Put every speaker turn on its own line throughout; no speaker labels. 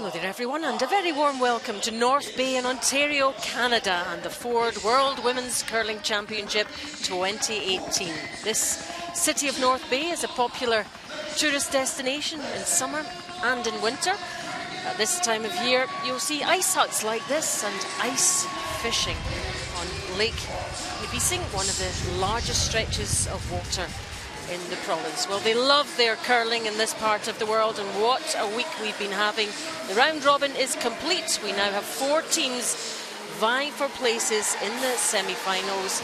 Hello there everyone, and a very warm welcome to North Bay in Ontario, Canada, and the Ford World Women's Curling Championship 2018. This city of North Bay is a popular tourist destination in summer and in winter. At this time of year you'll see ice huts like this and ice fishing on Lake Nipissing, one of the largest stretches of water in the province. Well, they love their curling in this part of the world, and what a week we've been having. The round robin is complete. We now have 4 teams vying for places in the semi-finals.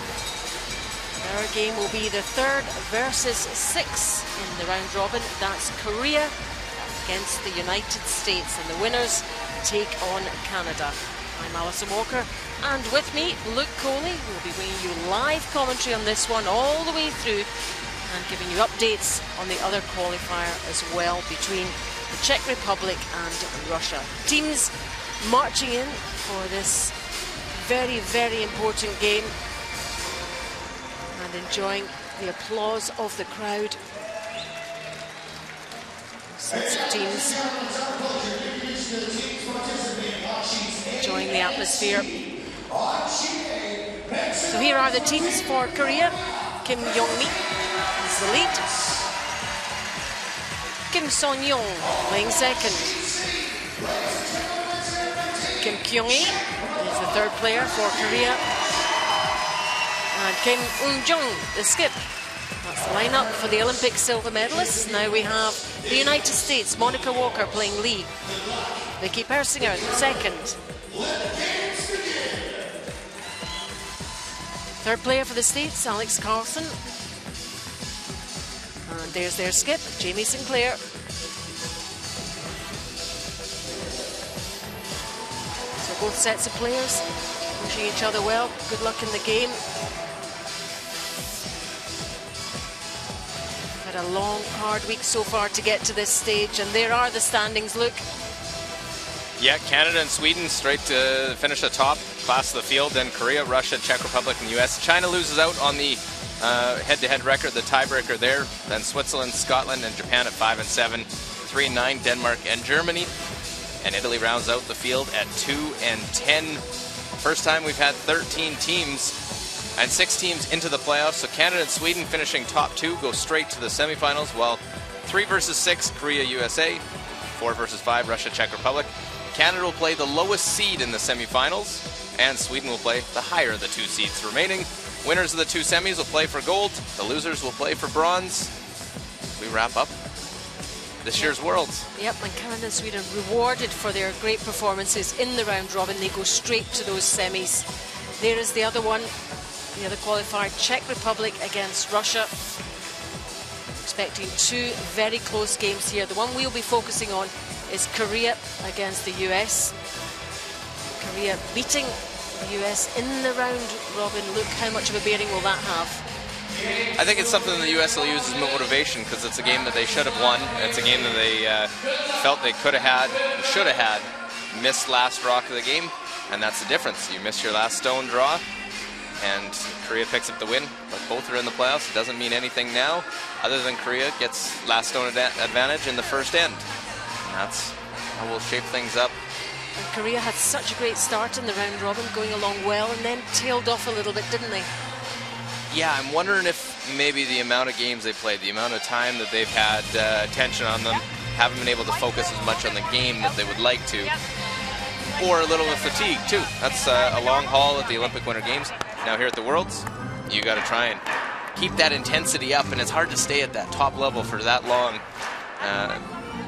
Our game will be the 3rd versus 6 in the round robin. That's Korea against the United States, and the winners take on Canada. I'm Alison Walker, and with me, Luke Coley, who will be bringing you live commentary on this one all the way through, and giving you updates on the other qualifier as well between the Czech Republic and Russia. Teams marching in for this very, very important game and enjoying the applause of the crowd. Sets of teams enjoying the atmosphere. So here are the teams for Korea. Kim Yong-mi is the lead. Kim Son-young playing second. Kim Kyung-hee is the 3rd player for Korea. And Kim Eun-jung, the skip. That's the lineup for the Olympic silver medalists. Now we have the United States, Monica Walker playing lead. Vicky Persinger, second. 3rd player for the States, Alex Carlson. And there's their skip, Jamie Sinclair. So both sets of players wishing each other well. Good luck in the game. Had a long, hard week so far to get to this stage, and there are the standings, Luke.
Yeah, Canada and Sweden straight to finish atop, class of the field. Then Korea, Russia, Czech Republic, and the US. China loses out on the head-to-head record, the tiebreaker there. Then Switzerland, Scotland, and Japan at 5 and 7, 3 and 9, Denmark and Germany. And Italy rounds out the field at 2 and 10. First time we've had 13 teams and 6 teams into the playoffs. So Canada and Sweden finishing top 2 go straight to the semifinals, while 3 versus 6, Korea, USA, 4 versus 5, Russia, Czech Republic. Canada will play the lowest seed in the semifinals, and Sweden will play the higher of the 2 seeds remaining. Winners of the 2 semis will play for gold. The losers will play for bronze. We wrap up this year's Worlds.
Yep, and Canada and Sweden rewarded for their great performances in the round robin. They go straight to those semis. There is the other one, the other qualifier, Czech Republic against Russia. Expecting 2 very close games here. The one we'll be focusing on is Korea against the US. Korea beating the US in the round robin. Look, how much of a bearing will that have?
I think it's something the US will use as motivation, because it's a game that they should have won. It's a game that they felt they could have had, should have had, missed last rock of the game, and that's the difference. You miss your last stone draw, and Korea picks up the win, but both are in the playoffs. It doesn't mean anything now, other than Korea gets last stone advantage in the first end. That's how we'll shape things up.
And Korea had such a great start in the round robin, going along well, and then tailed off a little bit, didn't they?
Yeah, I'm wondering if maybe the amount of games they played, the amount of time that they've had attention on them, haven't been able to focus as much on the game that they would like to, or a little of fatigue too. That's a long haul at the Olympic Winter Games. Now here at the Worlds, you got to try and keep that intensity up, and it's hard to stay at that top level for that long.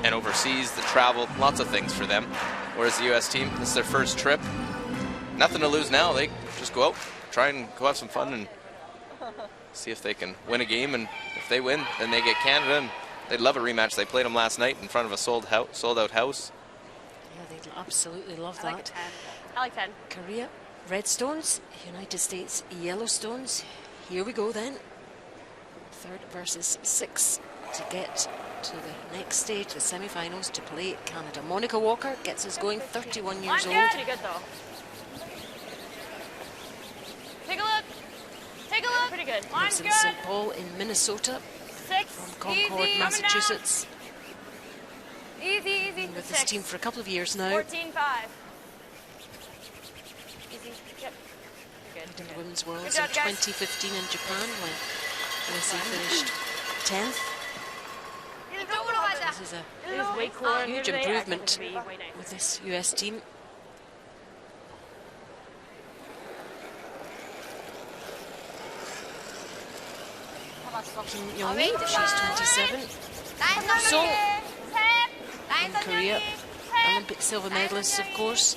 And overseas, the travel, lots of things for them. Whereas the US team, this is their first trip. Nothing to lose now. They just go out, try and go have some fun and see if they can win a game. And if they win, then they get Canada, and they'd love a rematch. They played them last night in front of a sold-out house.
Yeah, they'd absolutely love that.
I like a 10. I like 10.
Korea, red stones. United States, yellow stones. Here we go then. 3rd versus 6 to get to the next stage, the semi-finals, to play Canada. Monica Walker gets us going, 31 years old.
Pretty good though. Take a look. Take a look. Pretty good.
Lives in St. Paul in Minnesota.
6.
From Concord, Massachusetts.
Easy, easy.
Been with this team for a couple of years now.
14-5. Easy. Yep. You're good.
In the Women's Worlds
Good
in
job, guys.
2015 in Japan when USA finished 10th. This is a
It was way cooler
huge
today.
improvement
I think it'll be way nice.
with this US team. Kim Young-mi, she's 27. So, in Korea, Olympic silver medalists, of course.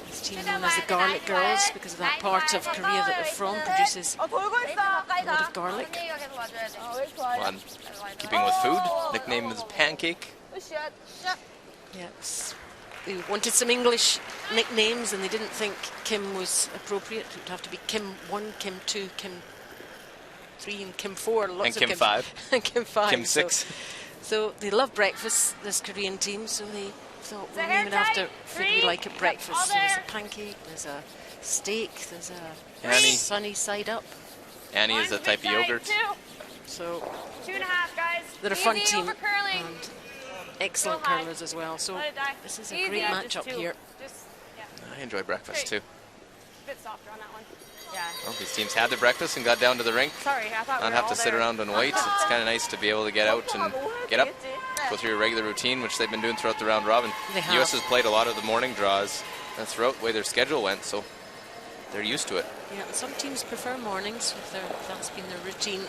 This team known as the Garlic Girls because of that part of Korea that they're from produces a lot of garlic.
Well, keeping with food, nickname is Pancake.
Yes. They wanted some English nicknames and they didn't think Kim was appropriate. It would have to be Kim 1, Kim 2, Kim 3 and Kim 4. Lots
And
of
Kim 5.
and Kim 5.
Kim 6.
So they love breakfast, this Korean team, so they thought we'll name it after food we like at breakfast. So there's a pancake, there's a steak, there's a
Annie.
sunny side up.
Annie is a type of yogurt.
So
2.5, guys.
they're a fun
Easy
team
over curling.
and excellent
Go high.
curlers as well. So
Let it die.
this is a
Easy.
great
Yeah,
match up
just two.
here.
Just, yeah.
I enjoy breakfast too.
A bit softer on that one. Yeah.
Well, these teams had their breakfast and got down to the rink.
Sorry, I thought we
Not
were
have
all
to sit
there.
around and wait. It's kind of nice to be able to get out and get up, go through your regular routine, which they've been doing throughout the round robin.
They have.
The US has played a lot of the morning draws throughout the way their schedule went, so they're used to it.
Yeah, and some teams prefer mornings if that's been their routine.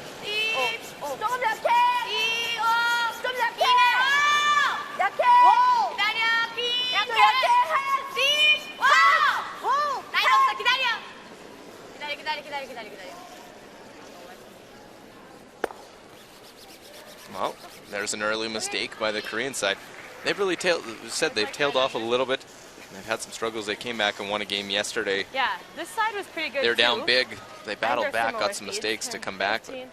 Well, there's an early mistake by the Korean side. They've really tailed off a little bit. They've had some struggles. They came back and won a game yesterday.
Yeah, this side was pretty good.
They're
too.
down big. They battled
they're
back,
similar
got some
speeds,
mistakes to
10,
come back. But
15.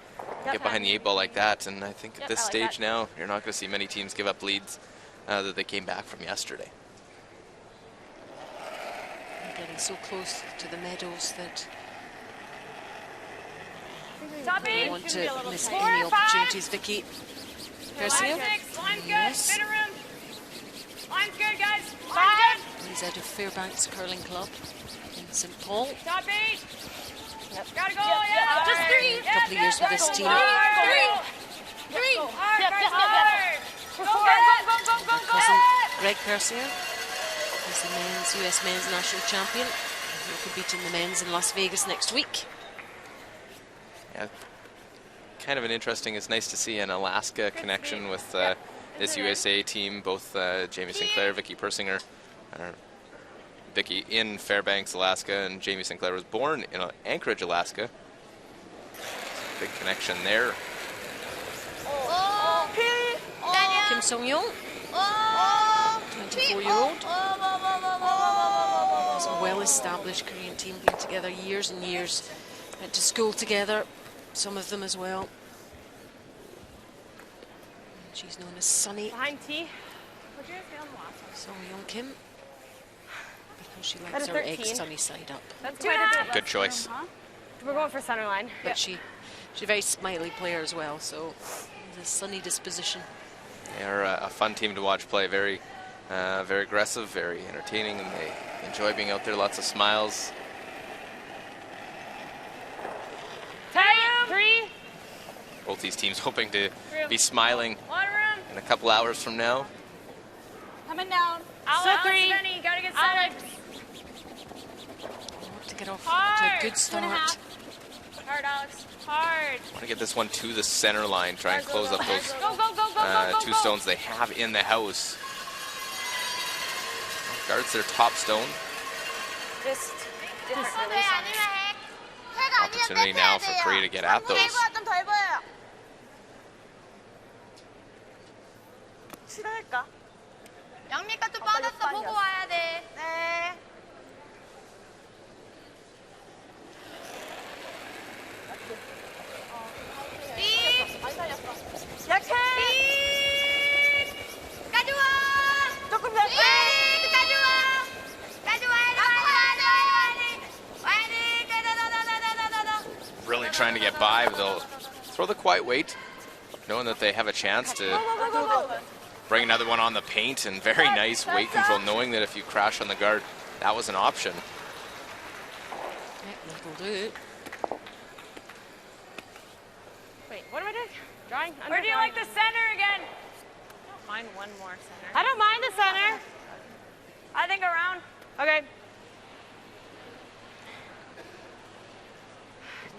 get behind the 8 ball like that, and I think at
Yep,
this
I like
stage
that.
now, you're not going to see many teams give up leads that they came back from yesterday.
They're getting so close to the medals that
Top
they
eight.
want
It's gonna be a
to
little
miss
tight.
any
4, 5.
opportunities. Vicky Garcia,
Line 6, line's good.
Yes.
Spinner room. Line's good, guys. Line's
he's out of Fairbanks Curling Club in St. Paul.
good. Top 8. Gotta go. Yeah. Just 3.
A couple of years with this team.
3. Hard, guys, hard. Go,
Cousin Greg Garcia is the US men's national champion. He'll be beating the men's in Las Vegas next week.
Yeah, kind of it's nice to see an Alaska connection with this USA team. Both Jamie Sinclair, Vicky Persinger, Vicky in Fairbanks, Alaska, and Jamie Sinclair was born in Anchorage, Alaska. Big connection there.
Kim Sung-young, 24-year-old. It's a well-established Korean team, been together years and years. Went to school together, some of them as well. She's known as Sunny
Behind T. What'd you guys get on the last one?
Sung-young Kim because she likes
That's a
her
13.
eggs sunny side up.
That's quite a bit.
Good choice.
We're going for center line.
But she's a very smiley player as well, so a sunny disposition.
They're a fun team to watch play. Very aggressive, very entertaining, and they enjoy being out there. Lots of smiles.
Tight. 3.
Both these teams hoping to be smiling
Water room.
in a couple hours from now.
Coming down. Alex, 3. Benny, gotta get Alex.
Want to get off
Hard.
to a good start.
Hard, Alex. Hard.
Want to get this one to the center line. Try and close up those
Go.
two stones they have in the house. Guards their top stone.
Just different release.
Opportunity now for Korea to get at those.
양미가도 빠졌어. 보고 와야 돼. 네. 약해. 가져와. 조금 약해. 가져와. 와야 돼.
Really trying to get by, but they'll throw the quiet weight, knowing that they have a chance to bring another one on the paint, and very nice weight control, knowing that if you crash on the guard, that was an option.
Yeah, that'll do.
Wait, what am I doing? Drawing?
Or do you like the center again?
I don't mind one more center.
I don't mind the center. I think around.
Okay.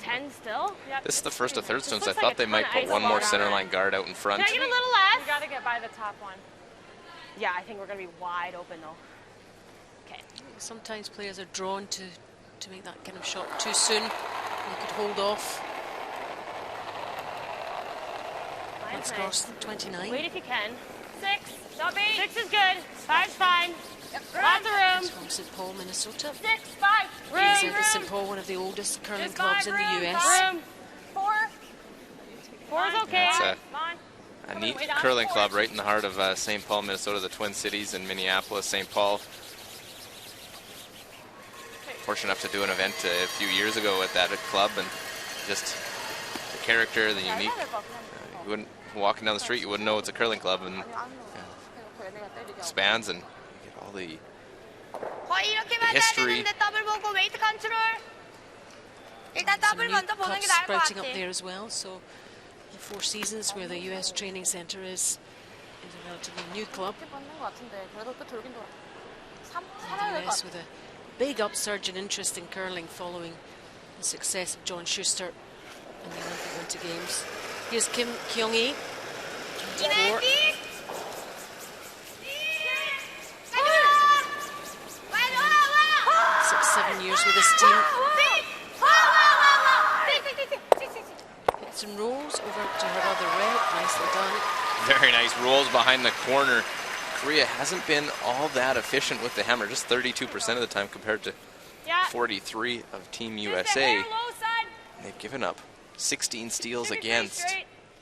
10 still? Yep.
This is the first of third stones. I
looks
thought
like a
they
ton
might
of
put
ice
one more
water on
center
it.
line guard out in front.
Can I get a little less? You gotta get by the top one. Yeah, I think we're gonna be wide open though. Okay.
Sometimes players are drawn to make that kind of shot too soon. They could hold off. Let's cross 29.
Wait if you can. 6. Stop me. 6 is good. 5's fine. Lots of room.
It's from St. Paul, Minnesota.
6, 5.
Room.
St. Paul, one of the oldest curling
Just
clubs in the
room.
US.
Room.
4.
4 is okay.
That's
Fine.
a neat curling club right in the heart of St. Paul, Minnesota, the Twin Cities, and Minneapolis, St. Paul. Fortunate enough to do an event a few years ago at that club, and just the character, the unique. You wouldn't walking down the street, you wouldn't know it's a curling club, and expands, and you get all the
거의 이렇게 맞아야
history.
되는데 더블 보고 웨이트 컨트롤. 일단
Some
더블
new
먼저 보는 게
clubs
나을 것
sprouting up
같아.
there as well. So the Four Seasons, where the US Training Center is a relatively new club. The US with a big upsurge in interest in curling following the success of John Schuster in the Olympic Winter Games. Here's Kim Kyung-hee. 24. 6-7 years with this team. Hits and rolls over to her other red. Nicely done.
Very nice rolls behind the corner. Korea hasn't been all that efficient with the hammer, just 32% of the time compared to 43 of Team USA. They've given up 16 steals against,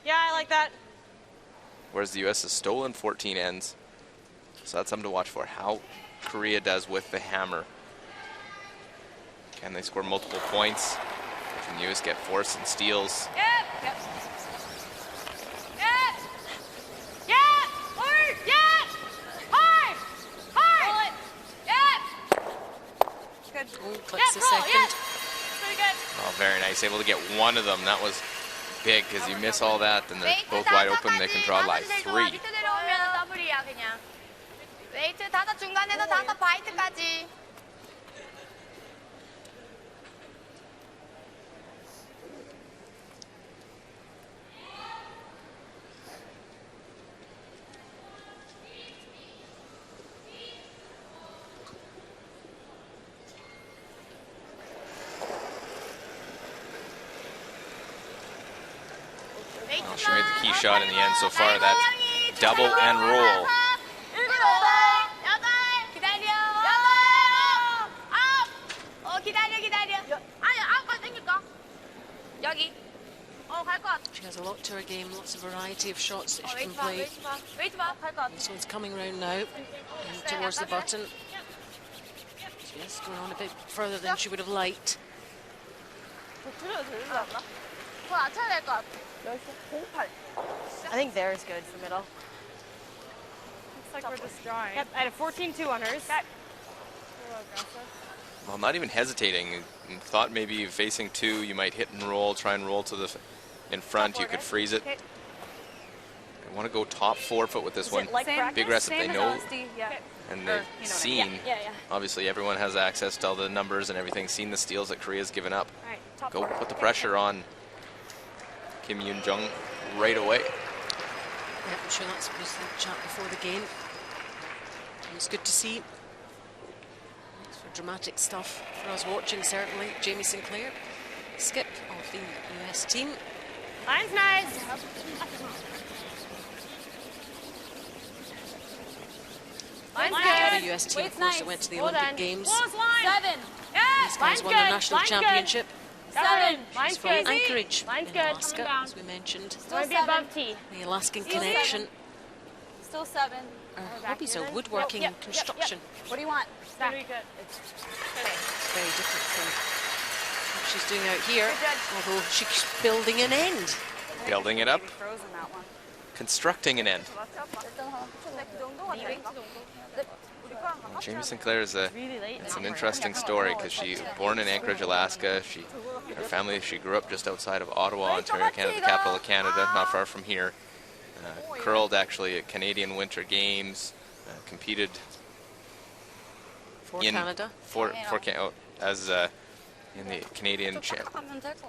Yeah, I like that.
whereas the US has stolen 14 ends. So that's something to watch for, how Korea does with the hammer. Can they score multiple points? Can the US get force and steals?
Clicks the second.
Oh, very nice. Able to get one of them. That was big because you miss all that, then they're both wide open. They can draw like 3.
밑에 내려오면 더블이야 그냥. 웨이트 5 중간에서 5 바이트까지.
Well, she made the key shot in the end so far. That's double and roll.
She has a lot to her game, lots of variety of shots that she can play. This one's coming around now, and towards the button. She's going on a bit further than she would have liked.
I think there is good for middle. Looks like we're just drawing. Yep, I had a 14-2 on hers.
Well, not even hesitating. And thought maybe facing 2, you might hit and roll, try and roll to the in front. You could freeze it.
Okay.
They want to go top 4 foot with this one. Be aggressive. They know, and they've seen. Obviously, everyone has access to all the numbers and everything. Seen the steals that Korea's given up.
Right,
Go put the pressure on Kim Yoon-jung right away.
Yeah, I'm sure that's was the chat before the game. It's good to see. It's for dramatic stuff for us watching, certainly. Jamie Sinclair, skip of the US team.
Line's nice. Line's good.
The US team, of course, that went to the
Well
Olympic
done.
Games.
Close line. 7.
These guys won the national championship.
7.
She's
Line's
from
good.
Anchorage
Line's
in
good.
Alaska,
Coming down.
as we mentioned.
Might be above T.
The Alaskan connection.
Still 7.
Her hobbies are woodworking and construction.
What do you want?
Very good.
It's very different from what she's doing out here, although she's building an end.
Building it up.
Frozen that one.
constructing an end. Jamie Sinclair is it's an interesting story because she was born in Anchorage, Alaska. Her family, she grew up just outside of Ottawa, Ontario, Canada, the capital of Canada, not far from here. Curled actually at Canadian Winter Games, competed
For Canada.
As in the Canadian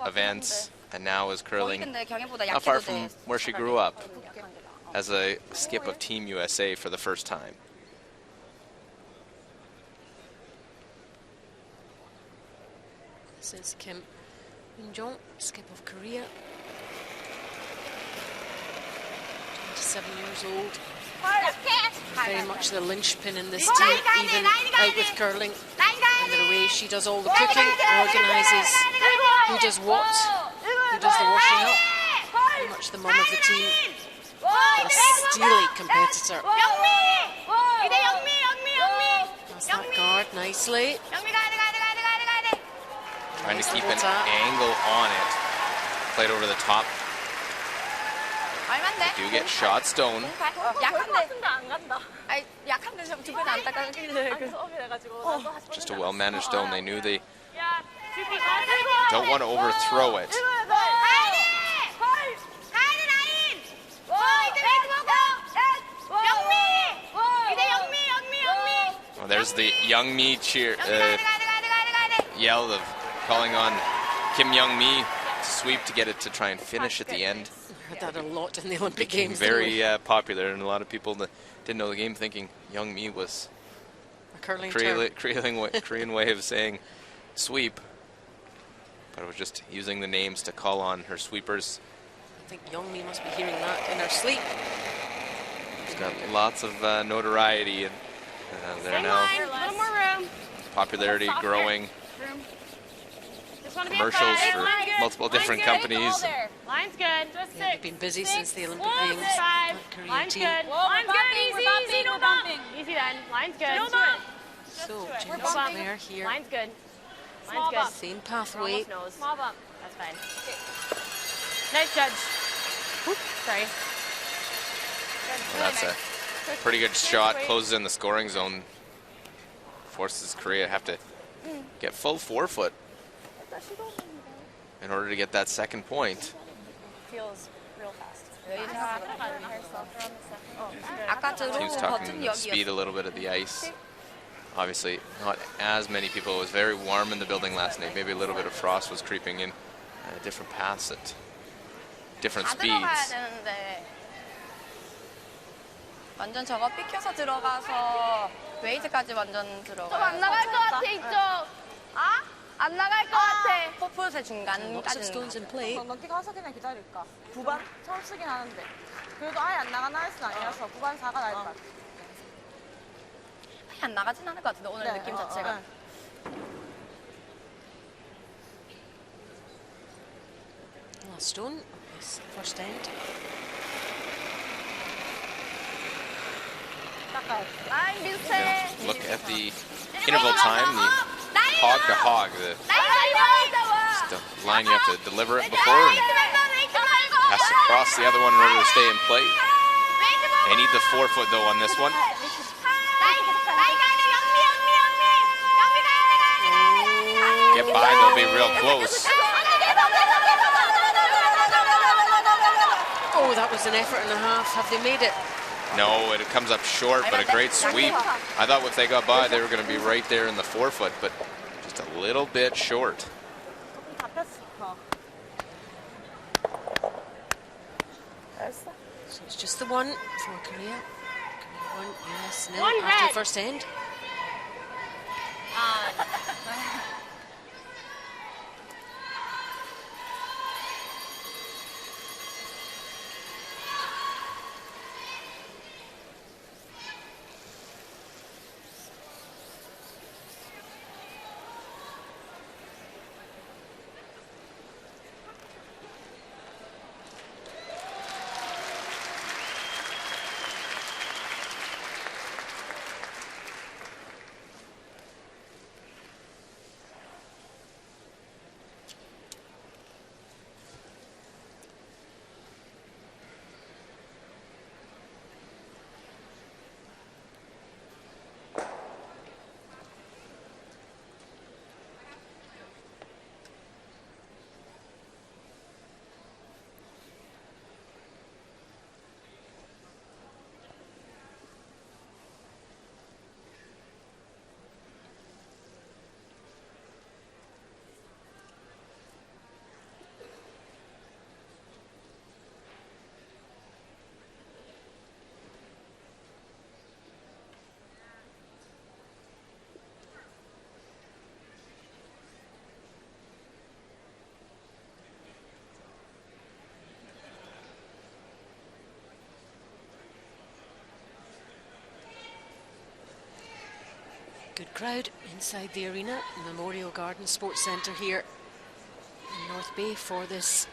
events, and now is curling not far from where she grew up as a skip of Team USA for the first time.
This is Kim Min-jong, skip of Korea. 27 years old. Very much the linchpin in this team, even out with curling. Under the way she does all the cooking, organises who does what, who does the washing up. Very much the mum of the team. A steely competitor. That's that guard nicely.
Trying to keep an angle on it. Played over the top. They do get shot stone. Just a well-managed stone. They knew they don't want to overthrow it. Well, there's the Young-mi cheer yell of calling on Kim Young-mi to sweep to get it to try and finish at the end.
I heard that a lot in the Olympic Games.
Very popular, and a lot of people that didn't know the game thinking Young-mi was
a curling
Korean way of saying sweep, but it was just using the names to call on her sweepers.
I think Young-mi must be hearing that in her sleep.
She's got lots of notoriety, and they're now popularity growing. Commercials for multiple different companies.
Line's good.
Yeah, they've been busy since the Olympic Games.
Line's good. Line's good. Easy, no bumping. Easy then. Line's good.
So, Jamie Sinclair here.
Line's good. Line's good.
Same pathway.
Small bump. That's fine. Nice judge. Oops, sorry.
Well, that's a pretty good shot. Closes in the scoring zone. Forces Korea to have to get full forefoot in order to get that second point.
Feels real fast.
Team's talking speed a little bit of the ice. Obviously, not as many people. It was very warm in the building last night. Maybe a little bit of frost was creeping in. Different paths at different speeds.
완전 저거 삐켜서 들어가서 웨이트까지 완전 들어가요.
안 나갈 것 같아, 이쪽. 아? 안 나갈 것 같아.
포프의
Lots of
중간까지는
stones in play.
넘기 가서 그냥 기다릴까? 9반? 처음 쓰긴 하는데. 그래도 아예 안 나가는 아이스는 아니라서 9반 4가 나을 것 같아.
안 나가진 않을 것 같은데 오늘 느낌 자체가.
Last stone, this first end.
라인 비슷해.
Look at the interval time, the hog to hog, the line you have to deliver it before, and has to cross the other one in order to stay in play. They need the forefoot though on this one. Get by, they'll be real close.
Oh, that was an effort and a half. Have they made it?
No, it comes up short, but a great sweep. I thought if they got by, they were going to be right there in the forefoot, but just a little bit short.
So it's just the one for Korea. Korea 1, US 0 after the first end. crowd inside the arena, Memorial Garden Sports Centre here in North Bay for this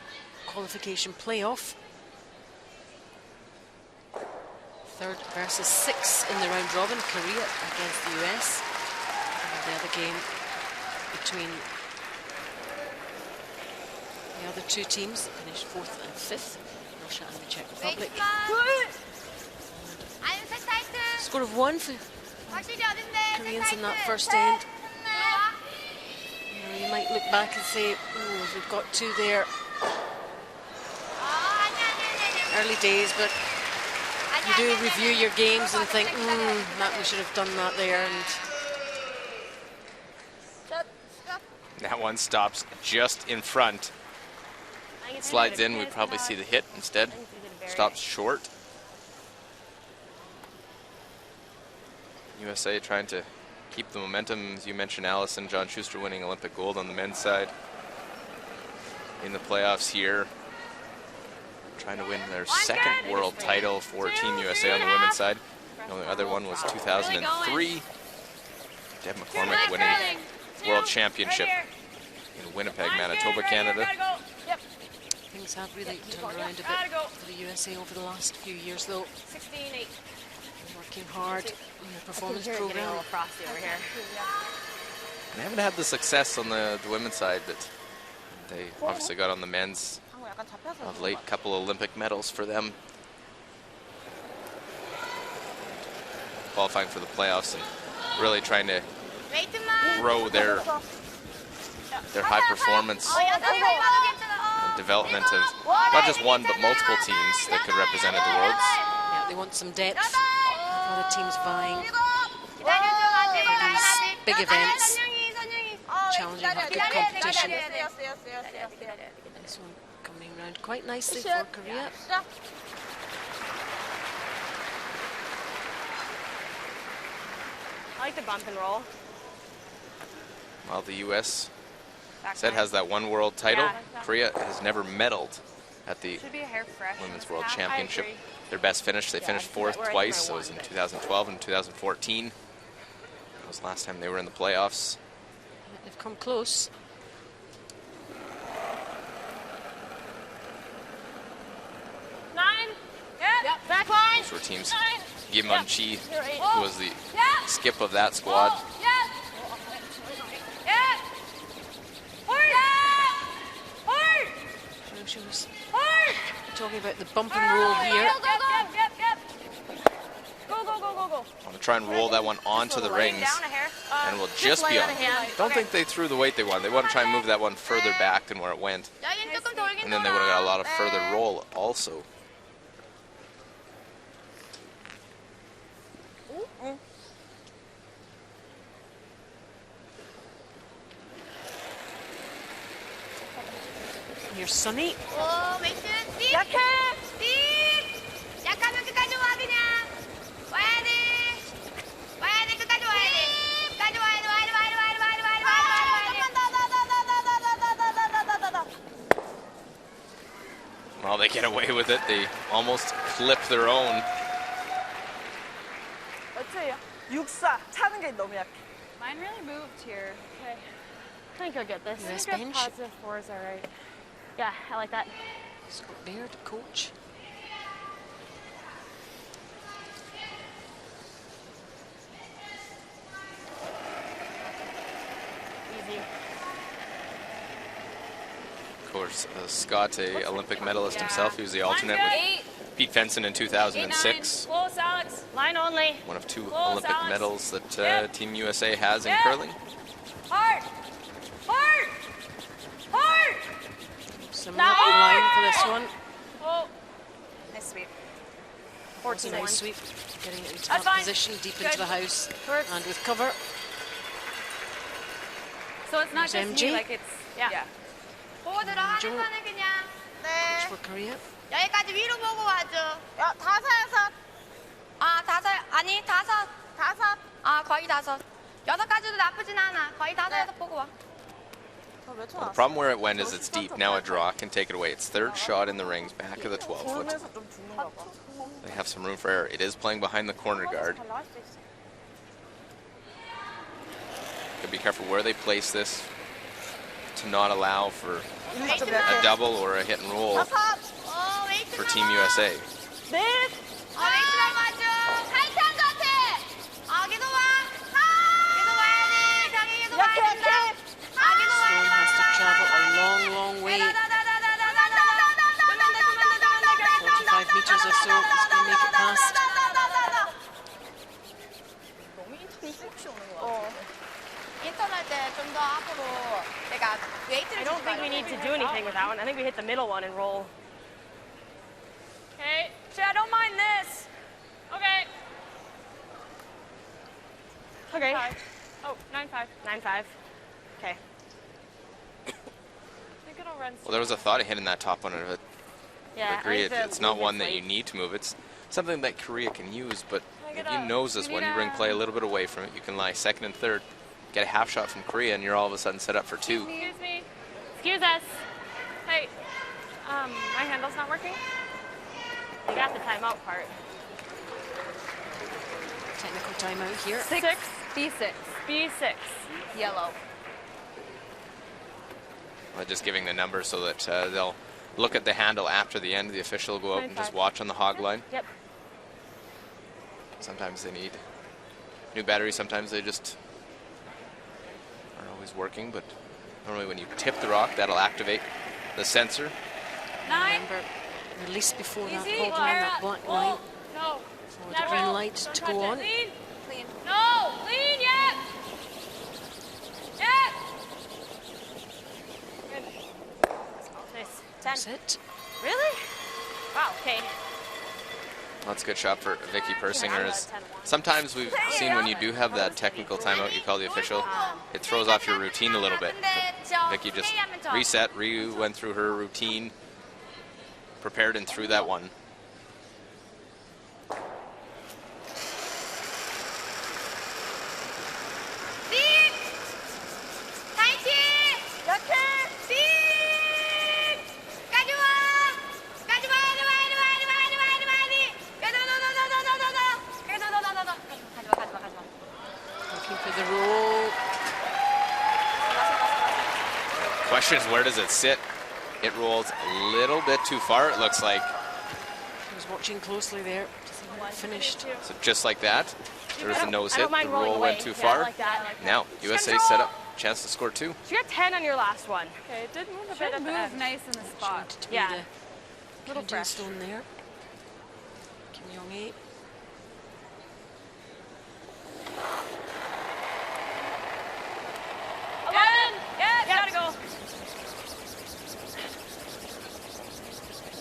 qualification playoff. 3rd versus 6 in the round robin, Korea against the US. And the other game between the other two teams finished 4th and 5th, Russia and the Czech Republic. Score of 1 for Koreans in that first end. You might look back and say, oh, we've got 2 there. Early days, but you do review your games and think, that we should have done that there. And
that one stops just in front. Slides in, we probably see the hit instead. Stops short. USA trying to keep the momentum. As you mentioned, Allison, John Schuster winning Olympic gold on the men's side in the playoffs here. Trying to win their 2nd world title for Team USA on the women's side. The only other one was 2003. Deb McCormick winning the World Championship in Winnipeg, Manitoba, Canada.
things have really turned around a bit for the USA over the last few years, though.
16-8.
Working hard on the performance program.
Over here.
They haven't had the success on the women's side that they obviously got on the men's of late. Couple Olympic medals for them. Qualifying for the playoffs and really trying to grow their high performance and development of not just one but multiple teams that could represent at the Worlds.
Yeah, they want some depth. Other teams vying for these big events, challenging have good competition. This one coming around quite nicely for Korea.
I like the bump and roll.
While the U.S. said has that one world title, Korea has never medaled at the Women's World Championship. Their best finish, they finished fourth twice, so it was in 2012 and 2014. That was the last time they were in the playoffs.
They've come close.
Back line.
Those were teams. Kim Mun-chi, who was the skip of that squad.
She was talking about the bump and roll here.
Go.
I'm going to try and roll that one onto the rings, and will just be on. Don't think they threw the weight they wanted. They want to try and move that one further back than where it went. And then they would have got a lot of further roll also.
Here's Sunny.
약하면 끝까지 와 그냥. 와야 돼 끝까지 와야 돼. 끝까지 와야 돼.
Well, they get away with it. They almost clip their own.
어째요? 6-4 차는 게 너무 약해.
Mine really moved here. Okay. I think I'll get this.
US
I think
bench.
positive 4 is all right. Yeah, I like that.
Scott Baird, coach.
Easy.
Of course, Scott, a Olympic medalist himself. He was the alternate with Pete Fenson in 2006.
Close, Alex. Line only.
One of 2
Close,
Olympic
Alex.
medals that Team USA has in curling.
Hard.
Similar line for this one.
Oh. Nice sweep.
Also
14-1.
nice sweep. Getting it into
That's
that
fine.
position, deep
Good.
into the house,
Works.
and with cover.
So it's not
There's
just
MG.
me, like it's, yeah.
보고 들어가는
조.
거는 그냥
Coach for Korea.
여기까지 위로 보고 와줘.
야, 5-4.
아 5 아니 5.
5.
아 거의 5. 6까지도 나쁘진 않아. 거의 5 6 보고 와.
저몇 초
The
났어?
problem where it went is it's deep. Now a draw can take it away. It's third shot in the rings, back of the 12-foot.
돌면서 좀 죽는가 봐.
They have some room for error. It is playing behind the corner guard.
잘 나갈 수 있어.
Gotta be careful where they place this to not allow for a double or a hit and roll for Team USA.
네.
웨이트만 맞죠. 타이트한 것 같아. 계속 와. 계속 와야지. 장이 계속 와야 된다. 계속 와야
Stone has to travel a long, long way. 45 meters or so. It's going to make it past.
너무 인턴이 훅시 오는 거 같아.
인턴할 때 좀 더 앞으로 내가 웨이트를
I don't think we need to do anything with that one. I think we hit the middle one and roll.
Okay. I don't mind this. Okay.
Okay.
Oh, 9-5.
9-5. Okay.
I think it'll run.
Well, there was a thought of hitting that top one of it.
Yeah.
Korea, it's not one that you need to move. It's something that Korea can use, but if you nose this one, you bring play a little bit away from it. You can lie second and third, get a half shot from Korea, and you're all of a sudden set up for two.
Excuse me.
Excuse us.
Hey. My handle's not working.
You got the timeout part.
Technical timeout here.
6. B6. B6. Yellow.
Just giving the number so that they'll look at the handle after the end. The official will go out and just watch on the hog line.
Yep.
Sometimes they need new batteries. Sometimes they just aren't always working. But normally when you tip the rock, that'll activate the sensor.
9.
Remember, release before that
Easy.
hog line, that black line,
No.
for the green light to go on.
Lean. Clean. No. Lean. Yep. Yep. Good.
Nice. 10.
That's it.
Really? Wow, okay.
That's a good shot for Vicky Persinger. Sometimes we've seen when you do have that technical timeout, you call the official, it throws off your routine a little bit. But Vicky just reset, went through her routine, prepared and threw that one.
립! 타이팅!
약해.
립! 까지 와! 까지 와! 까지 와! 까지 와! 까지 와! 까지 와! 까지 와! 가지마.
Looking for the roll.
Question is, where does it sit? It rolls a little bit too far, it looks like.
I was watching closely there. Finished.
So just like that, there was a nose
I
hit.
don't mind
The
rolling
roll
away.
went too
Yeah,
far.
I like that.
Now, USA set up, chance to score two.
So you got 10 on your last one.
Okay, it did move a bit
Should
at the
move
end.
nice in the
She
spot.
wanted to be
Yeah.
the
Little
Canadian
fresh.
stone there. Kim Young-ae.
Yeah, gotta go.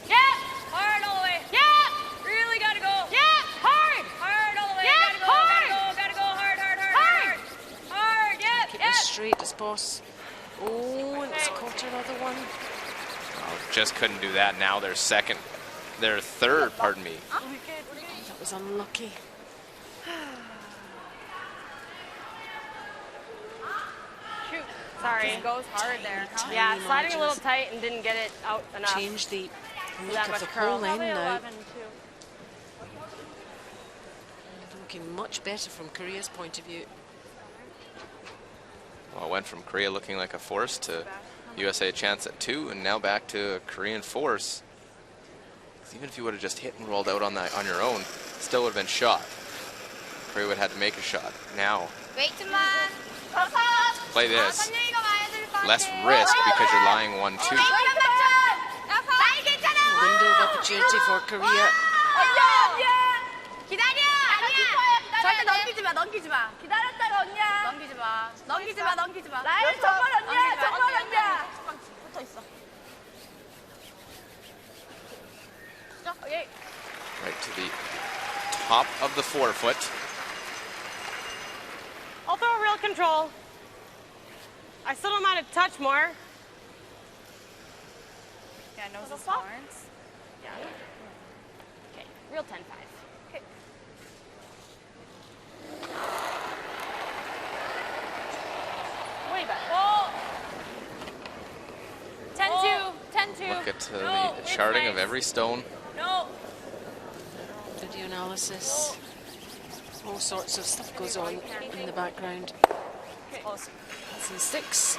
Yeah, hard all the way. Yeah, really gotta go. Yeah, hard. Hard all the way.
Yeah,
gotta go, gotta go, hard. Hard, yeah,
Keep
yeah.
as straight as possible. Oh, and it's caught another one.
Oh, just couldn't do that. Now they're second. They're third, pardon me.
That was unlucky.
Shoot. Sorry.
Just goes hard there. Huh?
Tiny
Yeah, sliding a little
margins.
tight and didn't get it out enough.
Change the look
that
of
much
the
curl.
whole end
Probably
now.
11 too.
Looking much better from Korea's point of view.
Well, it went from Korea looking like a force to USA a chance at two, and now back to a Korean force. 'Cause even if you would have just hit and rolled out on your own, still would have been shot. Korea would have had to make a shot. Now,
웨이트만.
play this.
선영이가 와야 될 것 같아.
Less risk because you're lying 1-2.
웨이트만 맞춰. 나이 괜찮아.
Window of opportunity for Korea.
기다려. 절대 넘기지 마. 기다렸다가 언니야. 넘기지 마. 나의 정말 언니야.
붙어 있어.
Okay.
Right to the top of the forefoot.
I'll throw a real control. I still don't mind a touch more.
Yeah, nose is Lawrence.
Yeah. Okay, real 10-5. Okay. Way better.
Oh. 10-2. 10-2.
Look at
No,
the
it's
charting of
nice.
every stone.
No.
Video analysis. All sorts of stuff goes on in the background.
Okay.
C6.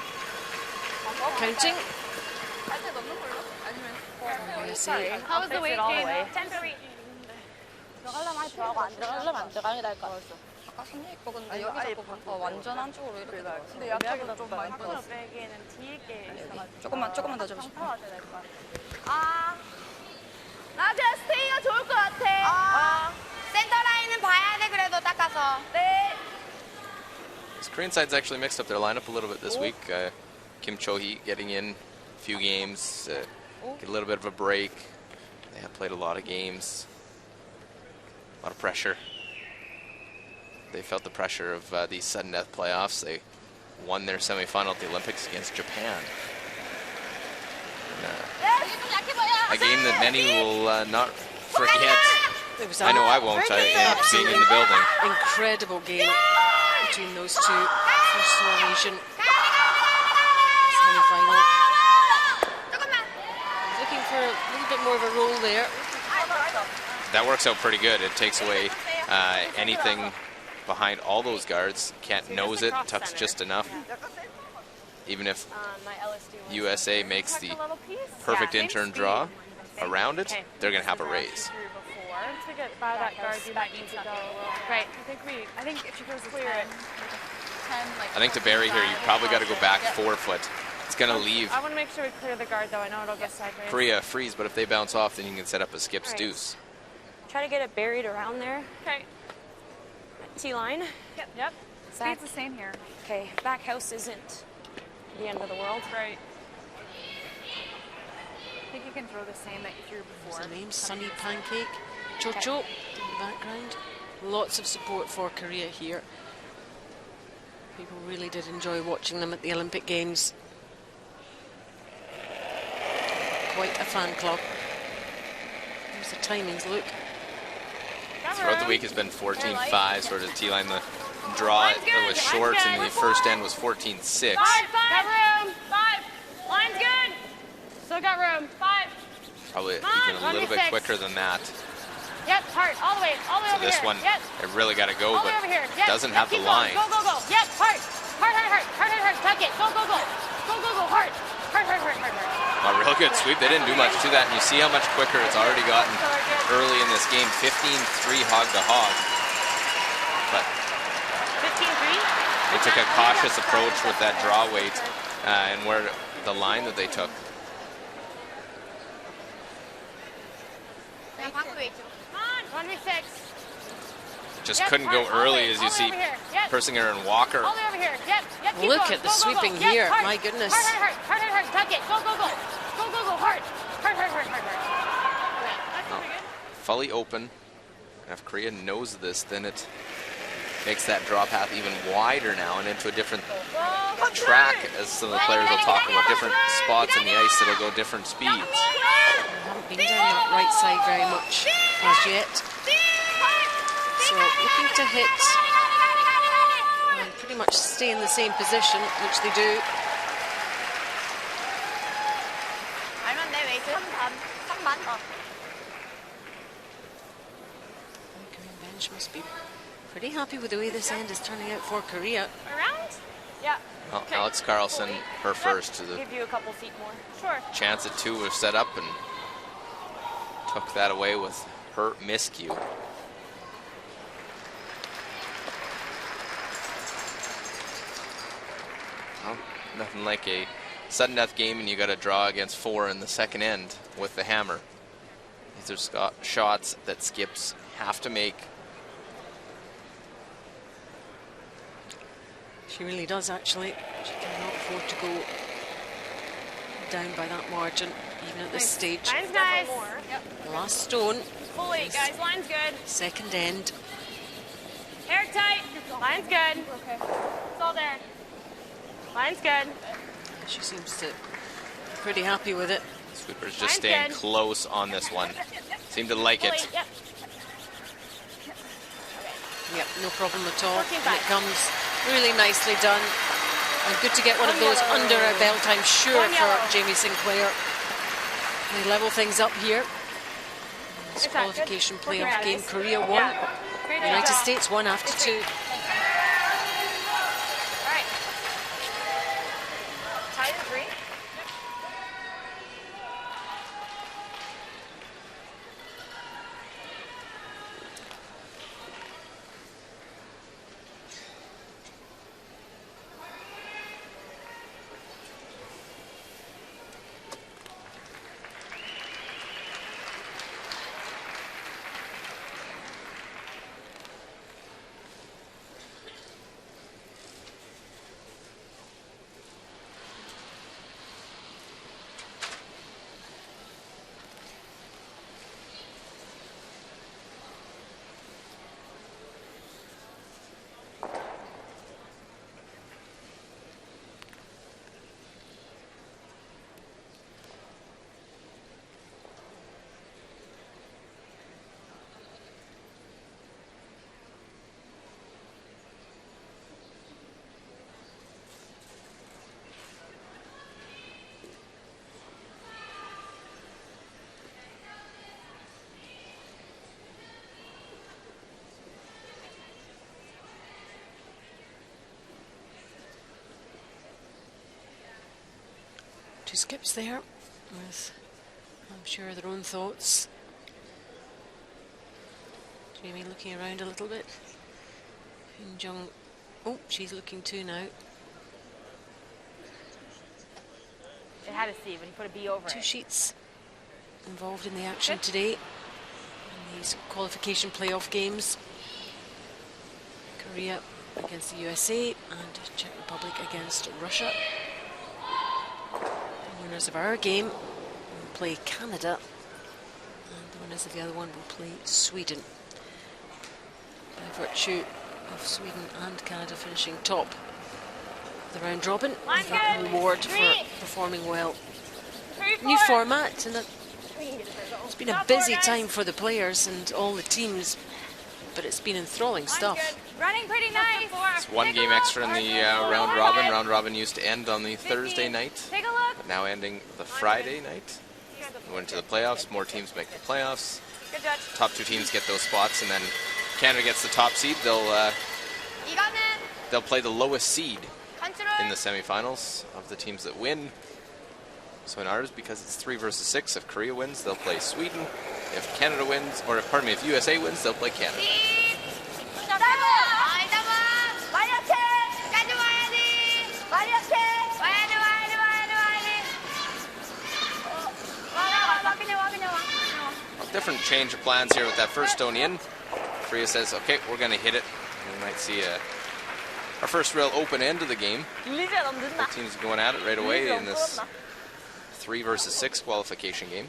Counting. USA.
How was the weight gain?
10-3.
들어가려면 많이 들어가고 안 들어가려면 안 들어가는 게 나을 것 같아. 아까 3거 근데 여기서 거 완전 안쪽으로 이렇게 들어갔어. 근데 야채보다 좀 많이 들어갔어.
빼기에는 뒤에 있어가지고.
조금만 더 줘보시면.
아, 나 그냥 스테이가 좋을 것 같아. 센터 라인은 봐야 돼, 그래도 닦아서. 네.
So Korean side's actually mixed up their lineup a little bit this week. Kim Cho-hee getting in a few games, get a little bit of a break. They have played a lot of games, a lot of pressure. They felt the pressure of these sudden death playoffs. They won their semifinal at the Olympics against Japan. And, a game that many will not forget.
It was
I know I won't, being in the building.
Incredible game between those two. First Asian semi-final. Looking for a little bit more of a roll there.
That works out pretty good. It takes away anything behind all those guards. Can't nose it, tucks just enough. Even if USA makes the perfect intern draw around it, they're going to have a raise.
To get by that guard, you might need to go. Right. I think if she goes clear it.
I think to bury here, you probably got to go back 4 foot. It's going to leave
I want to make sure we clear the guard, though. I know it'll go sideways.
Korea freeze, but if they bounce off, then you can set up a skip's deuce.
Try to get it buried around there.
Okay.
T-line.
Yep.
Speed's the same here.
Okay, back house isn't the end of the world.
Right.
I think you can throw the same that you threw before.
What's the name? Sunny Pancake. Chocho in the background. Lots of support for Korea here. People really did enjoy watching them at the Olympic Games. Quite a fan club. Here's the timings, look.
Throughout the week has been 14-5, sort of T-line. The draw that was short in the first end was 14-6.
Got room. 5. Line's good. Still got room. 5.
Probably
on,
even a little bit
26.
quicker than that.
Yep, hard. All the way
So
over
this
here.
one,
Yep.
it really got to go,
All the
but
way over here.
it
Yep.
doesn't have the
Keep going.
line.
Go, go, go. Yep, hard. Hard. Tuck it. Go, go, go. Go, go, go. Hard.
A real good sweep. They didn't do much to that, and you see how much quicker it's already gotten early in this game. 15-3 hog to hog. But
15-3?
they took a cautious approach with that draw weight and where the line that they took.
Come on, 26.
Just
Yep,
couldn't go
hard, all the
early
way,
as you
all the way
see
over here. Yep.
Persinger and Walker.
All the way over here. Yep. Keep
Look
going.
at the
Go, go, go.
sweeping
Yep,
here.
hard.
My goodness.
Hard. Tuck it. Go, go, go. Go, go, go. Hard.
Fully open. If Korea knows this, then it makes that draw path even wider now and into a different track, as some of the players will talk about, different spots in the ice that'll go different speeds.
We haven't been down that right side very much as yet. So looking to hit and pretty much stay in the same position, which they do.
알면 내 웨이트 3만.
The Korean bench must be pretty happy with the way this end is turning out for Korea.
Around? Yeah.
Well, Alex Carlson, her first. The
Give you a couple feet more. Sure.
chance at 2 was set up and took that away with her miscue. Well, nothing like a sudden death game and you got to draw against 4 in the second end with the hammer. These are shots that skips have to make.
She really does, actually. She cannot afford to go down by that margin, even at this stage.
Line's nice.
The last stone,
Full weight, guys. Line's good.
second end.
Hair tight. Line's good. Okay. It's all there. Line's good.
She seems to be pretty happy with it.
Sweepers just
Mine's
staying
good.
close on this one. Seem to like
Full
it.
weight, yep.
Yep, no problem at all.
14-5.
And it comes really nicely done. And good to get one of those under our belt, I'm sure,
One
for
yellow.
Jamie Sinclair. They level things up here. This
Good shot, good.
qualification
Working
playoff
around.
game. Korea won.
Yeah. Great
United
job.
States won after 2.
All right.
Two skips there with, I'm sure, their own thoughts. Jamie looking around a little bit. Jung, oh, she's looking too now.
It had a C, but he put a B over
Two
it.
sheets involved in the action today in these qualification playoff games. Korea against the USA and Czech Republic against Russia. The winners of our game will play Canada, and the winners of the other one will play Sweden. By virtue of Sweden and Canada finishing top of the round robin, with that reward for performing well. New format, and it's been a busy time for the players and all the teams, but it's been enthralling stuff.
Running pretty nice.
It's one game extra in the round robin. Round robin used to end on the Thursday night,
Take a look.
but now ending the Friday night. We went to the playoffs. More teams make the playoffs.
Good judge.
Top two teams get those spots, and then Canada gets the top seed. They'll play the lowest seed in the semifinals of the teams that win. So in ours, because it's 3 versus 6, if Korea wins, they'll play Sweden. If Canada wins, or pardon me, if USA wins, they'll play Canada. Different change of plans here with that first stone in. Korea says, okay, we're going to hit it. We might see our first real open end of the game. Both teams going at it right away in this 3 versus 6 qualification game.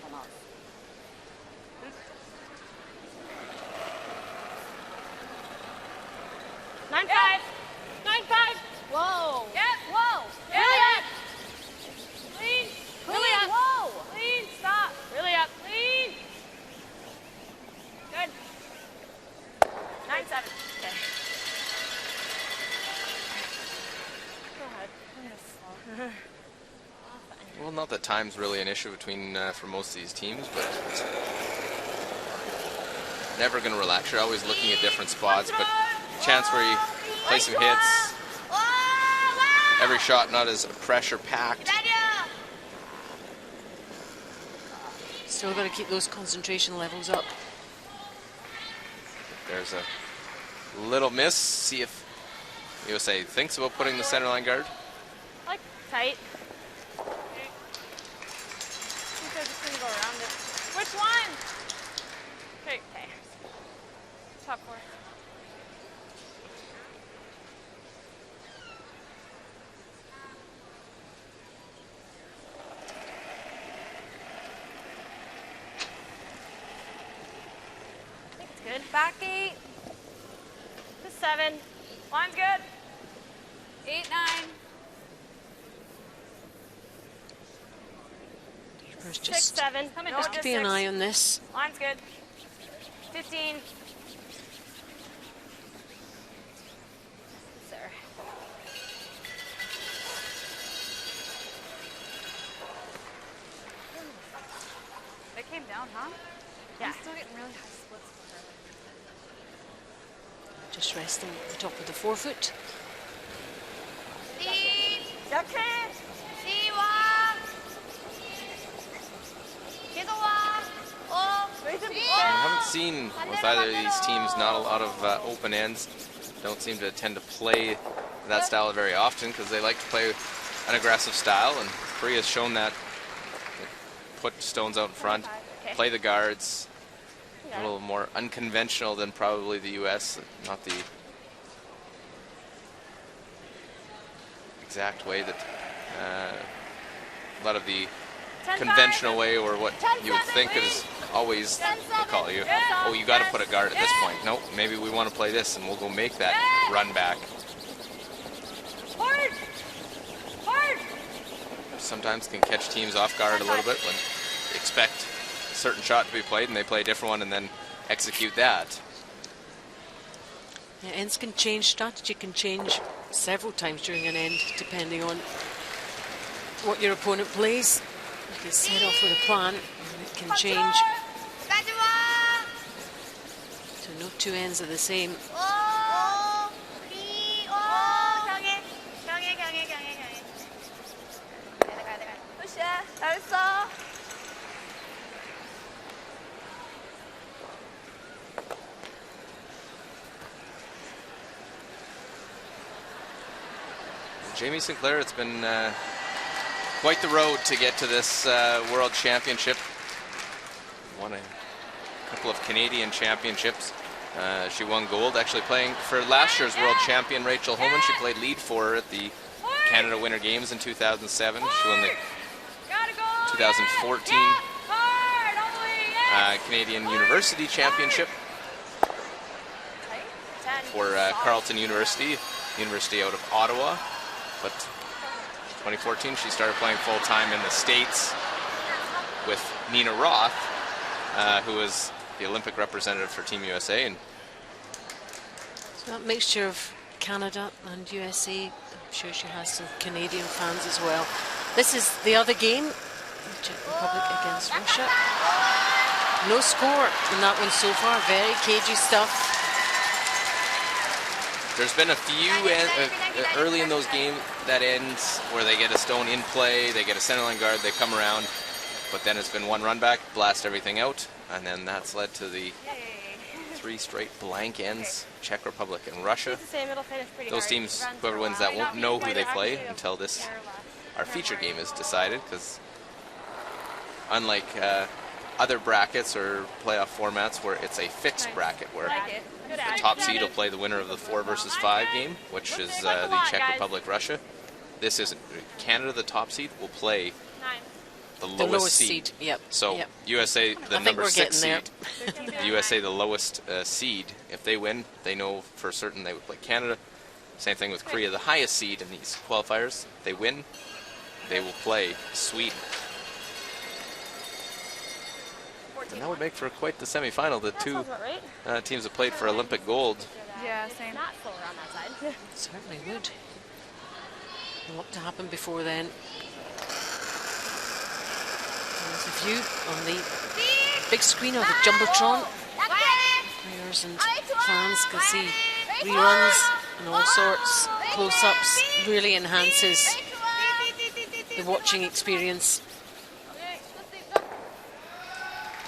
Nine five. Whoa.
Yep, whoa.
Really
Yep.
up.
Lean.
Really up.
Whoa. Lean, stop.
Really up.
Lean. Good.
9-7. Okay. Go ahead.
Well, not that time's really an issue between for most of these teams, but it's never going to relax. You're always looking at different spots, but chance where you play some hits. Every shot not as pressure packed.
Still got to keep those concentration levels up.
There's a little miss. See if USA thinks about putting the center line guard.
I like tight. I think they're just going to go around it.
Which one?
Okay. Top 4. I think it's good.
Back 8.
To 7.
Line's good. 8, 9.
There's
6,
just
7.
just keeping an eye on this.
Line's good.
15. Sir.
They came down, huh?
Yeah.
I'm still getting really high splits for her.
Just resting at the top of the forefoot.
I haven't seen with either of these teams not a lot of open ends. Don't seem to tend to play that style very often because they like to play an aggressive style, and Korea's shown that. They put stones out in front, play the guards. A little more unconventional than probably the US, not the exact way that a lot of the conventional way, or what you would think is always they'll call you, oh, you got to put a guard at this point. Nope, maybe we want to play this and we'll go make that run back.
Hard. Hard.
Sometimes can catch teams off guard a little bit when they expect a certain shot to be played and they play a different one and then execute that.
Yeah, ends can change, strategy can change several times during an end, depending on what your opponent plays. You can set off with a plan, and it can change. So no two ends are the same.
Push it.
수고했어.
Jamie Sinclair, it's been quite the road to get to this World Championship. Won a couple of Canadian championships. She won gold, actually playing for last year's world champion Rachel Holman. She played lead for her at the Canada Winter Games in 2007. She won the 2014 Canadian University Championship for Carleton University out of Ottawa. But 2014 she started playing full-time in the States with Nina Roth, who was the Olympic representative for Team USA. And
so that mixture of Canada and USA, I'm sure she has some Canadian fans as well. This is the other game, the Czech Republic against Russia. No score in that one so far, very cagey stuff.
There's been a few early in those games that ends where they get a stone in play, they get a centerline guard, they come around, but then it's been one run back, blast everything out, and then that's led to the 3 straight blank ends, Czech Republic and Russia. Those teams, whoever wins that, won't know who they play until this, our feature game is decided, because unlike other brackets or playoff formats where it's a fixed bracket where the top seed will play the winner of the 4 versus 5 game, which is the Czech Republic-Russia. This isn't. Canada, the top seed, will play the lowest seed.
Yep.
So
yep.
USA, the number 6 seed. USA, the lowest seed. If they win, they know for certain they would play Canada. Same thing with Korea, the highest seed in these qualifiers. If they win, they will play Sweden. And that would make for quite the semi-final. The two teams that played for Olympic gold.
Yeah, same.
Not full around that side.
Certainly would. A lot to happen before then. There's a view on the big screen of the Jumbotron. Players and fans can see reruns and all sorts. Close-ups really enhances the watching experience.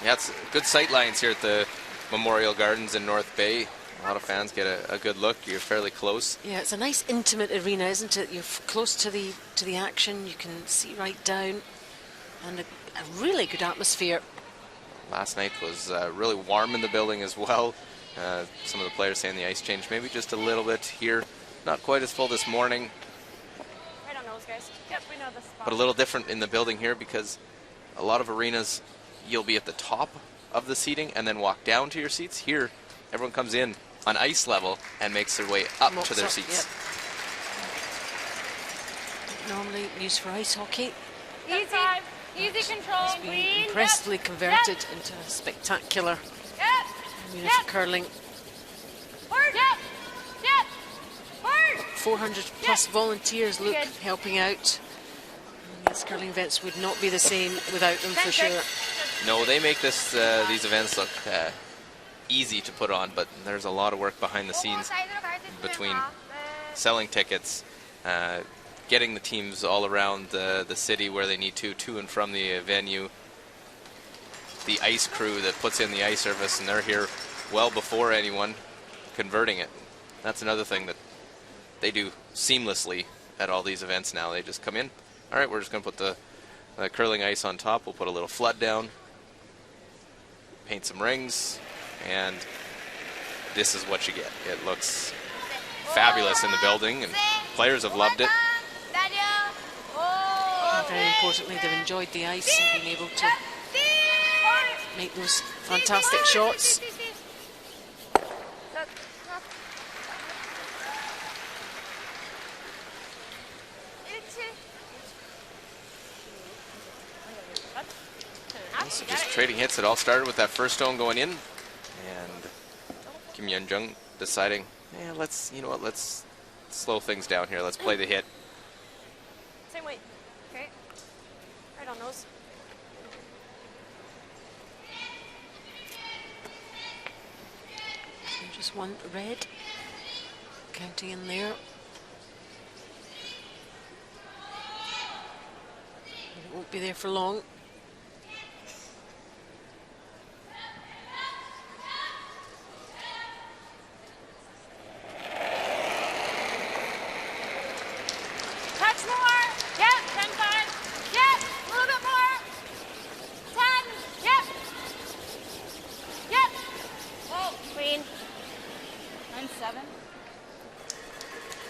Yeah, it's good sight lines here at the Memorial Gardens in North Bay. A lot of fans get a good look. You're fairly close.
Yeah, it's a nice intimate arena, isn't it? You're close to the action. You can see right down, and a really good atmosphere.
Last night was really warm in the building as well. Some of the players saying the ice changed maybe just a little bit here. Not quite as full this morning.
Right on those guys.
Yep, we know the spot.
But a little different in the building here because a lot of arenas you'll be at the top of the seating and then walk down to your seats. Here, everyone comes in on ice level and makes their way up to their seats.
Yep. Normally used for ice hockey.
Easy control.
It's been impressively converted into a spectacular arena for curling. 400 plus volunteers look helping out. These curling events would not be the same without them for sure.
No, they make this these events look easy to put on, but there's a lot of work behind the scenes between selling tickets, getting the teams all around the city where they need to and from the venue, the ice crew that puts in the ice service, and they're here well before anyone converting it. That's another thing that they do seamlessly at all these events now. They just come in. All right, we're just going to put the curling ice on top. We'll put a little flood down, paint some rings, and this is what you get. It looks fabulous in the building, and players have loved it.
And very importantly, they've enjoyed the ice and been able to make those fantastic shots.
So just trading hits. It all started with that first stone going in, and Kim Yeon-jung deciding, yeah, let's slow things down here. Let's play the hit.
Same weight. Okay. Right on those.
So just one red. Counting in there. won't be there for long.
Touch more. Yep. 10-5. Yep. A little bit more. 10. Yep. Yep. Whoa. Queen.
9-7.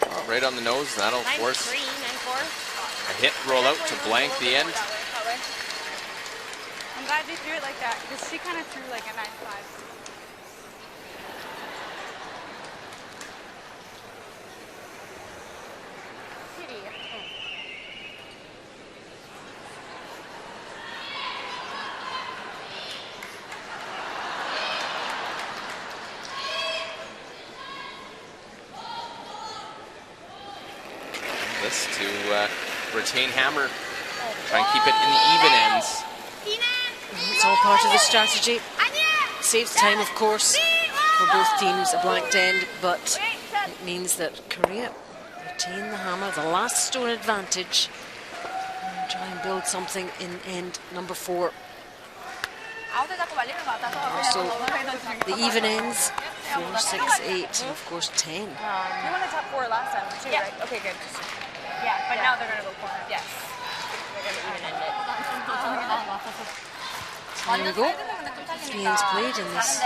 Oh, right on the nose. That'll
9-3,
force
9-4.
a hit roll out to blank the end.
That way.
I'm glad you threw it like that because she kind of threw like a 9-5.
This to retain hammer. Try and keep it in the even ends.
It's all part of the strategy. Saves time, of course, for both teams, a blanked end, but it means that Korea retain the hammer, the last stone advantage, and try and build something in end number 4. Also, the even ends, 4, 6, 8, and of course 10.
You won the top 4 last time too, right? Okay, good.
Yeah,
But now they're going to go corner.
Yes. They're going to even end it.
So there we go. 3 ends played in this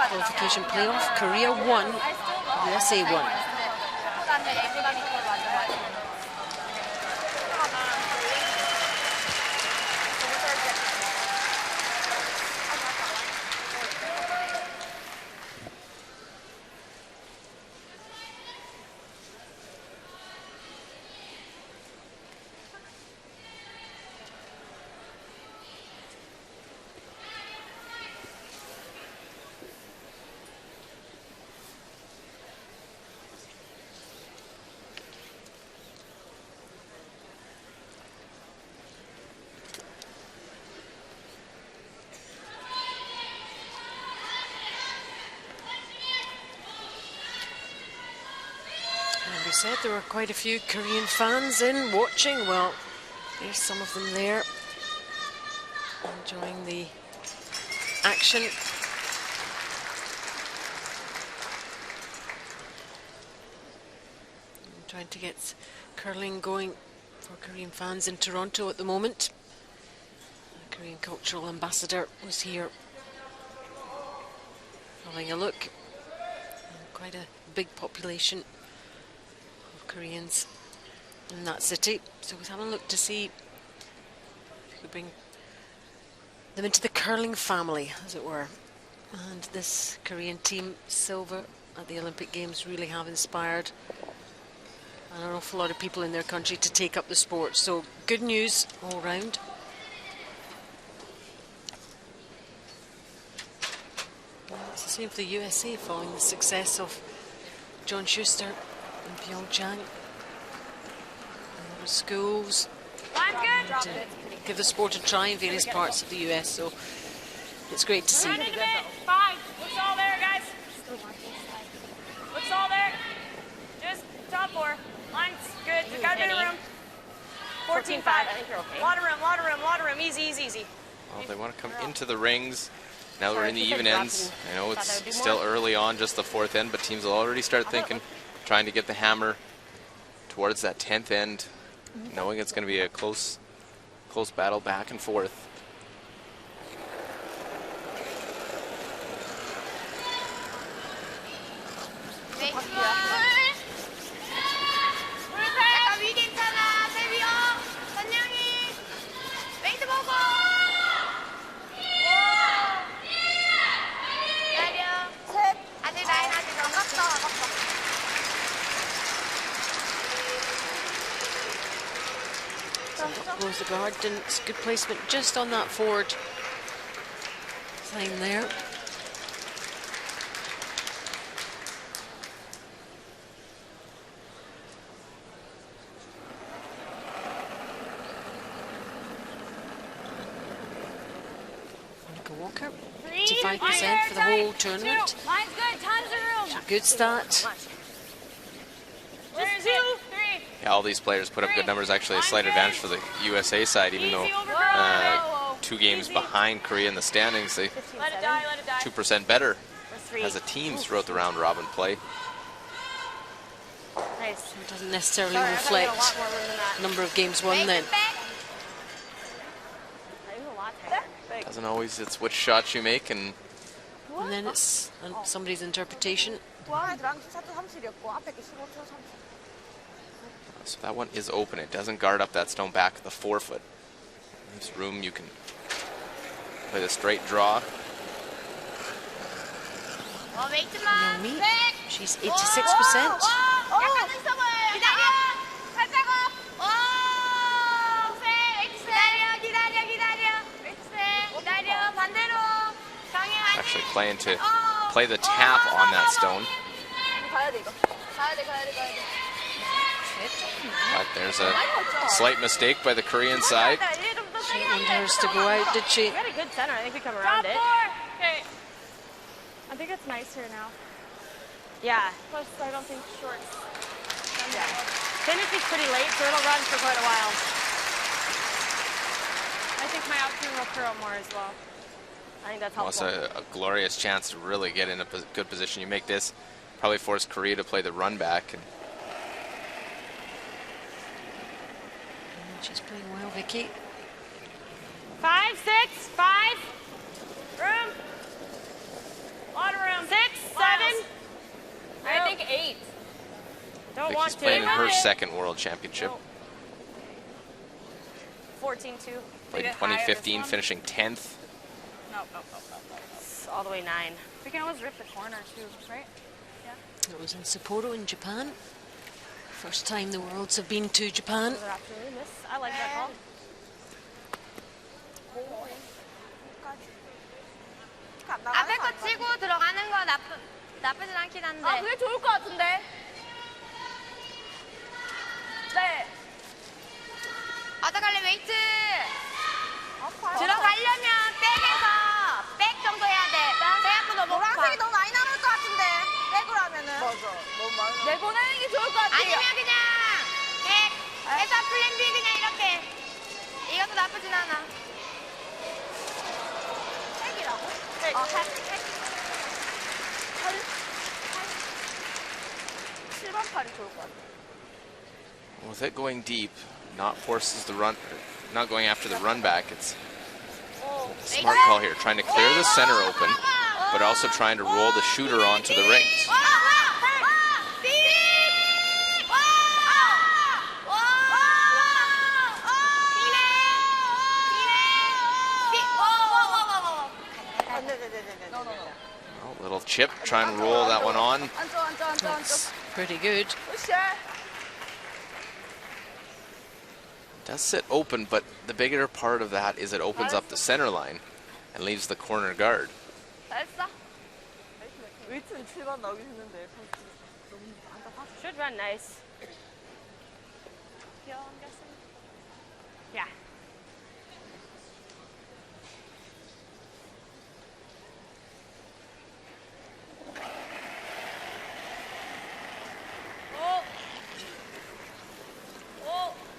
qualification playoff. Korea 1, USA 1. And we said there were quite a few Korean fans in watching. Well, there's some of them there, enjoying the action. And trying to get curling going for Korean fans in Toronto at the moment. The Korean Cultural Ambassador was here having a look. And quite a big population of Koreans in that city. So we're having a look to see if we could bring them into the curling family, as it were. And this Korean team, silver at the Olympic Games, really have inspired an awful lot of people in their country to take up the sport. So good news all round. It's the same for the USA following the success of John Schuster in Pyeongchang. And schools to give the sport a try in various parts of the US, so it's great to see.
Fine. Looks all there, guys. Looks all there. Just top 4. Line's good. You got a bit of room. 14-5.
I think you're okay.
Lot of room, lot of room, lot of room. Easy, easy, easy.
Well, they want to come into the rings. Now that we're in the even ends. I know it's still early on, just the 4th end, but teams will already start thinking, trying to get the hammer towards that 10th end, knowing it's going to be a close battle back and forth.
약간 위 괜찮아. 세비요. 선영이. 웨이트 보고. 기다려. 셋. 아직 라인 아직 아깝다.
Up goes the guard, didn't. Good placement just on that forward line there. Monica Walker, 55% for the whole tournament.
Line's good. Tons of room.
Good start.
Where's 2, 3.
Yeah, all these players put up good numbers. Actually, a slight advantage for the USA side, even though 2 games behind Korea in the standings. They 2% better as a team throughout the round robin play.
Nice. It doesn't necessarily reflect number of games won then.
Doesn't always. It's which shots you make, and
then it's somebody's interpretation.
So that one is open. It doesn't guard up that stone back the 4-foot. There's room. You can play the straight draw.
Naomi, she's 86%.
Actually playing to play the tap on that stone. But there's a slight mistake by the Korean side.
She didn't want hers to go out, did she?
We had a good center. I think we come around it.
Okay. I think it's nicer now.
Yeah.
Plus, I don't think shorts.
Yeah. Finish is pretty late, so it'll run for quite a while.
I think my outcome will curl more as well.
I think that's
Well, it's
helpful.
a glorious chance to really get in a good position. You make this, probably force Korea to play the run back. And
she's playing well, Vicky.
5, 6, 5. Room. A lot of room. 6, 7.
I think 8.
Don't
Vicky's
want to.
playing her second world championship.
14-2.
Played in 2015, finishing 10th.
No.
It's all the way 9.
We can always rip the corner too, right?
It was in Sapporo in Japan. First time the worlds have been to Japan.
Those are absolutely miss. I like that call.
앞에 거 치고 들어가는 거 나쁘진 않긴 한데.
아, 그게 좋을 것 같은데. 네.
어떡할래 웨이트. 들어가려면 백에서 백 정도 해야 돼. 생각보다 너무 노란색이 너무 많이 남을 것 같은데. 백으로 하면은. 맞아. 너무 많이 남을
내보내는 게 좋을 것 같아요.
아니면 그냥 백 해서 플랜 B 그냥 이렇게. 이것도 나쁘진 않아. 백이라고? 백. 백.
7번 팔이 좋을 것 같아.
With it going deep, not forces the run, not going after the run back. It's a smart call here, trying to clear the center open, but also trying to roll the shooter onto the rings. Oh, little chip, trying to roll that one on.
That's pretty good.
Does sit open, but the bigger part of that is it opens up the center line and leaves the corner guard.
Should run nice. Yeah.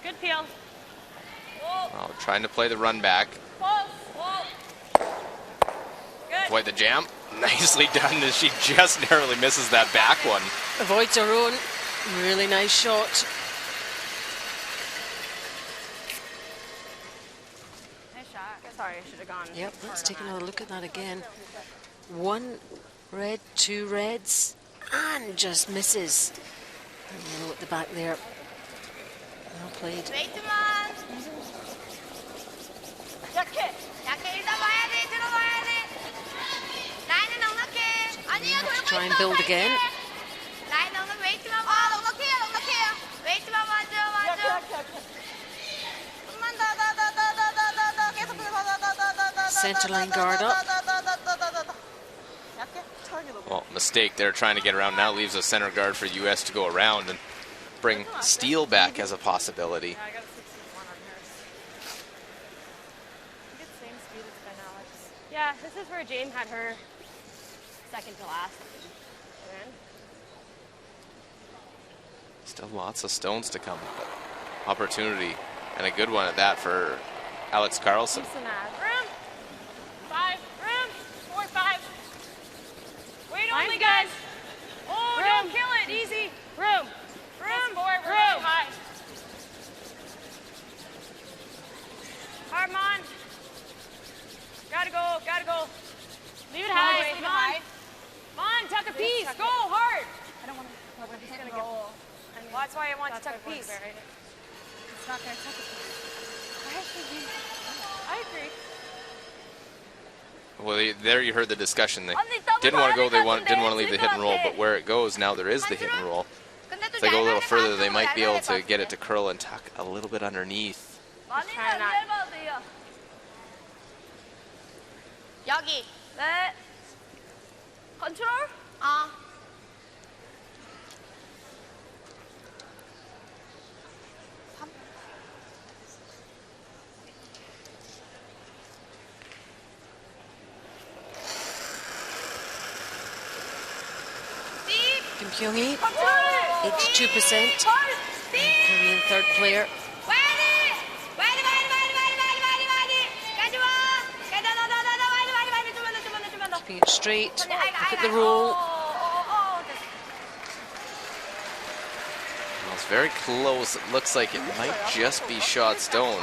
Good peel.
Oh, trying to play the run back. Boy, the jam. Nicely done as she just narrowly misses that back one.
Avoids her own. Really nice shot.
Nice shot. Sorry, I should have gone.
Yep, let's take another look at that again. 1 red, 2 reds, and just misses. And yellow at the back there. Well played.
웨이트만. 약해 일단 봐야 돼. 들어봐야 돼. 라인은 넉넉해. 아니요 돌고 있어.
Try and build again.
라인 넉넉 웨이트만 봐. 넉넉해요. 웨이트만 맞아. 좀만 더. 계속 더.
Center line guard up.
Well, mistake there trying to get around. Now leaves a center guard for US to go around and bring Steele back as a possibility.
Yeah, I got a 61 on hers. I get the same speed as Ben Alex.
Yeah, this is where Jane had her second to last.
Still lots of stones to come. But opportunity, and a good one at that for Alex Carlson.
Room.
5. Room. 4, 5. Wait
Mine's
only,
good.
guys. Oh,
Room.
don't kill it. Easy.
Room.
Room. 4. We're
Room.
really high. Hard, man. Gotta go. Gotta go.
Leave it high.
Leave it high. Come on, tuck a piece. Go hard.
I don't want to.
He's gonna get.
Well, that's why I want to tuck a piece.
It's not going to tuck it.
I agree.
Well, there you heard the discussion. They didn't want to go. They didn't want to leave the hit and roll. But where it goes now, there is the hit and roll. If they go a little further, they might be able to get it to curl and tuck a little bit underneath.
Try not.
여기.
네. 컨트롤?
Kim Kyung-hee, 82%. Korean third player. Keeping it straight. Look at the roll.
Well, it's very close. It looks like it might just be shot stone.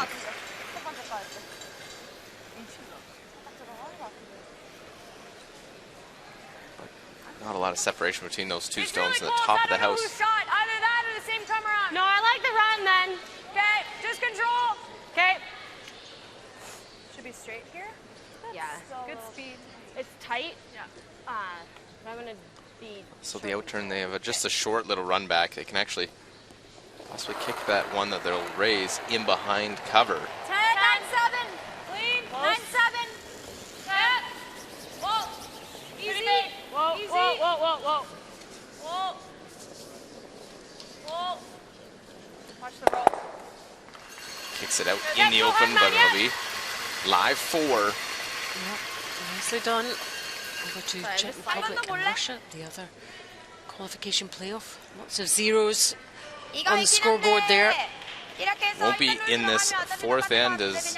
Not a lot of separation between those two stones in the top of the house.
Shot. Either that or the same come around.
No, I like the run then.
Okay, just control. Okay.
Should be straight here.
Yeah.
Good speed.
It's tight.
Yeah.
But I'm gonna be.
So the outturn, they have just a short little run back. They can actually possibly kick that one that they'll raise in behind cover.
10, 9, 7. Clean. 9, 7. Set. Whoa. Easy.
Whoa,
Easy.
whoa, whoa, whoa, whoa.
Whoa. Whoa. Watch the roll.
Kicks it out in the open, but it'll be live 4.
Yep, nicely done. Over to Czech Republic and Russia, the other qualification playoff. Lots of zeros on the scoreboard there.
Won't be in this fourth end as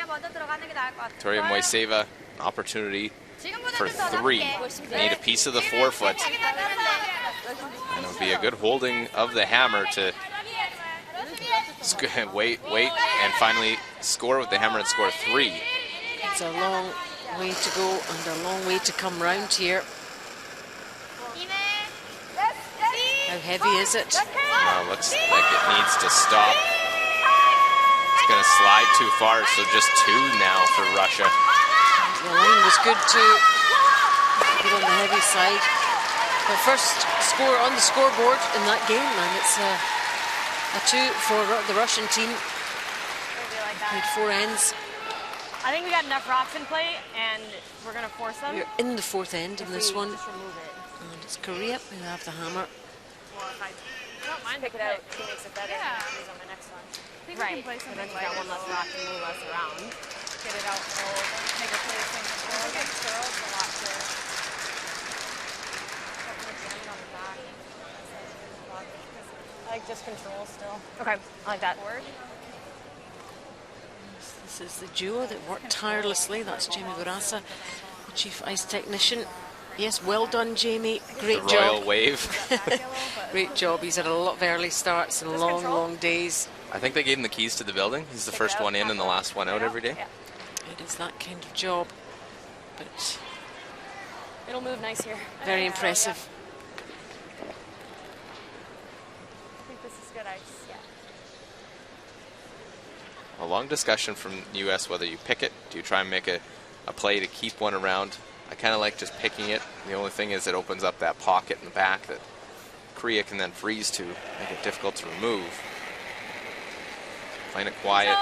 Victoria Moiseva, opportunity for 3. Need a piece of the forefoot. And it'll be a good holding of the hammer to wait, and finally score with the hammer and score 3.
It's a long way to go and a long way to come round here. How heavy is it?
Looks like it needs to stop. It's going to slide too far, so just 2 now for Russia.
The line was good to get on the heavy side. The first score on the scoreboard in that game, and it's a 2 for the Russian team. Played 4 ends.
I think we got enough rocks in play, and we're gonna force them.
We're in the fourth end in this one.
Just remove it.
And it's Korea who have the hammer.
I don't mind
Pick it out. He makes it better.
Yeah.
He's on the next one.
I think
Right.
we can play
And
something
then we got
lighter.
one less rock to move us around.
Get it out full. Make it play the same control. Against girls, a lot to.
I like just control still. Okay, I like that.
This is the duo that worked tirelessly. That's Jamie Barassa, the chief ice technician. Yes, well done, Jamie. Great
The royal
job.
wave.
Great job. He's had a lot of early starts and long, long days.
I think they gave him the keys to the building. He's the first one in and the last one out every day.
It is that kind of job, but
It'll move nice here.
very impressive.
I think this is good ice. Yeah.
A long discussion from the U.S. whether you pick it, do you try and make a play to keep one around. I kind of like just picking it. The only thing is it opens up that pocket in the back that Korea can then freeze to, make it difficult to remove. Playing it quiet,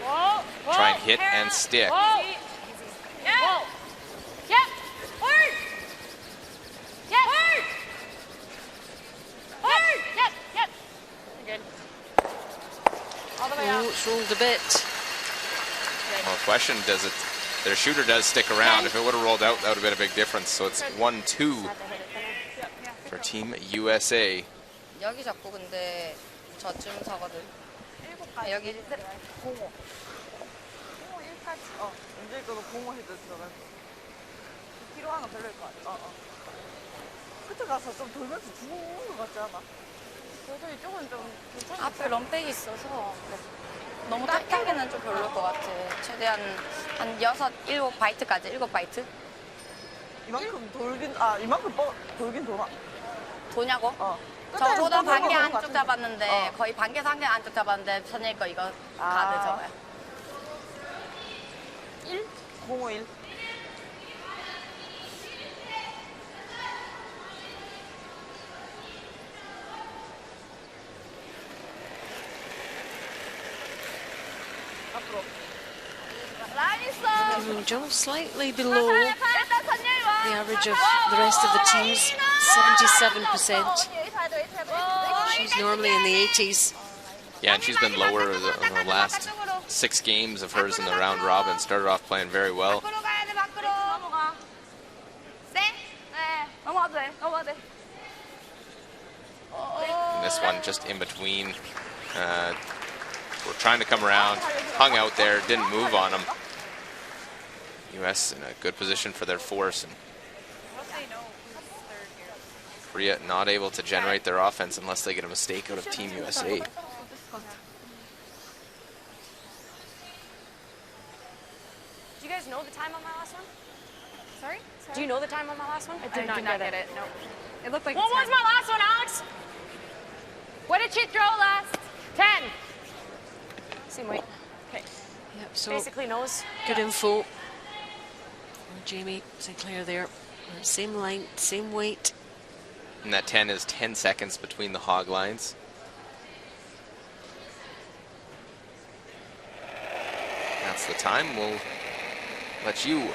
Whoa, whoa,
try and hit and stick.
Whoa.
Yeah.
Whoa.
Yep. Hard. Yep. Hard. Hard. Yep. Yep.
You're good. All the way
Oh,
out.
it's rolled a bit.
Well, the question, does it, their shooter does stick around. If it would have rolled out, that would have been a big difference. So it's 1-2 for Team USA.
여기 잡고 근데 저쯤 서거든. 여기
05. 1까지. 은재 거도 05 해도 들어갈 거. 뒤로 하는 거 별로일 것 같아. 끝에 가서 좀 돌면서 죽는 것 같지 않아? 그래도 이쪽은 좀 괜찮아.
앞에 럼백이 있어서 너무 딱딱하게는 좀 별로일 것 같아. 최대한 한 6, 7바이트까지, 7바이트?
이만큼 돌긴, 이만큼 돌긴 도나?
도냐고?
끝에
저보다
좀
반개
돌긴 도는 것
안쪽
같은데.
잡았는데 거의 반개 상개 안쪽 잡았는데 선일 거 이거 가드 저거야.
1? 051. 앞으로.
Kim Moon-jung slightly below the average of the rest of the teams, 77%. She's normally in the 80s.
Yeah, and she's been lower the last 6 games of hers in the round robin. Started off playing very well. And this one just in between. We're trying to come around, hung out there, didn't move on them. U.S. in a good position for their force. And Korea not able to generate their offense unless they get a mistake out of Team USA.
Do
you guys know the time on my last one?
Sorry?
Do you know the time on my last one?
I did not get it. No. It looked like
What was my last one, Alex? What did she throw last? 10. Same weight. Okay.
Yep, so
Basically knows.
good info. Jamie Sinclair there. Same length, same weight.
And that 10 is 10 seconds between the hog lines. That's the time. We'll let you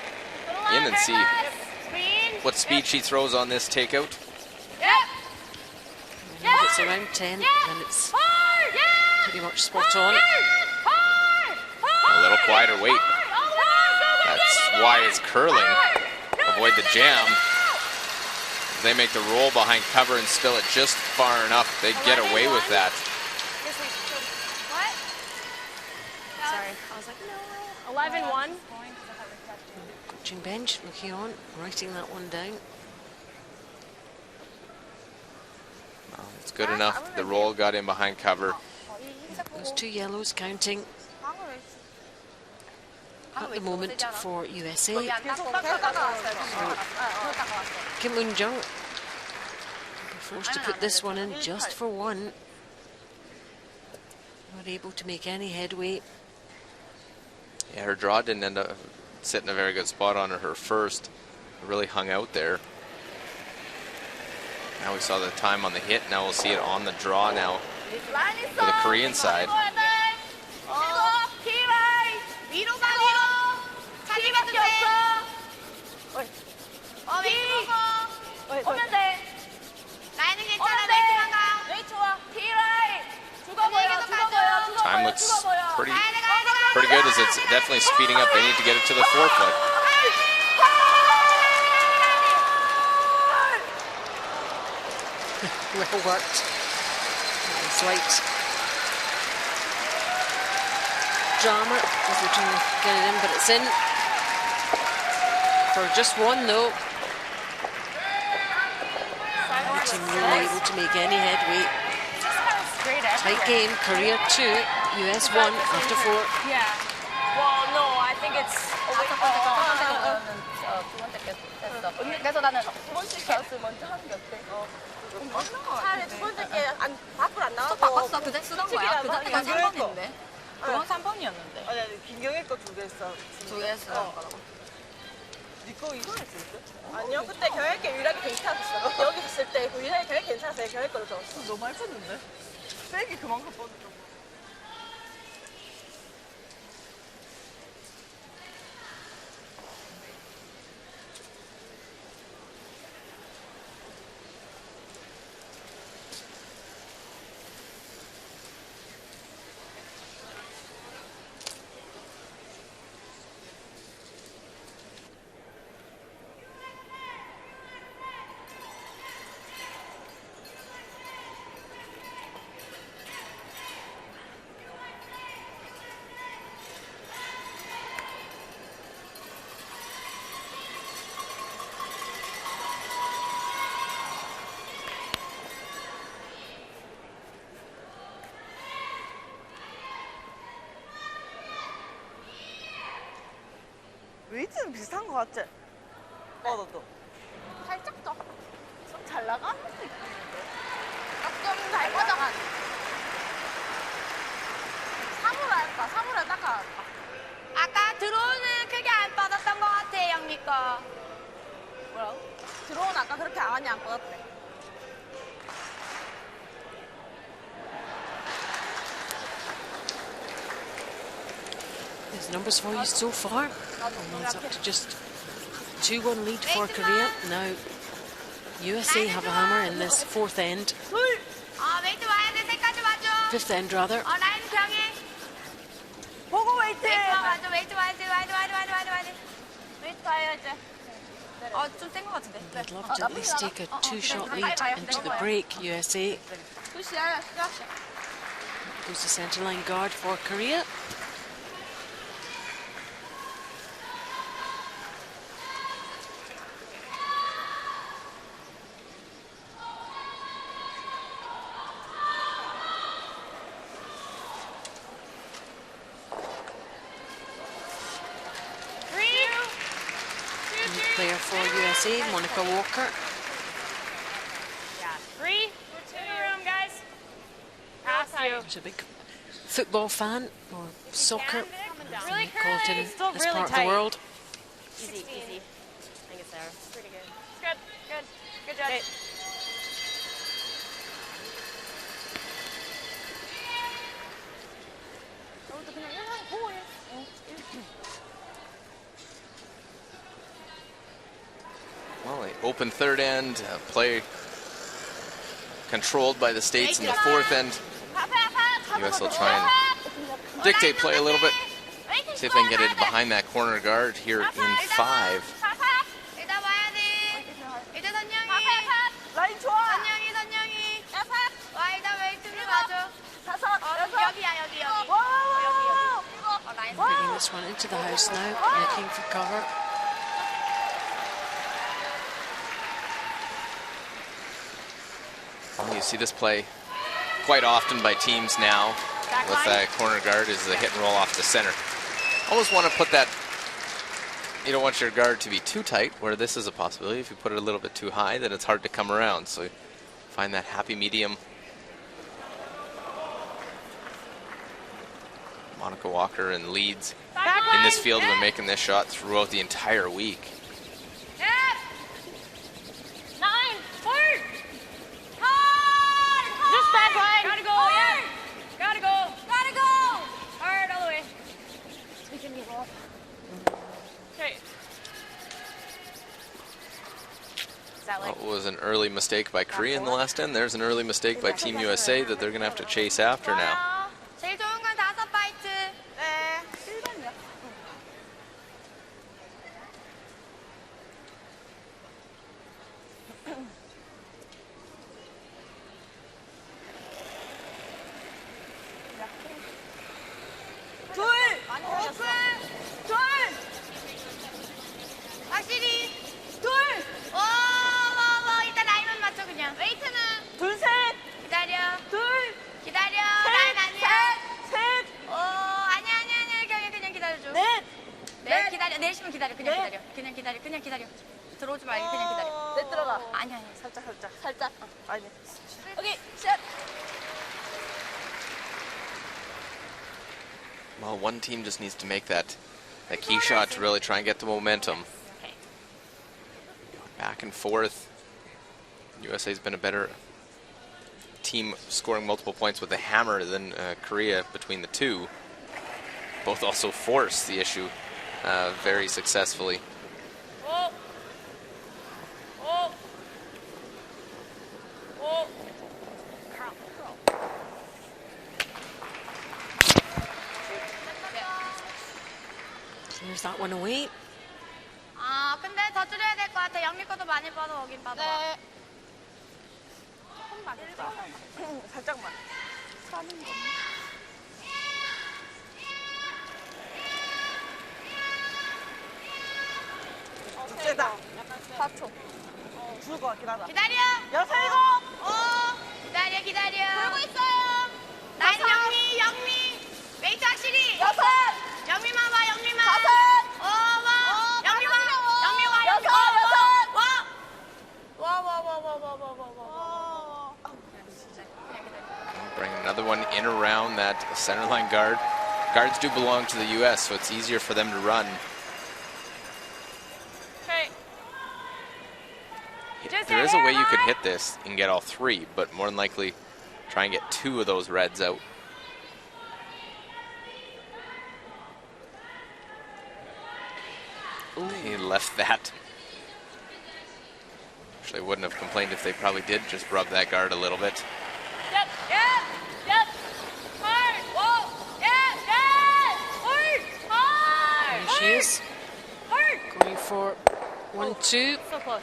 in and see what speed she throws on this takeout.
If it's around 10, then it's pretty much spot on.
A little quieter weight. That's why it's curling. Avoid the jam. They make the roll behind cover and spill it just far enough. They get away with that.
What? Sorry. I was like, no. 11-1.
Coaching bench looking on, writing that one down.
Well, it's good enough. The roll got in behind cover.
Those 2 yellows counting at the moment for USA. Kim Moon-jung will be forced to put this one in just for 1. Not able to make any headway.
Yeah, her draw didn't end up sitting a very good spot on her first. Really hung out there. Now we saw the time on the hit. Now we'll see it on the draw now for the Korean side. Time looks pretty good as it's definitely speeding up. They need to get it to the 4-foot.
Well worked. Nice light drama as they're trying to get it in, but it's in for just 1 though. The team really able to make any headway. Tight game. Korea 2, US 1 after 4.
Yeah. Well, no, I think it's.
그래서 나는
차라리 두 번째 게 앞으로 안
또
나와도
바꿨어. 그때 쓰던 거야. 그때가 3번인데. 그건 3번이었는데.
아니 김경일 거 2개 했어.
2개 쓰던 거라고.
니거 이거였지? 아니요, 그때 경일 게 유일하게 괜찮았어. 여기 있을 때 그 유일하게 경일 괜찮았어요. 경일 거를 적었어. 너무 많이 뻗는데? 세게 그만큼 뻗었죠. 웨이트는 비슷한 거 같지? 너도.
살짝 더.
좀 잘 나가는 느낌인데.
조금 잘 빠져간. 3으로 할까? 3으로 닦아.
아까 드로우는 크게 안 빠졌던 것 같아, 영미 거.
뭐라고? 드로우는 아까 그렇게 많이 안 빠졌대.
There's numbers for you so far. And that's up to just 2-1 lead for Korea. Now, USA have a hammer in this fourth end.
웨이트 와야 돼. 세까지 와줘.
Fifth end, rather.
라인 강해.
보고 웨이트.
웨이트 와줘. 웨이트 와야 돼. 와야 돼.
웨이트 와야 돼.
좀 센 것 같은데.
They'd love to at least take a two-shot lead into the break, USA.
푸시야.
Goes the centre line guard for Korea. Player for USA, Monica Walker.
Yeah. 3. In the room, guys. Pass you.
She's a big football fan or soccer.
Really
Called in
curly. Still
this
really
part of
tight.
the world.
Easy. I think it's there. Pretty good. It's good job.
Well, the open third end, play controlled by the States in the fourth end. US will try and dictate play a little bit. See if they can get it behind that corner guard here in 5.
일단 와야 돼. 일단 선영이.
라인 좋아.
선영이. 와, 일단 웨이트를 와줘. 여기야, 여기. 라인.
Bringing this one into the house now, looking for cover.
Well, you see this play quite often by teams now with that corner guard is the hit and roll off the center. Always want to put that, you don't want your guard to be too tight, where this is a possibility. If you put it a little bit too high, then it's hard to come around. So find that happy medium. Monica Walker and Leeds in this field have been making this shot throughout the entire week.
9. Forward. Just back line. Gotta go, yeah. Gotta go. Hard all the way. Okay. Is that like...
What was an early mistake by Korea in the last end? There's an early mistake by Team USA that they're going to have to chase after now.
제일 좋은 건 5 바이트.
네. 1번이야. 둘.
확실히. 일단 라인만 맞춰 그냥. 웨이트는
둘, 셋.
기다려.
둘.
라인 아니야.
셋.
아니야. 그냥 기다려줘.
넷.
기다려. 내쉬면 기다려. 그냥 기다려. 들어오지 말고 그냥 기다려.
넷 들어가.
아니야.
살짝. 아니.
오케이. 샷.
Well, one team just needs to make that key shot to really try and get the momentum.
Okay.
Back and forth. USA's been a better team scoring multiple points with a hammer than Korea between the two. Both also force the issue very successfully.
There's that one away.
근데 더 줄여야 될 것 같아. 영미 것도 많이 빠져, 오긴 빠져.
네.
살짝만. 세다. 4초. 죽을 것 같긴 하다.
기다려.
6, 7.
기다려. 들고 있어요. 나인 영미. 웨이트 확실히.
6.
영미만 봐.
5.
영미
Bring another one in around that center line guard. Guards do belong to the U.S., so it's easier for them to run.
Okay.
There is a way you could hit this and get all three, but more than likely try and get 2 of those reds out. He left that. Actually, wouldn't have complained if they probably did just rub that guard a little bit.
Yep. Hard. Whoa. Hard.
There she is.
Hard.
Going for 1-2.
So close.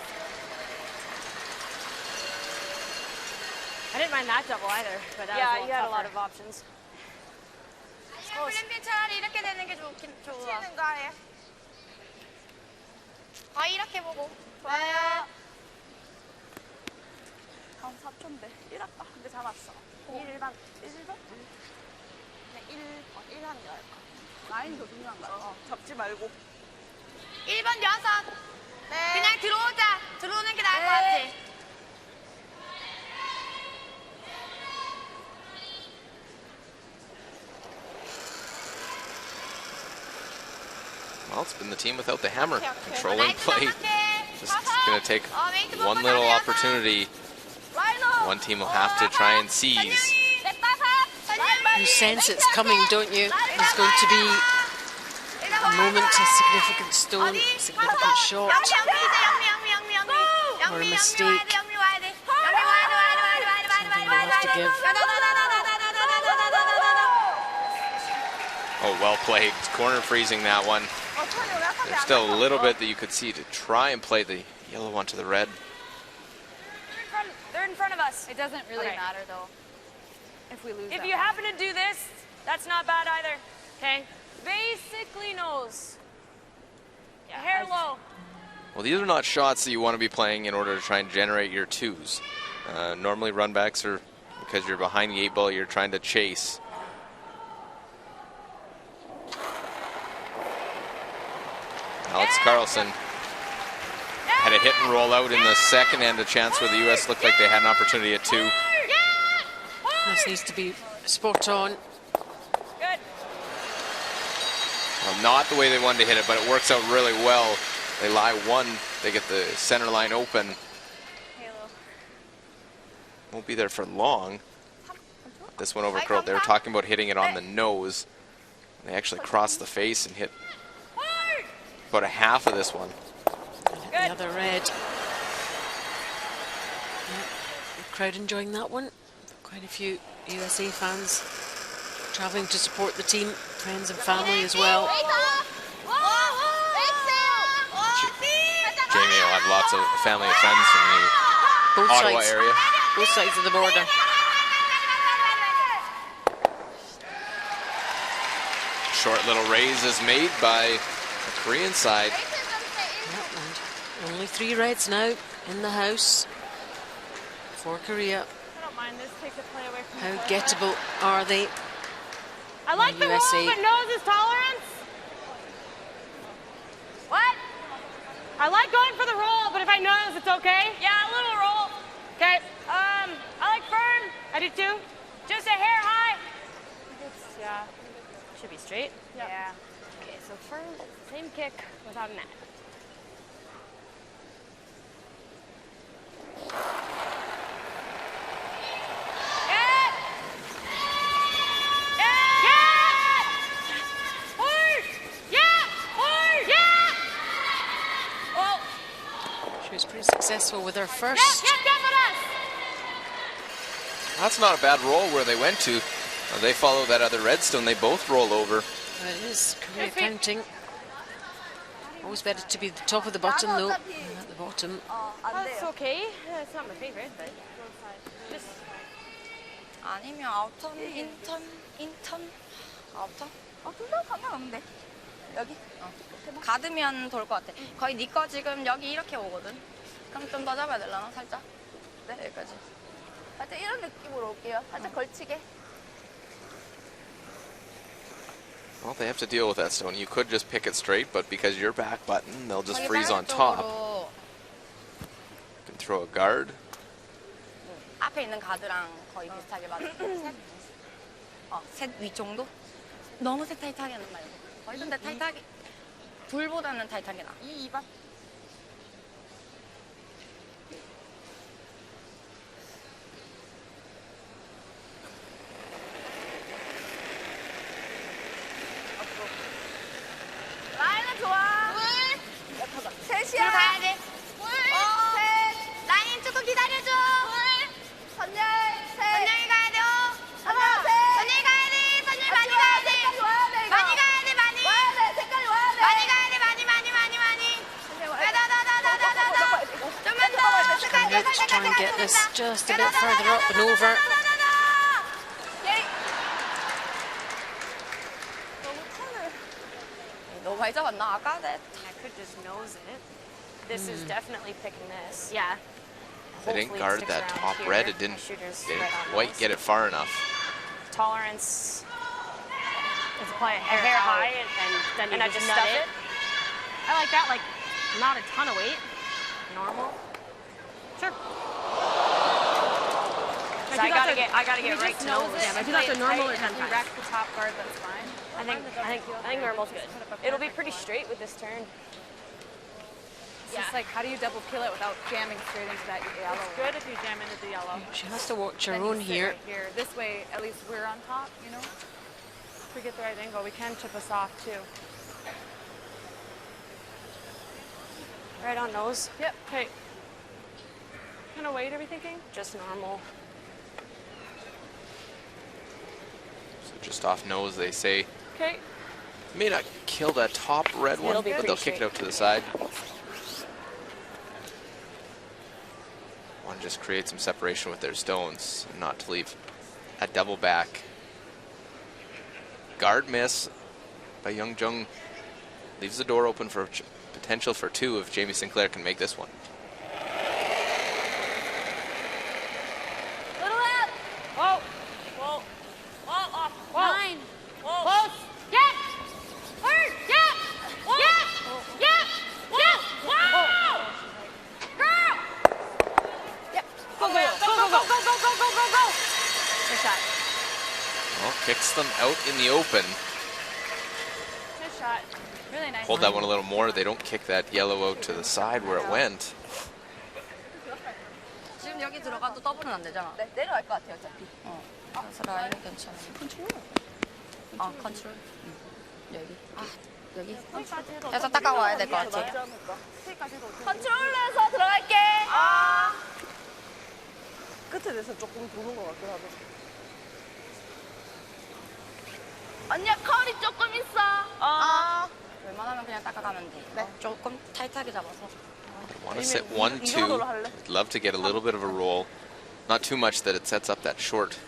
I didn't mind that double either, but that was a little
you had a
tougher.
lot of options.
블랙핀 차라리 이렇게 되는 게 좋아. 치는 거 아니에요? 이렇게 보고. 좋아요.
다음 4초인데 1 할까? 근데 잡았어. 1반 1반? 그냥 1 하는 게 나을까? 라인도 중요한 거야. 잡지 말고.
1번 여섯. 그냥 들어오자. 들어오는 게 나을 것 같아.
Well, it's been the team without the hammer, controlling play. Just going to take one little opportunity. One team will have to try and seize.
You sense it's coming, don't you? There's going to be a moment, a significant stone, significant shot, or a mistake. Something they'll have to give.
Oh, well played. Corner freezing that one. There's still a little bit that you could see to try and play the yellow one to the red.
They're in front of us.
It doesn't really
Okay.
matter though if we lose.
If
that
you
one.
happen to do this, that's not bad either. Okay. Basically nose. Yeah, hair low.
Well, these are not shots that you want to be playing in order to try and generate your 2s. Normally runbacks are, because you're behind the 8 ball, you're trying to chase. Alex Carlson had a hit and roll out in the second and a chance where the U.S. looked like they had an opportunity at 2.
This needs to be spot on.
Good.
Well, not the way they wanted to hit it, but it works out really well. They lie one, they get the center line open. Won't be there for long. This one overcurled. They were talking about hitting it on the nose. They actually crossed the face and hit about a half of this one.
The other red. Yeah, the crowd enjoying that one. Quite a few USA fans traveling to support the team, friends and family as well.
Jamie will have lots of family and friends from the
Both
Ottawa
sides,
area.
both sides of the border.
Short little raise is made by the Korean side.
Yep, and only 3 reds now in the house for Korea.
I don't mind this. Take the play away from
How
me.
gettable are they?
I like the
USA.
roll, but nose is tolerance. What? I like going for the roll, but if I nose, it's okay. Yeah, a little roll. Okay. I like firm. I do too. Just a hair high. Yeah. Should be straight. Yep. Yeah. Okay, so firm is the same kick without a net.
She was pretty successful with her first.
That's not a bad roll where they went to. They follow that other redstone. They both roll over.
It is Korea counting. Always better to be the top of the bottom though. At the bottom.
That's okay. It's not my favorite, but just
아니면 아웃턴, 인턴, 아웃턴?
둘 다 상관없는데. 여기?
가드면 돌 것 같아. 거의 네 거 지금 여기 이렇게 오거든. 그럼 좀 더 잡아야 되려나 살짝? 네, 여기까지.
살짝 이런 느낌으로 올게요. 살짝 걸치게.
Well, they have to deal with that stone. You could just pick it straight, but because you're back button, they'll just
거기
freeze on
반대쪽으로
top. You can throw a guard.
앞에 있는 가드랑 거의 비슷하게 맞아. 셋 위 정도? 너무 셋 타이트하게는 말고. 근데 타이트하게 둘보다는 타이트하게 나.
2번. 라인은 좋아. 셋이야.
가야 돼.
셋.
라인 조금 기다려줘.
선율. 셋.
선영이 가야 돼.
하나, 셋.
선영이 가야 돼. 선영이 많이 가야 돼.
색깔 와야 돼, 이거.
많이 가야 돼. 많이.
와야 돼. 색깔이 와야 돼.
많이 가야 돼. 많이. 좀만 더.
Let's try and get this just a bit further up and over.
너무 많이 잡았나? 아까 내
I could just nose it. This is definitely picking this.
Yeah.
They didn't
Hopefully
guard
sticks
that
around
top
here.
red. It didn't,
The shooter's
they
right
didn't
on
quite
this.
get it far enough.
Tolerance is apply a hair high and then you just stuff it. I like that, like not a ton of weight. Normal. Sure. So I gotta get right to nose.
Yeah, but if you got the normal or 10
You
times.
rack the top guard, that's fine. I think normal's good. It'll be pretty straight with this turn.
It's just like, how do you double kill it without jamming straight into that yellow?
It's good if you jam into the yellow.
She has to watch her
Then you
own
sit
here.
right here. This way, at least we're on top, you know?
If we get the right angle, we can chip us off too. Right on nose.
Yep.
Okay. What kind of weight are we thinking? Just normal.
So just off nose, they say.
Okay.
May not kill that top red one,
It'll be
but they'll
pretty
kick it out to the side. Want to just create some separation with their stones, and not to leave a double back. Guard miss by Young Jung leaves the door open for potential for two if Jamie Sinclair can make this one.
Little up. Whoa. Whoa. Whoa. Off. Whoa.
9.
Whoa.
Close. Yep. Hurt. Yep.
Whoa.
Yep. Yep. Yep. Wow. Girl.
Yep. Go, go, go, go, go, go, go, go, go, go. Good shot.
Well, kicks them out in the open.
Good shot.
Really nice.
Hold that one a little more. They don't kick that yellow out to the side where it went.
지금 여기 들어가도 더블은 안 되잖아.
네, 내려갈 것 같아요, 어차피.
그래서 라인 괜찮아. 컨트롤. 컨트롤. 여기. 여기. 해서 닦아와야 될 것 같아.
컨트롤러에서 들어갈게. 끝에 대서 조금 도는 것 같긴 하고. 언니야, 컬이 조금 있어.
웬만하면 그냥 닦아가면 돼. 네. 조금 타이트하게 잡아서.
Want to sit 1-2. I'd love to get a little bit of a roll. Not too much that it sets up that short,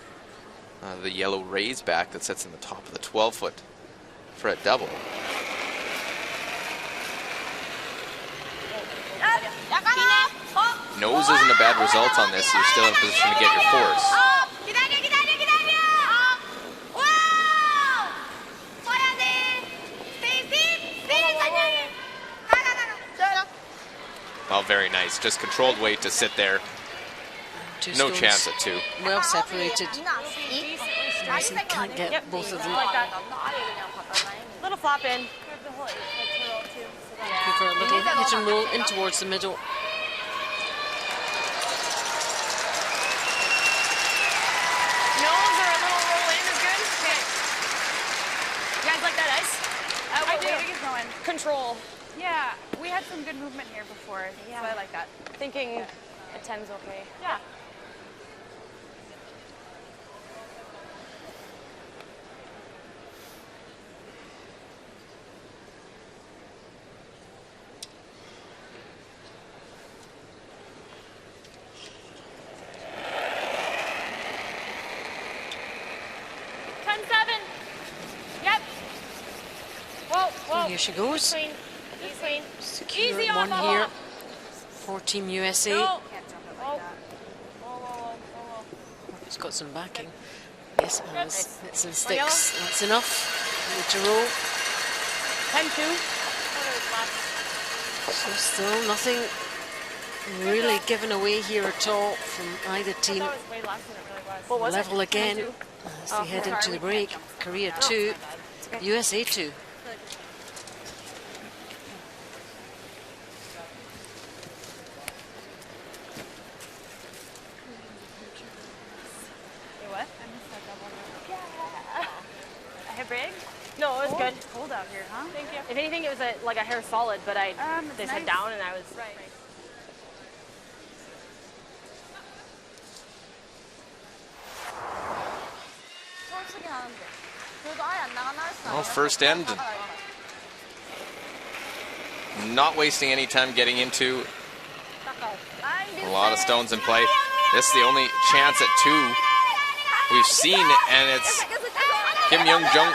the yellow raise back that sits in the top of the 12-foot for a double. Nose isn't a bad result on this. You're still in a position to get your force.
기다려. 와우. 서야 돼. 스페이스. 선영이. 가.
Oh, very nice. Just controlled weight to sit there.
Two
No
stones
chance at two.
well separated.
Decently straight.
Nice and can't get both of them.
Like that. Little flop in.
Give her a little hit and roll in towards the middle.
Nose or a little roll in is good. Okay. You guys like that ice?
I do. What are you throwing?
Control.
Yeah, we had some good movement here before, so I like that.
Thinking a 10's okay.
Yeah.
And here she goes.
Clean. Clean.
Secure
Easy
one
off,
here
off.
for Team USA.
No.
It's got some backing. Yes, it has. It's in sticks. That's enough. Need to roll.
10-2.
So still nothing really given away here at all from either team.
That was way less than it really was.
Level again as they head into the break. Korea 2, USA 2.
What? A hair braid? No, it was good.
It's cold out here, huh?
Thank you. If anything, it was like a hair solid, but I just had
nice.
down and I was
Right.
솔직히 하는데. 그래도 아예 안 나가나 했어.
Well, first end, not wasting any time getting into a lot of stones in play. This is the only chance at 2 we've seen, and it's Kim Young-jung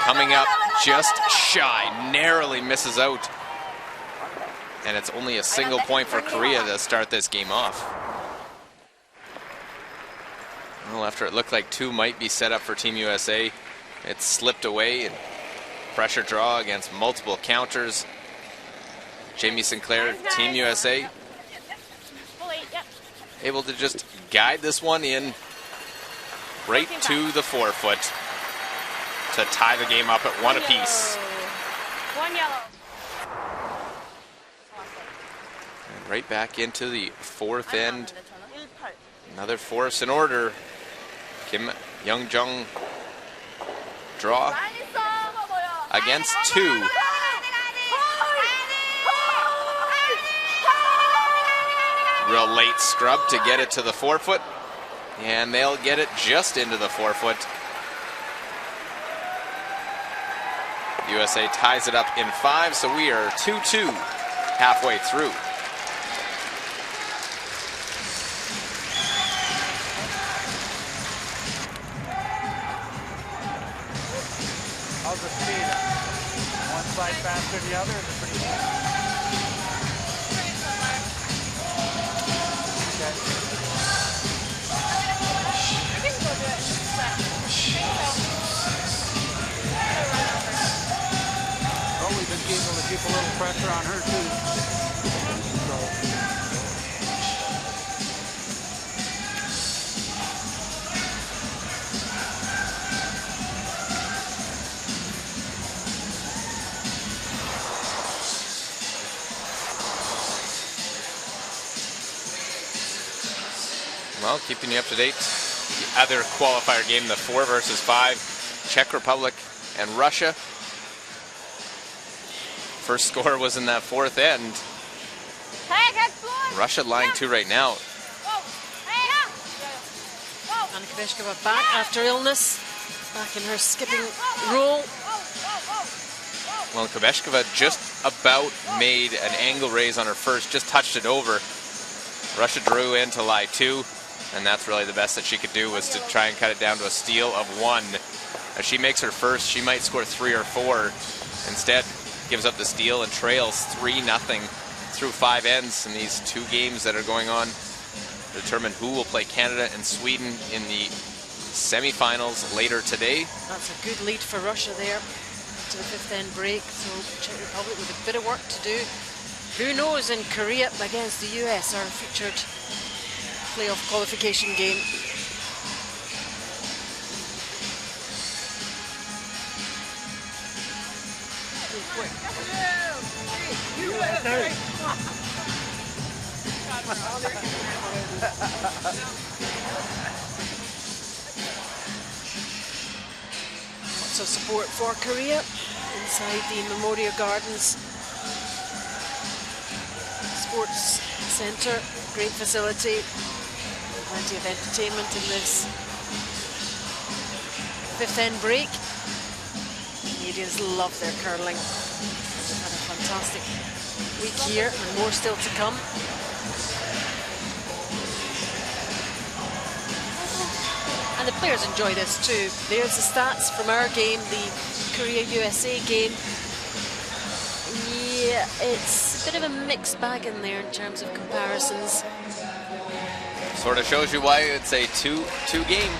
coming up just shy, narrowly misses out. And it's only a single point for Korea to start this game off. Well, after it looked like 2 might be set up for Team USA, it slipped away and pressure draw against multiple counters. Jamie Sinclair, Team USA, able to just guide this one in right to the 4-foot to tie the game up at 1 apiece.
one yellow.
And right back into the 4th end. Another force in order. Kim Young-jung draw against 2. Real late scrub to get it to the 4-foot. And they'll get it just into the 4-foot. USA ties it up in 5, so we are 2-2 halfway through.
How's the speed? One side faster than the other? Is it pretty Oh, we've been able to keep a little pressure on her too.
Well, keeping you up to date, the other qualifier game, the 4 versus 5, Czech Republic and Russia. First score was in that 4th end. Russia lying 2 right now.
Anna Kveshkova back after illness, back in her skipping role.
Well, Kveshkova just about made an angle raise on her first, just touched it over. Russia drew in to lie 2, and that's really the best that she could do, was to try and cut it down to a steal of 1. As she makes her first, she might score 3 or 4. Instead, gives up the steal and trails 3-0 through 5 ends in these 2 games that are going on to determine who will play Canada and Sweden in the semifinals later today.
That's a good lead for Russia there to the 5th end break. So Czech Republic with a bit of work to do. Who knows in Korea against the US, our featured playoff qualification game. Lots of support for Korea inside the Memorial Gardens Sports Centre. Great facility, plenty of entertainment in this 5th end break. Canadians love their curling. They've had a fantastic week here and more still to come. And the players enjoy this too. There's the stats from our game, the Korea-USA game. Yeah, it's a bit of a mixed bag in there in terms of comparisons.
Sort of shows you why it's a 2-2 game.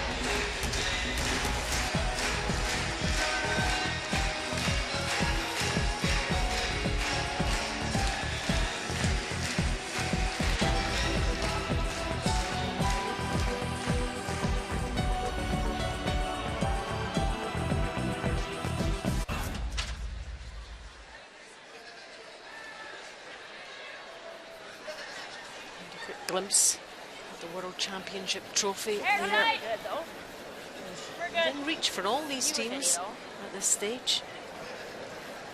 glimpse of the World Championship trophy
Hey, we're
there.
good though. We're good.
Within reach for all these teams at this stage.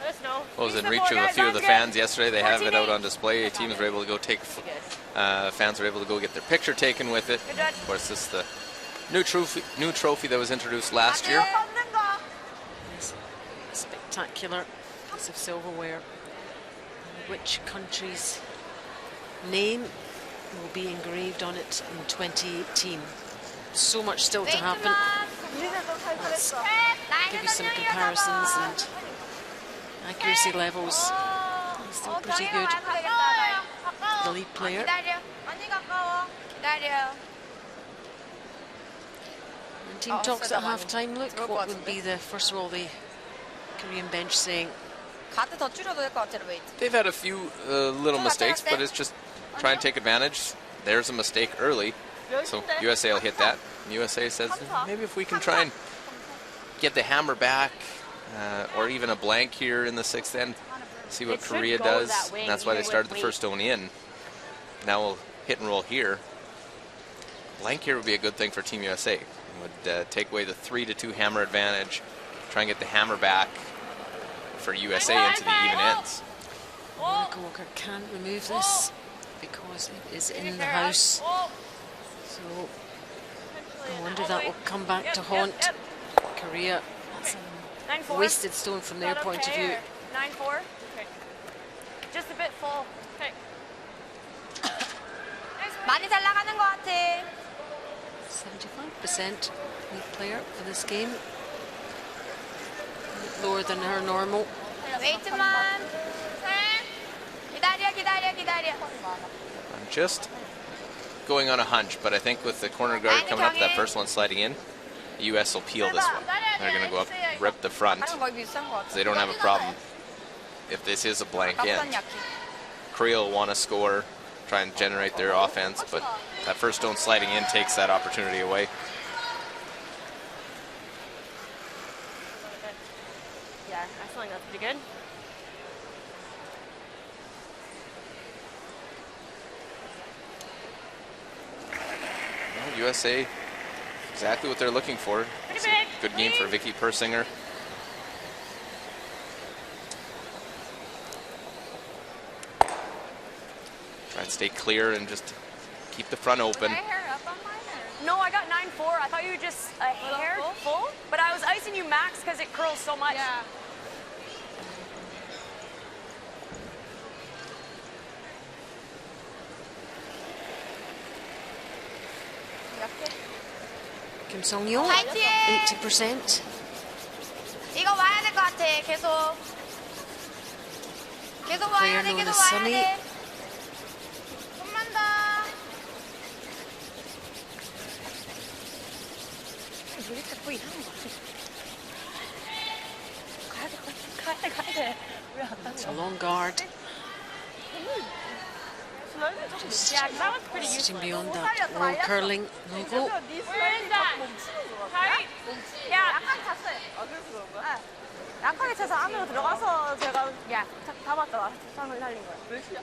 Let us know.
Well, it was in
Please
reach of
support,
a
guys.
few of the
Sounds
fans
good.
yesterday. They have it out
14-8.
on display. Teams were able to go take, fans were able to go get their picture taken with it.
Good judge.
Of course, this is the new trophy that was introduced last year.
Yes. Spectacular piece of silverware. And which country's name will be engraved on it in 2018. So much still to happen. Let's give you some comparisons and accuracy levels. Still pretty good. The lead player. And team talks at half-time. Look, what would be the, first of all, the Korean bench saying?
가드 더 줄여도 될 것 같아, 웨이트.
They've had a few little mistakes, but it's just try and take advantage. There's a mistake early, so USA will hit that. USA says maybe if we can try and get the hammer back, or even a blank here in the 6th end, see what
It should
Korea
go
does.
that way,
And that's why they
even
started the
with
first stone in. Now we'll hit and roll here. Blank here would be a good thing for Team USA. It would take away the 3-2 hammer advantage, try and get the hammer back for USA into the even ends.
Monica Walker can't remove this because it is in the house. So I wonder if that will come back to haunt Korea. That's a
9-4.
wasted stone from their
Is that
point of
okay,
view.
or 9-4. Okay. Just a bit full. Okay.
많이 잘 나가는 것 같아.
75% lead player for this game. Lower than her normal.
웨이트만. 기다려, 기다려, 기다려.
I'm just going on a hunch, but I think with the corner guard coming up, that first one sliding in, the US will peel this one. They're going to go up, rip the front.
다른 거의 비슷한 것 같아.
They don't have a problem if this is a blank
깜짝
end.
약해.
Korea will want to score, try and generate their offense, but that first stone sliding in takes that opportunity away.
Yeah, I feel like that's pretty good.
Well, USA, exactly what they're looking for. It's a
big.
good game for Vicky Persinger. Try and stay clear and just keep the front open.
No, I got 9-4. I thought you were just a hair full, but I was icing you max because it curls so much.
Yeah.
Kim Song-yeol,
파이팅!
80%.
이거 와야 될 것 같아. 계속. 계속 와야 돼.
Player known
계속
as
와야
Sunny.
돼. 좀만 더. 왜 자꾸 이상한 거 같아? 가야 돼, 가야 돼, 가야 돼. 왜 안 가냐?
It's a long guard.
Yeah, that was pretty
Sitting
useless.
beyond that world curling logo.
Where is that? Tight? Yeah.
약간 찼어요. 아, 그래서 그런 거야? 약하게 차서 안으로 들어가서 제가 다 봤다. 상을 살린 거야. 몇이야?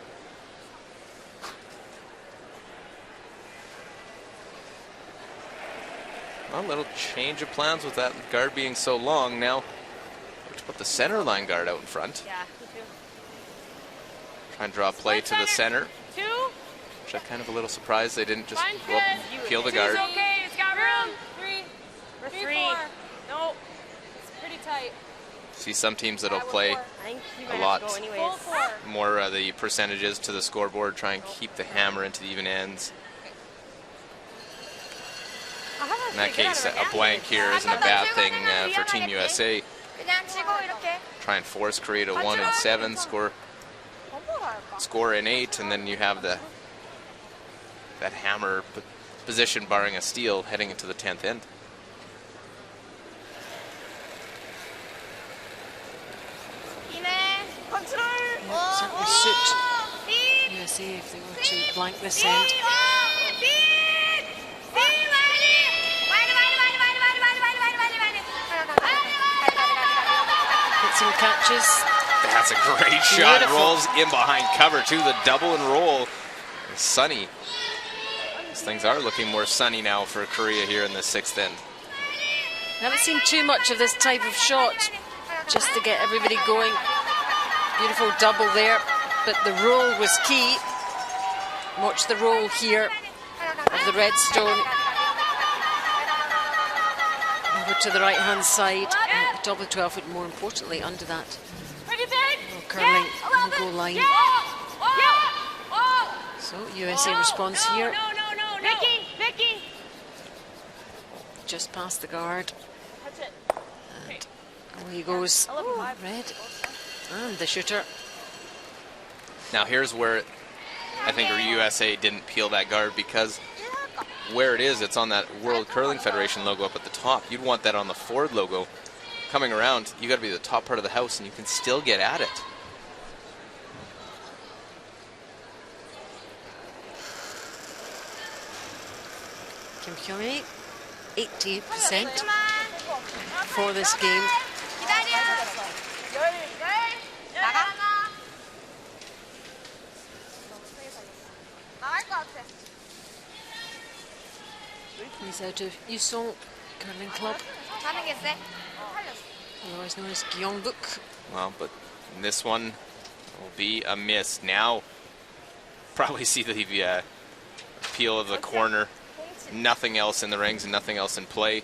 Well, a little change of plans with that guard being so long now. Let's put the center line guard out in front.
Yeah, me too.
Try and draw play to the center.
2.
Which I'm kind of a little surprised they didn't just
Fine's
go up
good.
and peel the
2's
guard.
okay. It's got room.
3.
We're
3,
3.
4.
No.
It's pretty tight.
See some teams that'll play
I think you
a
might
lot.
have to go anyways.
Full 4.
more the percentages to the scoreboard, try and keep the hammer into the even ends. In that case, a blank here isn't a bad thing for Team USA.
그냥 치고 이렇게.
Try and force create a 1 and 7, score in 8, and then you have that hammer position barring a steal heading into the 10th end.
Certainly suit USA if they were to blank this end. Get some catches.
That's a great shot.
Beautiful.
Rolls in behind cover too. The double and roll. Sunny things are looking more sunny now for Korea here in the 6th end.
Haven't seen too much of this type of shot, just to get everybody going. Beautiful double there, but the roll was key. Watch the roll here of the red stone. Over to the right-hand side, and the top of the 12 foot, more importantly, under that curling on the goal line. So USA responds here.
Vicky!
Just past the guard. And away he goes. Red. And the shooter.
Now here's where I think USA didn't peel that guard, because where it is, it's on that World Curling Federation logo up at the top. You'd want that on the Ford logo. Coming around, you got to be the top part of the house, and you can still get at it.
Kim Kyung-hee, 88% for this game. He's out of Yusong Curling Club, otherwise known as Gyeongbuk.
Well, but this one will be a miss. Now, probably see the peel of the corner. Nothing else in the rings and nothing else in play.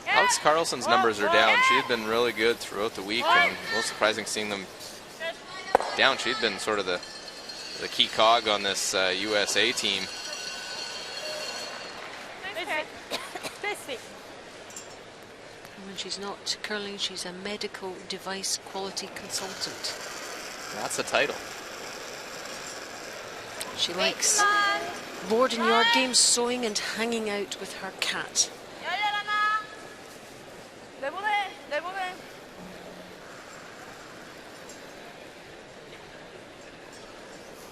Alex Carlson's numbers are down. She had been really good throughout the week, and a little surprising seeing them down. She'd been sort of the key cog on this USA team.
When she's not curling, she's a medical device quality consultant.
That's a title.
She likes board and yard games, sewing and hanging out with her cat.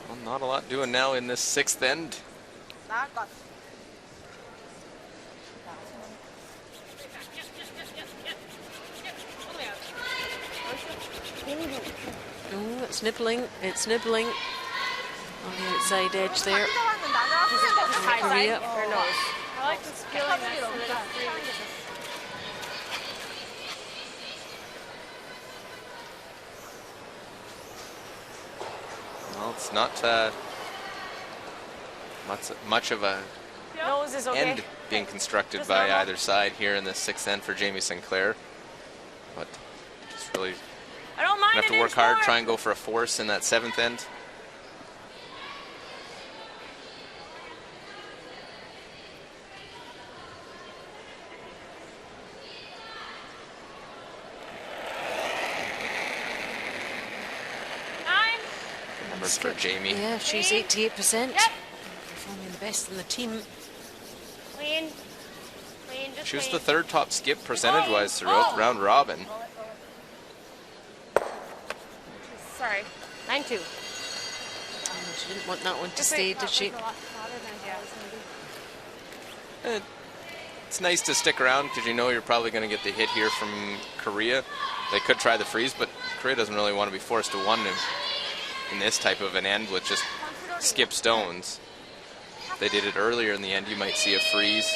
Well, not a lot doing now in this 6th end.
Oh, it's nibbling on the outside edge there. Korea.
I like this feeling
Well, it's not much of a
Nose is okay.
end being constructed by either side here in the 6th end for Jamie Sinclair. But just really
I don't mind
have to
an
work
inch
hard,
more.
try and go for a force in that 7th end. Numbers for Jamie.
Yeah, she's 88%. Performing the best in the team.
Clean, just
She was
clean.
the 3rd top skip percentage-wise throughout round robin.
Sorry, 9-2.
She didn't want that one to stay, did she?
It's nice to stick around because you know you're probably going to get the hit here from Korea. They could try the freeze, but Korea doesn't really want to be forced to one in this type of an end with just skip stones. If they did it earlier in the end, you might see a freeze.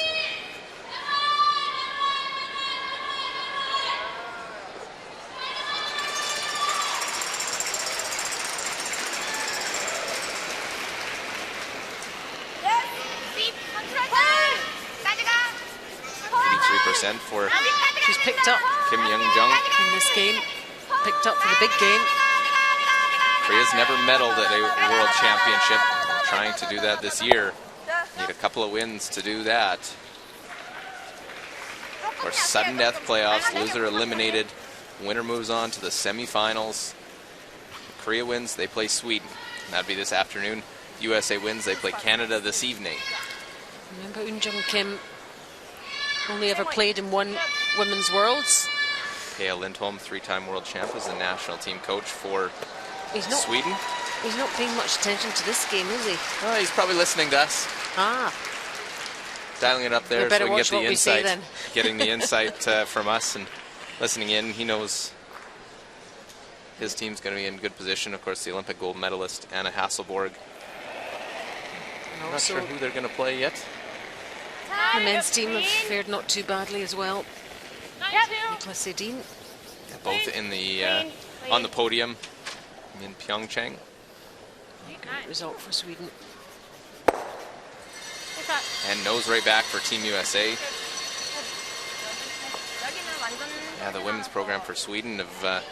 For
She's picked up
Kim Young-jung.
in this game. Picked up for the big game.
Korea's never medaled at a world championship. Trying to do that this year. Need a couple of wins to do that. Of course, sudden death playoffs. Loser eliminated. Winner moves on to the semifinals. If Korea wins, they play Sweden. And that'd be this afternoon. USA wins, they play Canada this evening.
Remember, Eun-jung Kim only ever played in one Women's Worlds.
Pia Lindholm, 3-time world champ, is the national team coach for Sweden.
He's not paying much attention to this game, is he?
Oh, he's probably listening to us.
Ah.
dialing it up there
We
so
better
we can get
watch
the
what we say
insight.
then.
Getting the insight from us and listening in. He knows his team's going to be in good position. Of course, the Olympic gold medalist Anna Hasselborg. I'm not sure who they're going to play yet.
The men's team have fared not too badly as well. Nicolas Sedin.
Both in the on the podium in Pyeongchang.
Great result for Sweden.
And nose right back for Team USA. Yeah, the women's program for Sweden have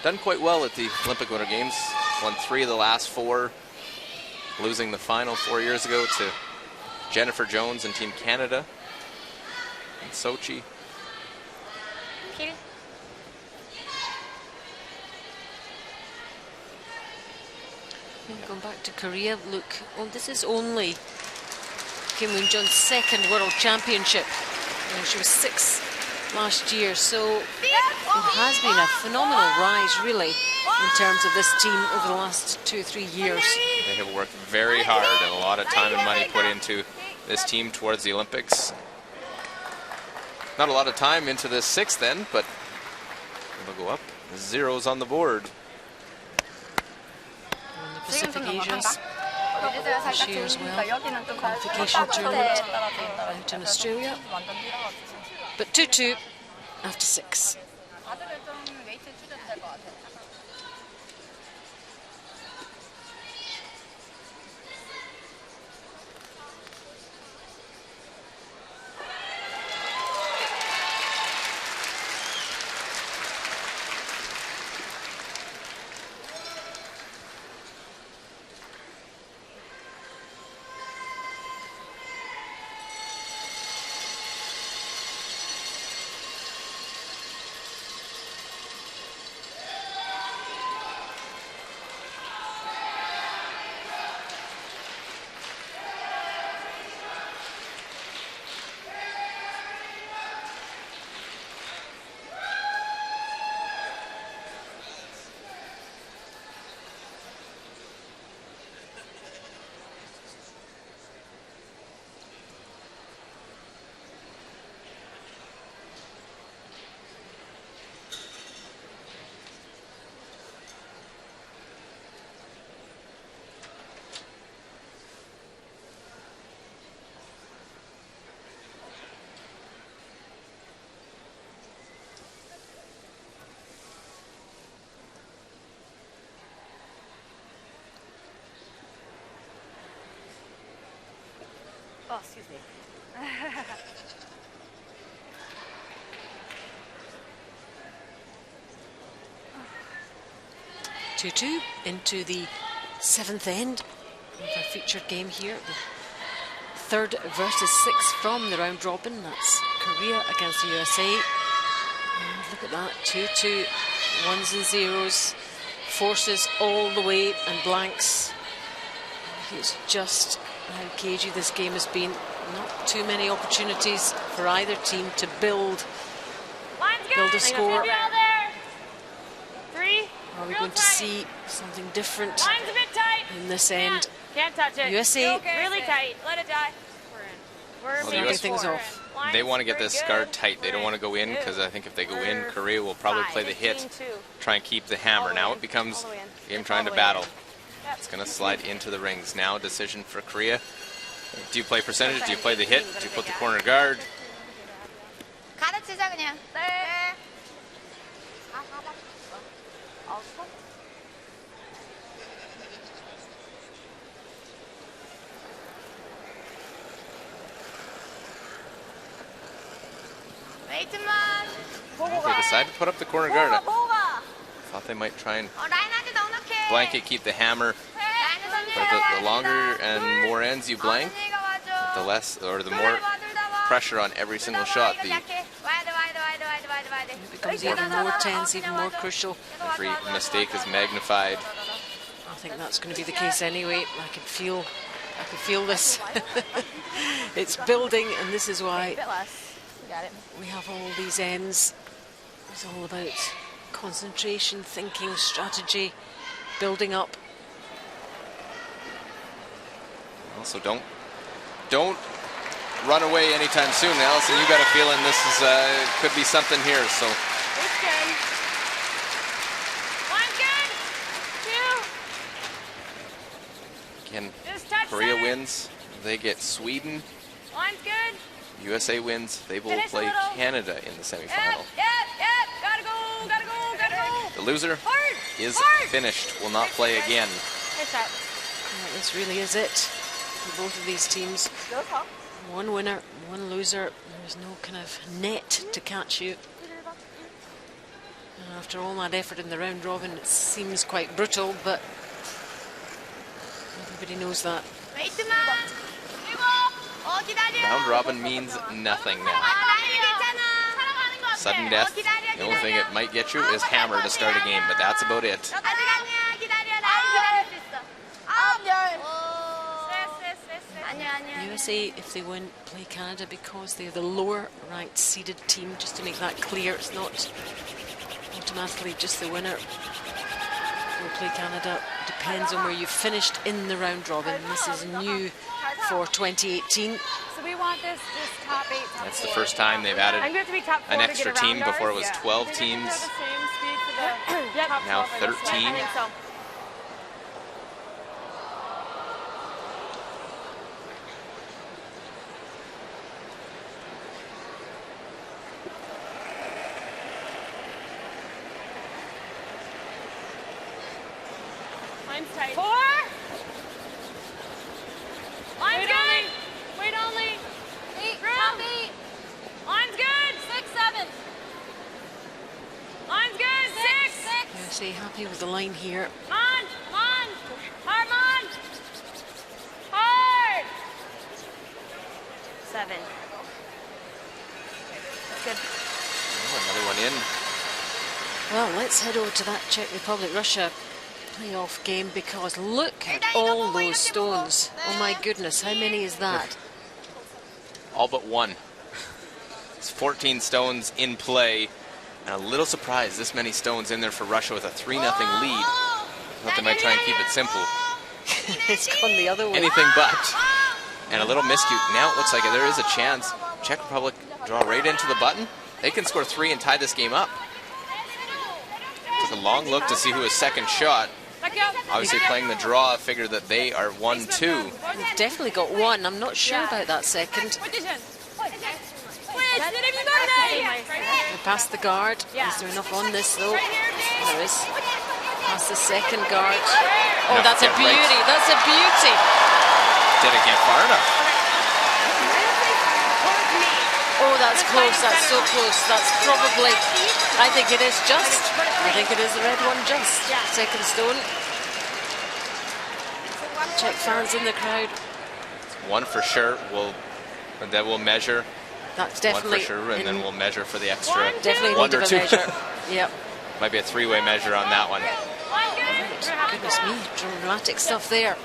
done quite well at the Olympic Winter Games. Won 3 of the last 4, losing the final 4 years ago to Jennifer Jones and Team Canada in Sochi.
Going back to Korea, look, this is only Kim Moon-jeon's 2nd World Championship. She was 6th last year, so it has been a phenomenal rise, really, in terms of this team over the last 2 or 3 years.
They have worked very hard and a lot of time and money put into this team towards the Olympics. Not a lot of time into this 6th then, but it'll go up. 0s on the board.
Pacific Asians this year as well. Qualification tournament out in Australia. But 2-2 after 6.
Oh, excuse me.
2-2 into the 7th end of our featured game here. The 3rd versus 6th from the round robin. That's Korea against the USA. And look at that, 2-2, 1s and 0s, forces all the way and blanks. It's just how cagey this game has been. Not too many opportunities for either team to build a score. Are we going to see something different in this end?
Can't touch it.
USA
really tight. Let it die.
Well, the US,
things off.
They want to get this guard tight. They don't want to go in because I think if they go in, Korea will probably play the hit, try and keep the hammer. Now it becomes a game trying to battle. It's going to slide into the rings. Now a decision for Korea. Do you play percentage? Do you play the hit? Do you put the corner guard?
가르치자 그냥. 네. 웨이트만.
They decided to put up the corner guard. I thought they might try and
라인한테 넉넉해.
blanket, keep the hammer. But the longer and more ends you blank, the less or the more pressure on every single shot. The
It becomes even more tense, even more crucial.
every mistake is magnified.
I think that's going to be the case anyway. I could feel this. It's building, and this is why we have all these ends. It's all about concentration, thinking, strategy, building up.
Also, don't run away anytime soon. Allison, you got a feeling this is could be something here. So
It's good. One's good. Two.
again,
Just touch
Korea
center.
wins. They get Sweden.
One's good.
USA wins. They will
Finish a
play
little.
Canada in the
Yep,
semifinal.
yep. Gotta go, gotta go, gotta go.
The loser
Hard,
is
hard.
finished. Will not play again.
Nice shot.
Yeah, this really is it for both of these teams.
여섯.
One winner, one loser. There's no kind of net to catch you. And after all that effort in the round robin, it seems quite brutal, but everybody knows that.
웨이트만. 그리고 기다려.
Round robin means nothing now.
나이 괜찮아. 살아가는 거 같아.
Sudden death,
기다려,
the only thing it might get you is hammer to start a game, but that's about it.
아직 아니야. 기다려. 나 기다릴 수 있어. 아홉 열. 아니야, 아니야.
USA, if they win, play Canada because they're the lower ranked seeded team. Just to make that clear, it's not automatically just the winner will play Canada. Depends on where you finished in the round robin. This is new for 2018.
So we want this top 8, top
That's
4.
the first time they've added
I'm going to have to be top 4
an
to get
extra
around
team. Before it was
ours.
12
Do you think
teams.
they're the same speed for the top
Now
12 or this one?
13.
I think so.
Mine's tight.
4.
One's
Wait
good.
only.
Wait only.
8,
Room.
top 8.
One's good.
6, 7.
One's good. 6.
6.
USA happy with the line here.
Come on. Come on. Hard, on. Hard.
7. Good.
Another one in.
Well, let's head over to that Czech Republic-Russia playoff game because look at all those stones. Oh my goodness, how many is that?
All but one. It's 14 stones in play. And a little surprised this many stones in there for Russia with a 3-0 lead. Thought they might try and keep it simple.
It's gone the other way.
Anything but. And a little miscue. Now it looks like there is a chance. Czech Republic draw right into the button. They can score 3 and tie this game up. Took a long look to see who was second shot. Obviously playing the draw, figure that they are 1-2.
They've definitely got one. I'm not sure about that second. They passed the guard. Is there enough on this though? There is. Past the second guard. Oh,
No,
that's a
get
beauty.
right.
That's a beauty.
Didn't get far enough.
Oh, that's close. That's so close. That's probably, I think it is just. I think it is the red one just. Second stone. Czech fans in the crowd.
One for sure. And then we'll measure.
That's
One
definitely
for sure, and then we'll measure for the extra
definitely
one
need
or
of a
two.
measure. Yep.
Might be a 3-way measure on that one.
Goodness me, dramatic stuff there.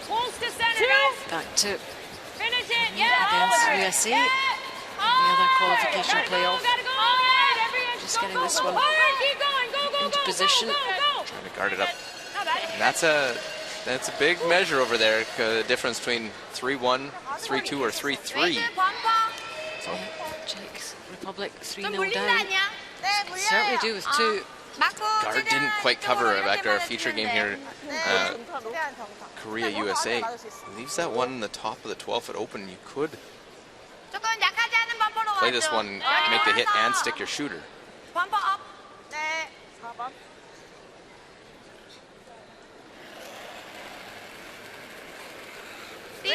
Pulls to center, guys.
Back to
Finish it. Yeah.
against USA. The other qualification playoff.
Gotta go hard. Every inch.
Just
Go,
getting
go,
this
go
one
hard. Keep going. Go, go,
into
go,
position.
Go, go, go.
Trying to guard it up.
Not bad.
And that's a big measure over there. The difference between 3-1, 3-2, or 3-3. So
Czech Republic 3-0
물린다
down.
아니야? 네, 물려요.
Certainly do with two.
guard didn't quite cover it after our feature game here.
정타로.
Korea USA leaves that one in the top of the 12-foot open. You could
조금 약하지 않은 범퍼로
play this
가죠.
one, make the hit, and stick your shooter.
범퍼 업. 네.
4번.
띠. 팁.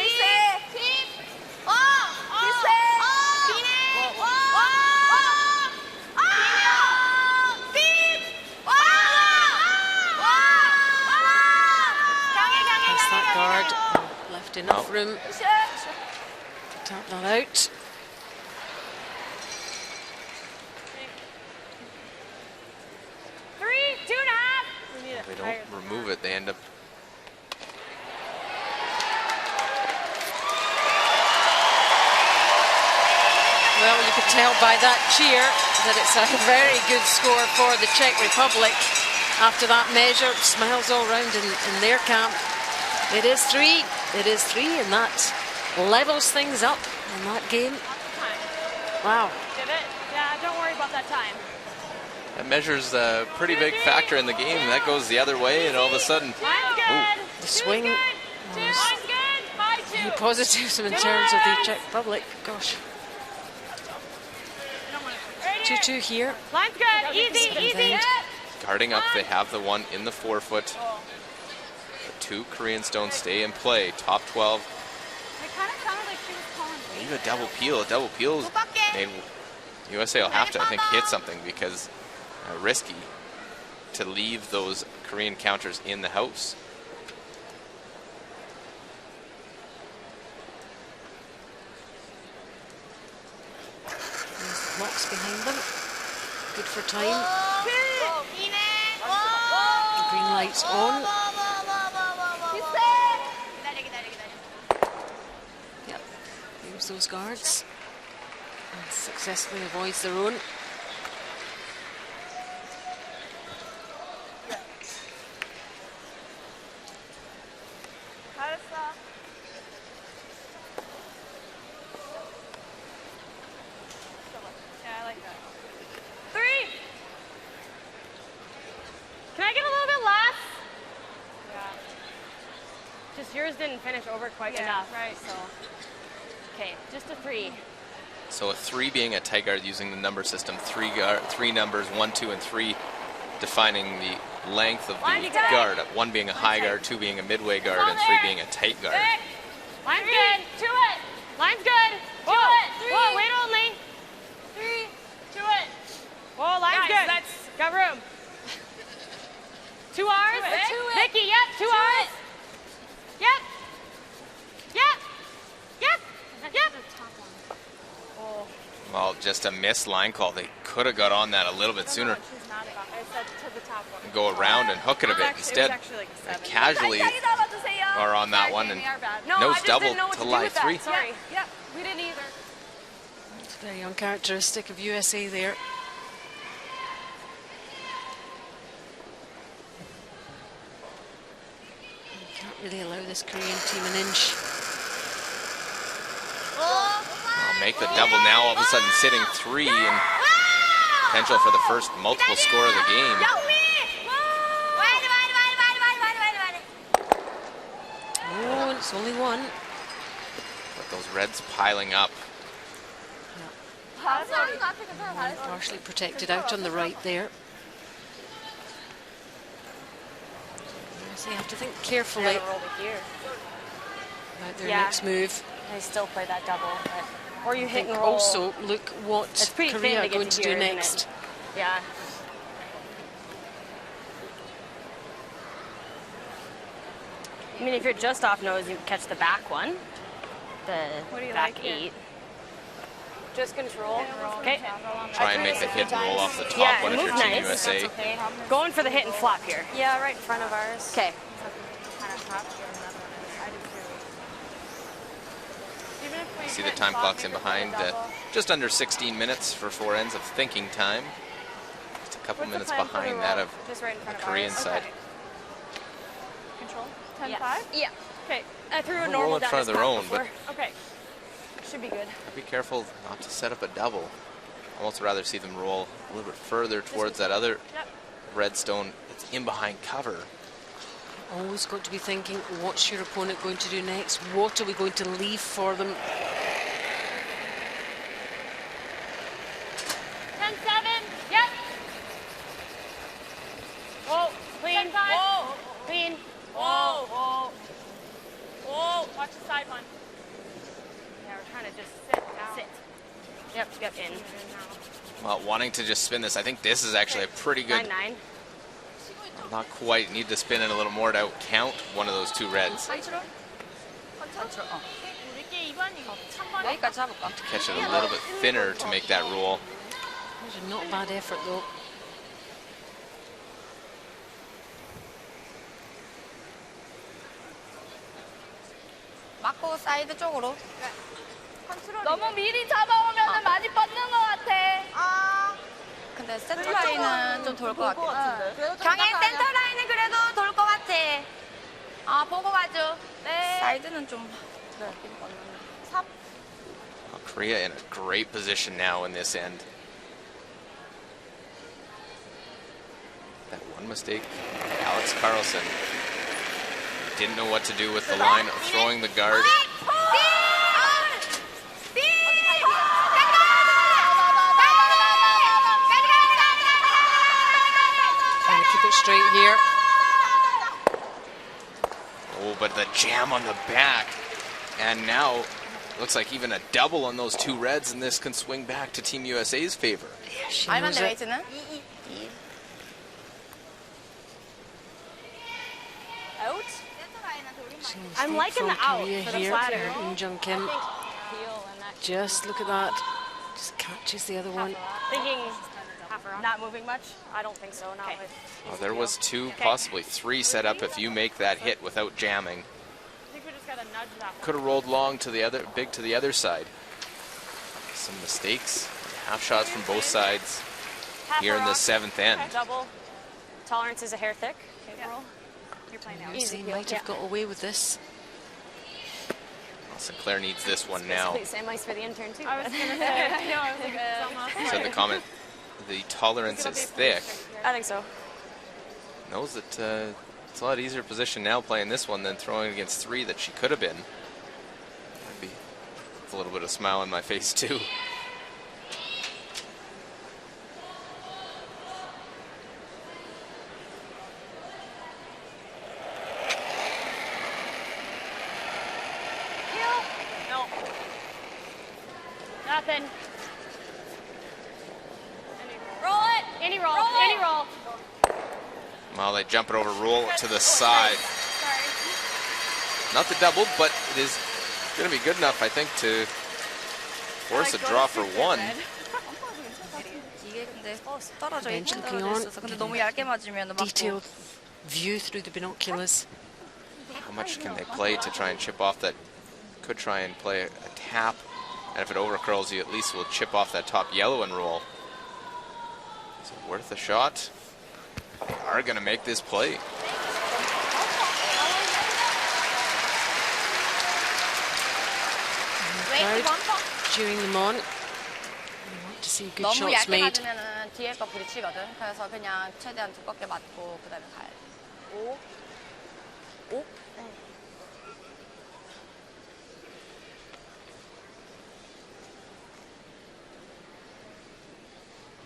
비세. 비네.
Past that guard. Left enough
Oh.
room to tap that out.
Three, 2.5.
If they don't remove it, they end up.
Well, you could tell by that cheer that it's a very good score for the Czech Republic. After that measure, smiles all round in their camp. It is 3. it is 3, and that levels things up in that game. Wow.
Give it. Yeah, don't worry about that time.
That measures a pretty big factor in the game. That goes the other way, and all of a sudden,
The swing was
Line's good. High 2.
any positives in terms of the Czech Republic. Gosh. 2-2 here.
Line's good. Easy, easy.
guarding up, they have the one in the forefoot. The 2 Korean stones stay in play. Top 12.
It kind of sounded like she was calling.
Even a double peel. A double peel made USA will have to, I think, hit something because risky to leave those Korean counters in the house.
There's the blocks behind them. Good for time. The green light's on. Yep. Use those guards. And successfully avoids their own.
Yeah, I like that. 3. Can I get a little bit less? Yeah. Just yours didn't finish over quite enough. Right. So. Okay, just a 3.
So a 3 being a tight guard using the number system. 3 numbers, 1, 2, and 3 defining the length of the guard. 1 being a high guard, 2 being a midway guard, and 3 being a tight guard.
Line's good. To it. Line's good. Whoa. Whoa, wait only. 3. To it. Whoa, line's good. Got room. 2 R's. Vicky, yep. 2 R's. Yep. Yep. Yep. Yep. Oh.
Well, just a missed line call. They could have got on that a little bit sooner.
She's not about. I said to the top one.
Go around and hook it a bit. Instead,
like
casually are on that one and nose double to lie 3.
Sorry. Yep. We didn't either.
It's very uncharacteristic of USA there. You can't really allow this Korean team an inch.
I'll make the double now, all of a sudden sitting 3 and potential for the first multiple score of the game.
Oh, and it's only 1.
But those reds piling up.
Partially protected out on the right there. So you have to think carefully about their next move.
They still play that double, but or you hit and roll.
Also, look what Korea are going to do next.
Yeah. I mean, if you're just off nose, you catch the back one. The back 8.
Just control.
Okay.
Try and make the hit and roll off the top one if you're Team USA.
Going for the hit and flop here.
Yeah, right in front of ours.
Okay.
See the time clocks in behind. Just under 16 minutes for 4 ends of thinking time. Just a couple minutes behind that of the Korean side.
Control. 10-5?
Yeah.
Okay.
I threw a
Roll
normal
in
down
front of
his
their
path
own, but
before.
Okay. Should be good.
be careful not to set up a double. I'd almost rather see them roll a little bit further towards that other red stone that's in behind cover.
Always got to be thinking, what's your opponent going to do next? What are we going to leave for them?
10-7. Yep. Whoa. Clean. Whoa. Clean. Whoa. Whoa. Whoa. Watch the side one. Yeah, we're trying to just sit down. Sit. Yep, in.
Well, wanting to just spin this, I think this is actually a pretty good.
9-9.
Not quite. Need to spin it a little more to count one of those 2 reds.
여기까지 잡을까?
Catch it a little bit thinner to make that roll.
That was not a bad effort though.
맞고 사이드 쪽으로.
너무 미리 잡아오면 많이 뻗는 것 같아.
근데 세트 라인은 좀 돌 것 같아. 경희 센터 라인은 그래도 돌 것 같아. 아, 보고 가죠. 네. 사이드는 좀.
Korea in a great position now in this end. That one mistake, Alex Carlson didn't know what to do with the line of throwing the guard.
Trying to keep it straight here.
Oh, but the jam on the back. And now, looks like even a double on those two reds, and this can swing back to Team USA's favor.
Yeah, she
알만
knows it.
레이즈는?
Out?
I'm
liking the out
Korea
for the
here.
platter.
Im Jung Kim.
Heel and that.
Just look at that. Just catches the other one.
Thinking not moving much? I don't think so. Not
Okay.
with.
Well, there was two, possibly three set up if you make that hit without jamming.
I think we just gotta nudge that one.
Could have rolled long to the other, big to the other side. Some mistakes, half shots from both sides here in the seventh end.
Double. Tolerance is a hair thick. Okay, roll. You're playing out.
Easy might have got away with this.
Well, Sinclair needs this one now.
Same ice for the intern too.
I was gonna say, I know, I was like, it's almost.
Said the comment, the tolerance is thick.
I think so.
Knows that it's a lot easier position now playing this one than throwing against three that she could have been. Might be with a little bit of smile on my face too.
No. Nothing.
Roll it.
Any roll.
Roll it.
Any roll.
Well, they jump it over, roll it to the side. Not the double, but it is going to be good enough, I think, to force a draw for one.
이게 근데 떨어져
Bench
있긴
looking
떨어져
on.
있어서 근데 너무 얇게 맞으면 맞고.
Detailed view through the binoculars.
How much can they play to try and chip off that? Could try and play a tap, and if it overcurls, you at least will chip off that top yellow and roll. Is it worth a shot? They are going to make this play.
웨이트 원퍼.
Cheering them on. We want to see good
너무
shots
얇게
made.
맞으면은 뒤에 거 부딪히거든. 그래서 그냥 최대한 두껍게 맞고 그다음에 가야 돼. 오. 오?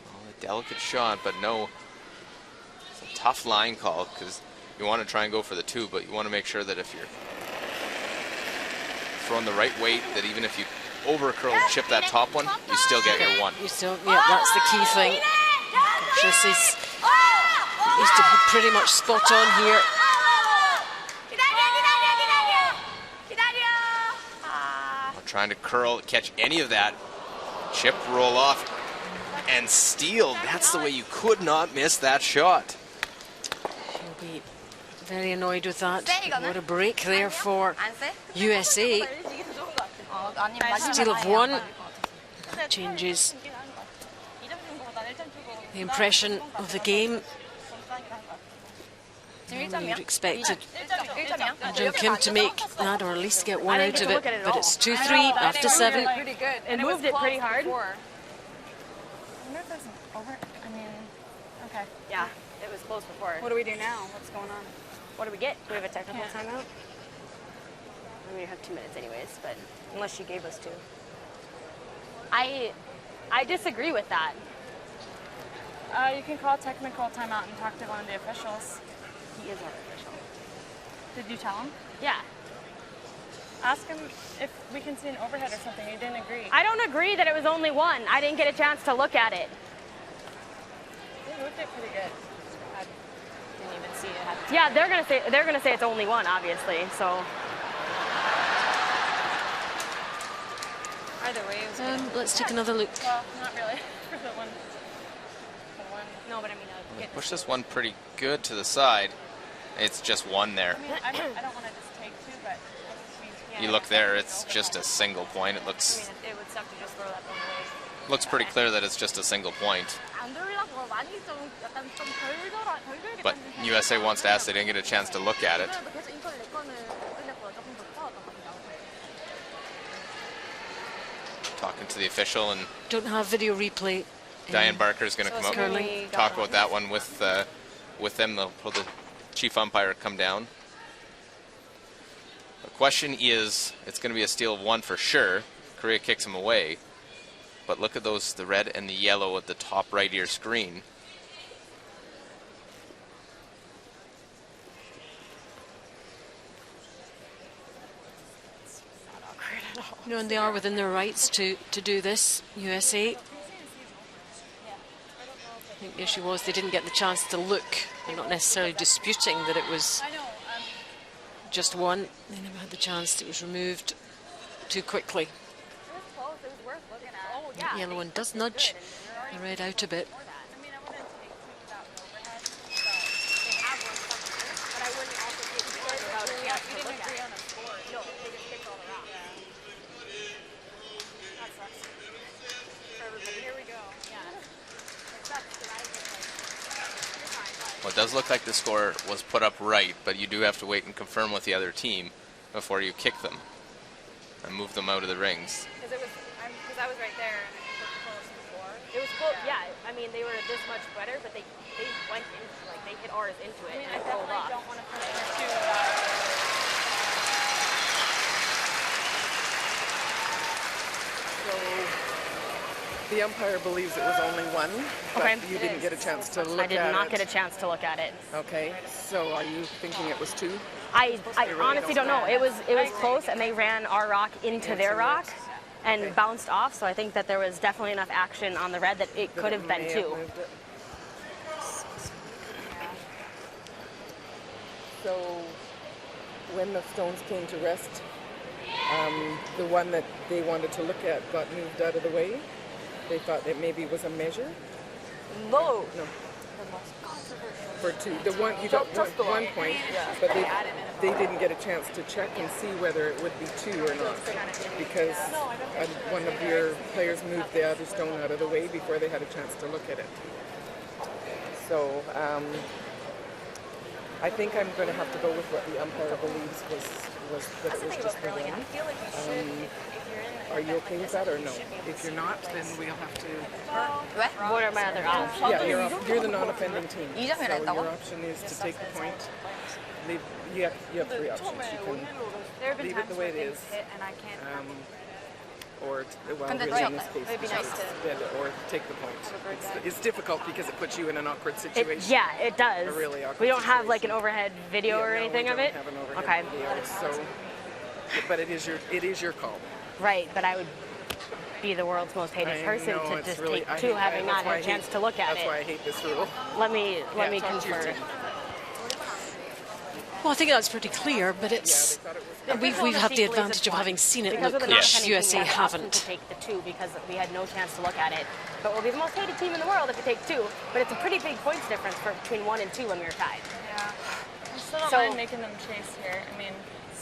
Well, a delicate shot, but no. It's a tough line call because you want to try and go for the two, but you want to make sure that if you're throwing the right weight, that even if you overcurl and chip that top one, you still get your one.
You still, yeah, that's the key thing. Jesse's needs to be pretty much spot on here.
Trying to curl, catch any of that, chip, roll off, and steal. That's the way you could not miss that shot.
She'll be very annoyed with that.
세, 이거는?
What a break there for
안 세?
USA.
아니 맞으면
Steal of
아예
one.
안 맞을 것 같아.
That changes the impression of the game.
지금
You'd
1점이야?
expected
1점이야?
Jim Kim to make that or at least get one
I
out
didn't
of
get to
it,
look at it at
but
all.
it's 2-3 after 7.
Pretty good.
It moved it pretty hard.
I wonder if there's an over. I mean, okay.
Yeah, it was close before.
What do we do now? What's going on?
What do we get? Do we have a technical
Yeah.
timeout? I mean, we have 2 minutes anyways, but unless she gave us 2. I disagree with that.
You can call technical timeout and talk to one of the officials.
He is our official.
Did you tell him?
Yeah.
Ask him if we can see an overhead or something. He didn't agree.
I don't agree that it was only one. I didn't get a chance to look at it.
They moved it pretty good. I didn't even see it.
Yeah, they're gonna say it's only one, obviously. So
Either way, it was
Let's take another look.
well, not really. For the one.
no, but I mean,
They push this one pretty good to the side. It's just one there.
I mean, I don't want to just take 2, but I just mean, yeah,
You look there, it's just a single point. It
I
looks
mean, it would suck to just throw that one away.
looks pretty clear that it's just a single point.
안 들으려고 많이 좀 약간 좀 덜 들어 덜 들게
But USA wants to ask, they didn't get a chance to look at it.
그래도 계속 인터넷
이번에 우리네보다 조금 더 싸웠던 것 같아요.
Talking to the official, and
Don't have video replay.
Diane Barker is going to come up
curling.
and talk about that one with them. They'll pull the chief umpire come down. The question is, it's going to be a steal of 1 for sure. Korea kicks him away. But look at those, the red and the yellow at the top right of your screen.
You know, and they are within their rights to do this, USA. I think the issue was they didn't get the chance to look. They're not necessarily disputing that it was just 1. They never had the chance. It was removed too quickly.
It was close. It was worth looking at. Oh, yeah.
The yellow one does nudge the red out a bit.
I mean, I wouldn't take 2 without an overhead, but they have one somewhere. But I wouldn't also take 2 without a chance to look at it. On a score. No, they just picked all the rocks. That sucks. For everybody. Here we go. Yeah. It sucks because I was like, you're fine.
Well, it does look like the score was put up right, but you do have to wait and confirm with the other team before you kick them and move them out of the rings.
Because I was right there and it was close before. It was close, yeah. I mean, they were this much better, but they went into, like, they hit ours into it. I mean, I definitely don't want to push her too.
So the umpire believes it was only 1, but
Okay.
you didn't get a chance to look at it.
I did not get a chance to look at it.
Okay, so are you thinking it was 2?
I honestly don't know. It was close, and they ran our rock into their rock and bounced off. So I think that there was definitely enough action on the red that it could have been 2.
So when the stones came to rest, the one that they wanted to look at got moved out of the way. They thought that maybe it was a measure.
No.
No. For 2. The one you got one point, but they didn't get a chance to check and see whether it would be 2 or not, because one of your players moved the other stone out of the way before they had a chance to look at it. So I think I'm going to have to go with what the umpire believes was that it was just the 1. Are you okay with that or no? If you're not, then we'll have to.
What are my other options?
Yeah, you're the non-offending team. So
이점이라
your
했다고?
option is to take the point. You have 3 options. You can
There have been
leave it
times
the
where
way it
things
is,
hit and I can't.
or well,
근데
really
저-
in this case,
It'd be nice
just
to-
bid it or take the point. It's difficult because it puts you in an awkward situation.
Yeah, it does.
A really awkward
We don't have like an
situation.
overhead video or
Yeah, no,
anything
we
of
don't
it.
have an overhead
Okay,
video, so, but it is your call.
right. But I would be the world's most hated person
know,
to
it's
just
really-
take
I
2,
hate-
having
that's
not
why
had a
I
chance
hate-
to look at
That's why I
it.
hate this rule.
Let me
talk to your
confer.
team.
Well, I think that's pretty clear, but it's
They thought it was.
we've had the advantage of having seen it
Because
look,
of the
which
non-offending team,
USA
we had the option
haven't.
to take the 2 because we had no chance to look at it. But we'll be the most hated team in the world if we take 2. But it's a pretty big points difference between 1 and 2 when we were tied.
Yeah. I still don't
So-
mind making them chase here. I mean,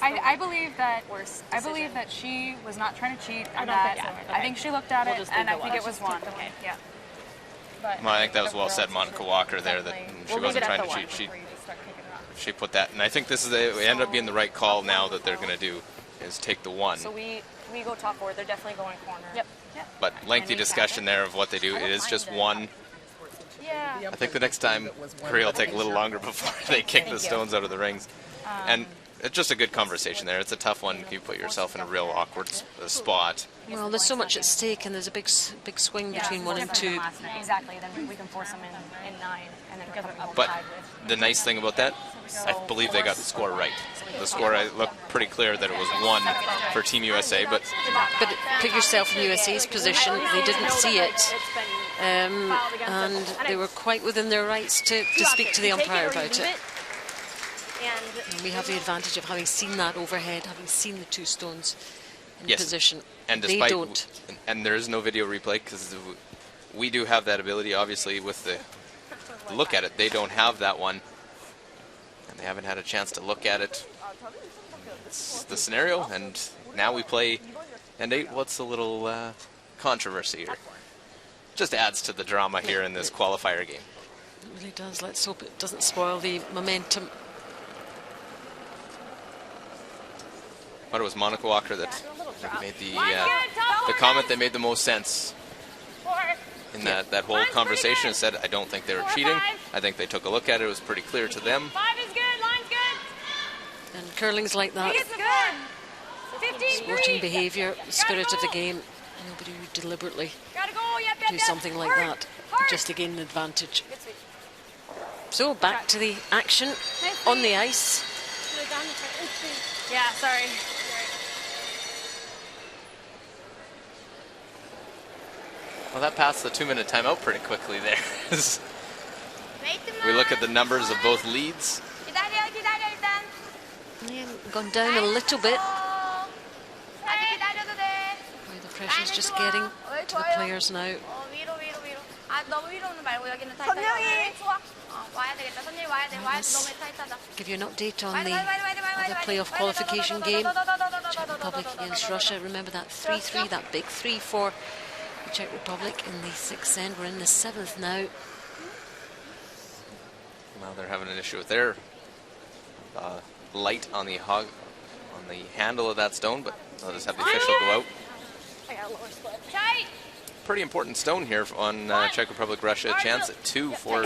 I believe that she was not trying to cheat. And
don't think
that
so.
I think she looked at
We'll
it,
just
and
leave
I
the
think it
one.
was 1.
Okay.
Yeah. But
Well, I think that was well said, Monica Walker there, that
Definitely.
she
We'll leave
wasn't
it at
trying
the
to
1.
cheat.
Before you just start kicking rocks.
She put that, and I think this is it ended up being the right call now that they're going to do is take the 1.
So we go top forward. They're definitely going corner.
Yep. Yep.
But lengthy discussion there of what they do. It is just 1.
Yeah.
I think the next time Korea will take a little longer before they kick the stones out of the rings. And it's just a good conversation there. It's a tough one. You put yourself in a real awkward spot.
Well, there's so much at stake, and there's a big swing between 1 and 2.
Exactly. Then we can force them in 9, and then come up
But
tied with.
the nice thing about that, I believe they got the score right. The score, I looked pretty clear that it was 1 for Team USA, but
put yourself in USA's position. They didn't see it, and they were quite within their rights to speak to the umpire about it. And we have the advantage of having seen that overhead, having seen the 2 stones in
Yes.
position.
and
They
despite
don't.
and there is no video replay because we do have that ability, obviously, with the look at it. They don't have that one, and they haven't had a chance to look at it. It's the scenario, and now we play. And what's the little controversy here? Just adds to the drama here in this qualifier game.
It really does. Let's hope it doesn't spoil the momentum.
thought it was Monica Walker that made the comment that made the most sense in that whole conversation, and said, I don't think they were cheating. I think they took a look at it. It was pretty clear to them.
5 is good. Line's good.
And curling's like that.
It's good.
Sporting behaviour, spirit of the game. Nobody would deliberately
Gotta go. Yep,
do something like that just to gain an advantage. So back to the action on the ice.
Yeah, sorry.
Well, that passed the 2-minute timeout pretty quickly there. We look at the numbers of both leads.
Yeah, gone down a little bit. Where the pressure's just getting to the players now. Give you an update on the other playoff qualification game. Czech Republic against Russia. Remember that 3-3, that big 3 for the Czech Republic in the 6th end. We're in the 7th now.
Well, they're having an issue with their light on the handle of that stone, but they'll just have the official go out. Pretty important stone here on Czech Republic Russia. A chance at 2 for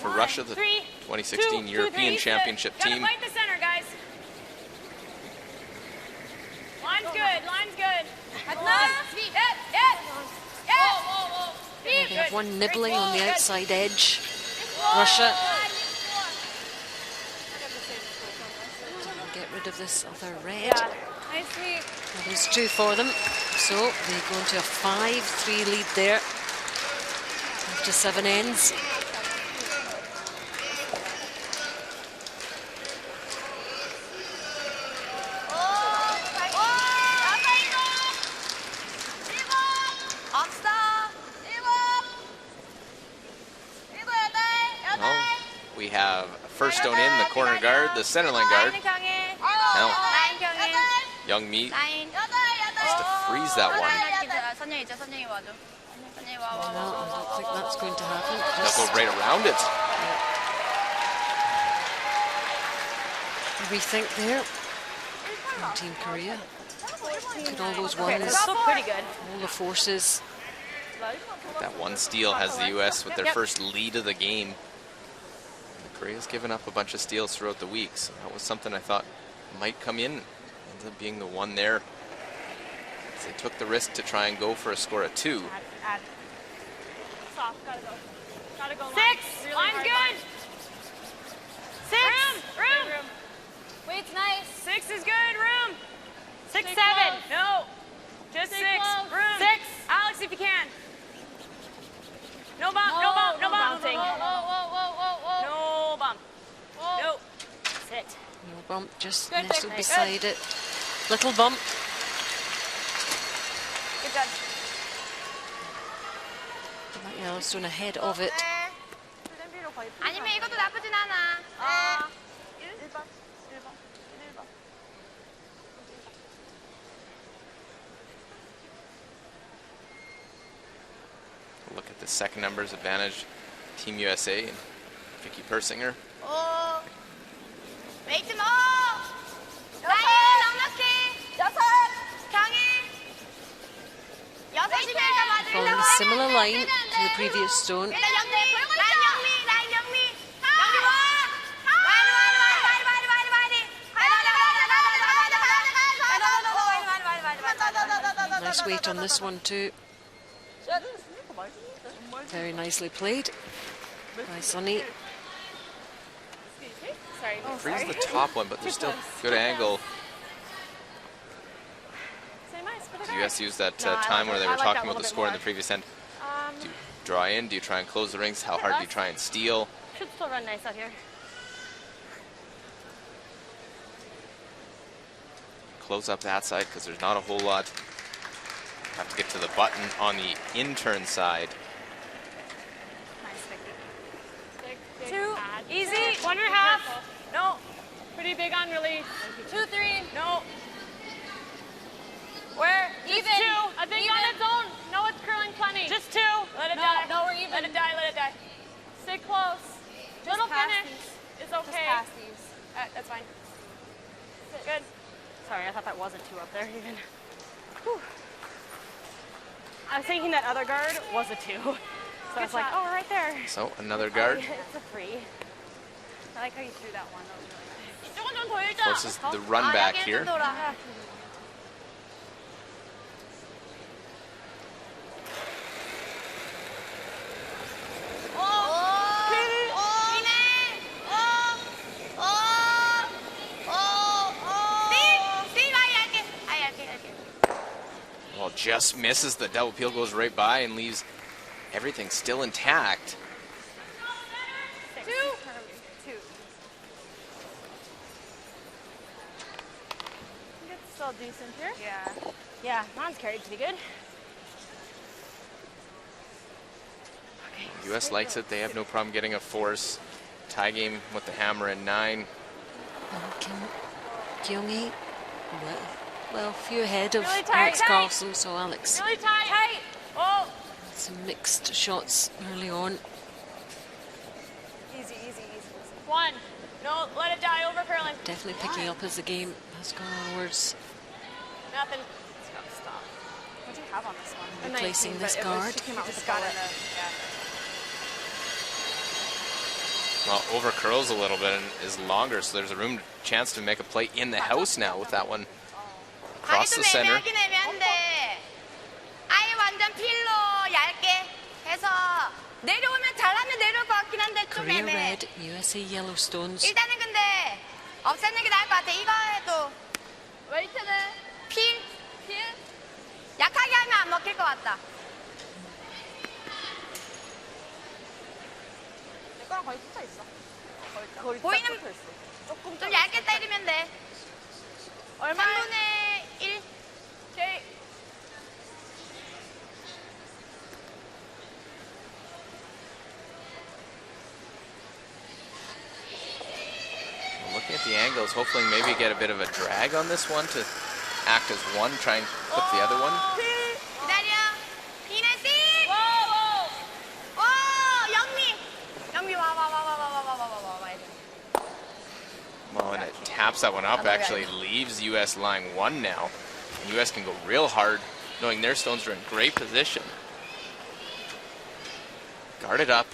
Russia, the 2016 European Championship team.
Fight the center, guys. Line's good. Line's good.
They have one nibbling on the outside edge. Russia. Get rid of this other red.
Nicely.
That is 2 for them. So they go into a 5-3 lead there after 7 ends.
We have first stone in, the corner guard, the center line guard. Now, Young Mi has to freeze that one.
Well, I don't think that's going to happen.
They'll go right around it.
Rethink there. On Team Korea. Look at all those ones.
Pretty good.
All the forces.
That one steal has the U.S. with their first lead of the game. Korea's given up a bunch of steals throughout the week, so that was something I thought might come in. Ended up being the one there. So they took the risk to try and go for a score of 2.
Add. Soft, gotta go. Gotta go. 6! Line's good! 6! Room! Wait's nice. 6 is good, room! 6, 7. No. Just 6. Room. 6. Alex, if you can. No bump, no bump, no bouncing. No bump. No. Sit.
No bump, just nestled beside it. Little bump.
Good job.
Yellowstone ahead of it.
아니면 이것도 나쁘진 않아.
Look at the second numbers advantage. Team USA and Vicky Persinger.
웨이트 뭐! 라인 넉넉히! 6! 강해! 6이면 일단 맞으려고
Following a similar line to the previous stone.
라인 영미! 영미 와!
Nice weight on this one too. Very nicely played by Sunny.
Sorry.
Freeze the top one, but there's still good angle. The U.S. used that time where they were talking about the score in the previous end. Do you draw in? Do you try and close the rings? How hard do you try and steal?
Should still run nice out here.
Close up that side because there's not a whole lot. Have to get to the button on the in-turn side.
Nice, 2, easy, 1.5. No. Pretty big on release. 2, 3. No. Where? Even. 2. I think on its own. No, it's curling plenty. Just 2. Let it die. No, we're even. Let it die. Let it die. Stay close. Little finish. It's okay. Just pass these. That's fine. 6. Good. Sorry, I thought that wasn't 2 up there even. Whew. I was thinking that other guard was a 2. So I was like, oh, we're right there.
So another guard.
It's a 3. I like how you threw that one. That was really nice.
조금 좀 더 일자.
Forces the run back here. Well, just misses. The double peel goes right by and leaves everything still intact.
2. 2. It's still decent here. Yeah. Yeah, mine's carried pretty good.
U.S. likes it. They have no problem getting a force. Tie game with the hammer in 9.
Kim Kyung-hee, well, a few ahead of
Really tight,
Alex
tight.
Carlson, so Alex
Really tight. Tight. Oh.
some mixed shots early on.
Easy, easy, easy. 1. No, let it die over curling.
Definitely picking up as the game has gone onwards.
Nothing. It's got to stop. What do you have on this one?
Replacing this
but
guard.
She came out with the bullet. Yeah.
Well, over curls a little bit and is longer, so there's a chance to make a play in the house now with that one across the center.
애매하게 내면 돼. 아예 완전 필로 얇게 해서 내려오면 잘하면 내려올 것 같긴 한데 좀
Korea
애매해.
red, USA Yellowstones.
일단은 근데 없애는 게 나을 것 같아. 이거 해도 웨이트는 필 약하게 하면 안 먹힐 것 같다.
내 거랑 거의 붙어 있어. 거의
보이는
붙어 있어. 조금
좀 얇게 때리면 돼.
얼마?
3분의 1.
오케이.
Looking at the angles, hopefully maybe get a bit of a drag on this one to act as one, try and clip the other one.
기다려. 이네씨. 오, 영미 와.
Well, and it taps that one up, actually leaves U.S. lying 1 now. And U.S. can go real hard, knowing their stones are in great position. Guarded up,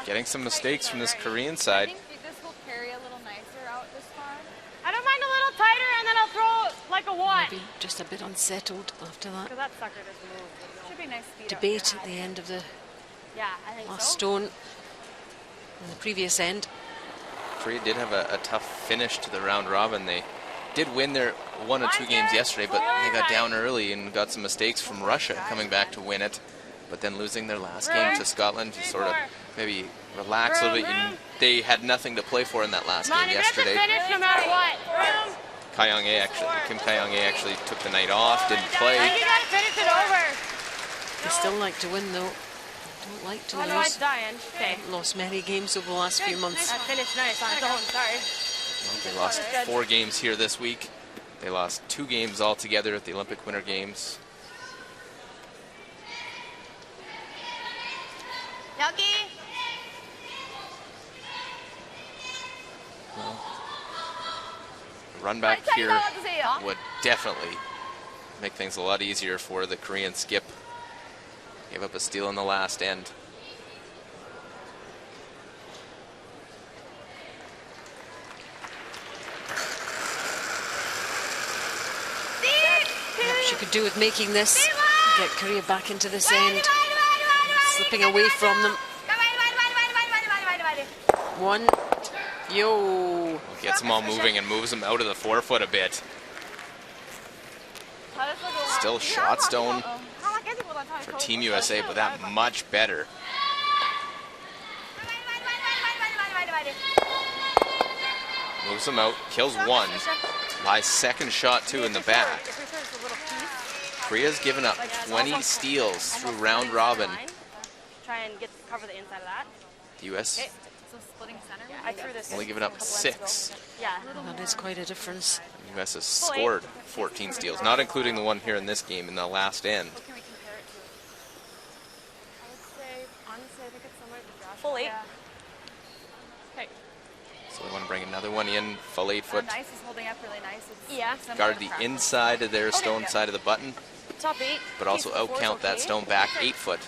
getting some mistakes from this Korean side.
I think this will carry a little nicer out this far.
I don't mind a little tighter, and then I'll throw like a 1.
Maybe just a bit unsettled after that.
Because that sucker just moved.
Should be nice speed
Debate at the end of the
Yeah, I think
last
so.
stone in the previous end.
Korea did have a tough finish to the round robin. They did win their 1 or 2 games yesterday, but they got down early and got some mistakes from Russia coming back to win it, but then losing their last game to Scotland to sort of maybe relax a little bit. They had nothing to play for in that last game yesterday.
Finish no matter what.
Kim Kyung-hee actually took the night off, didn't play.
You gotta finish it over.
They still like to win though. Don't like to
Otherwise
lose.
dying. Okay.
Lost many games over the last few months.
That finished nice on its own. Sorry.
They lost 4 games here this week. They lost 2 games altogether at the Olympic Winter Games.
여기.
Run back here would definitely make things a lot easier for the Korean skip. Gave up a steal in the last end.
Perhaps you could do with making this. Get Korea back into this end. Slipping away from them. 1. Yo.
Gets them all moving and moves them out of the forefoot a bit. Still shot stone for Team USA, but that much better. Moves them out, kills 1. Buys second shot 2 in the back. Korea's given up 20 steals through round robin.
Try and cover the inside of that.
The US
So splitting center.
Yeah, I threw this.
only given up 6.
Yeah.
That is quite a difference.
The US has scored 14 steals, not including the one here in this game in the last end.
What can we compare it to?
I would say, honestly, I think it's similar to Josh.
Full 8.
Yeah. Okay.
So they want to bring another one in, full 8 foot.
Nice is holding up really nice. It's
Yeah.
Guard the inside of their stone side of the button,
Top 8.
but also outcount that stone back 8 foot.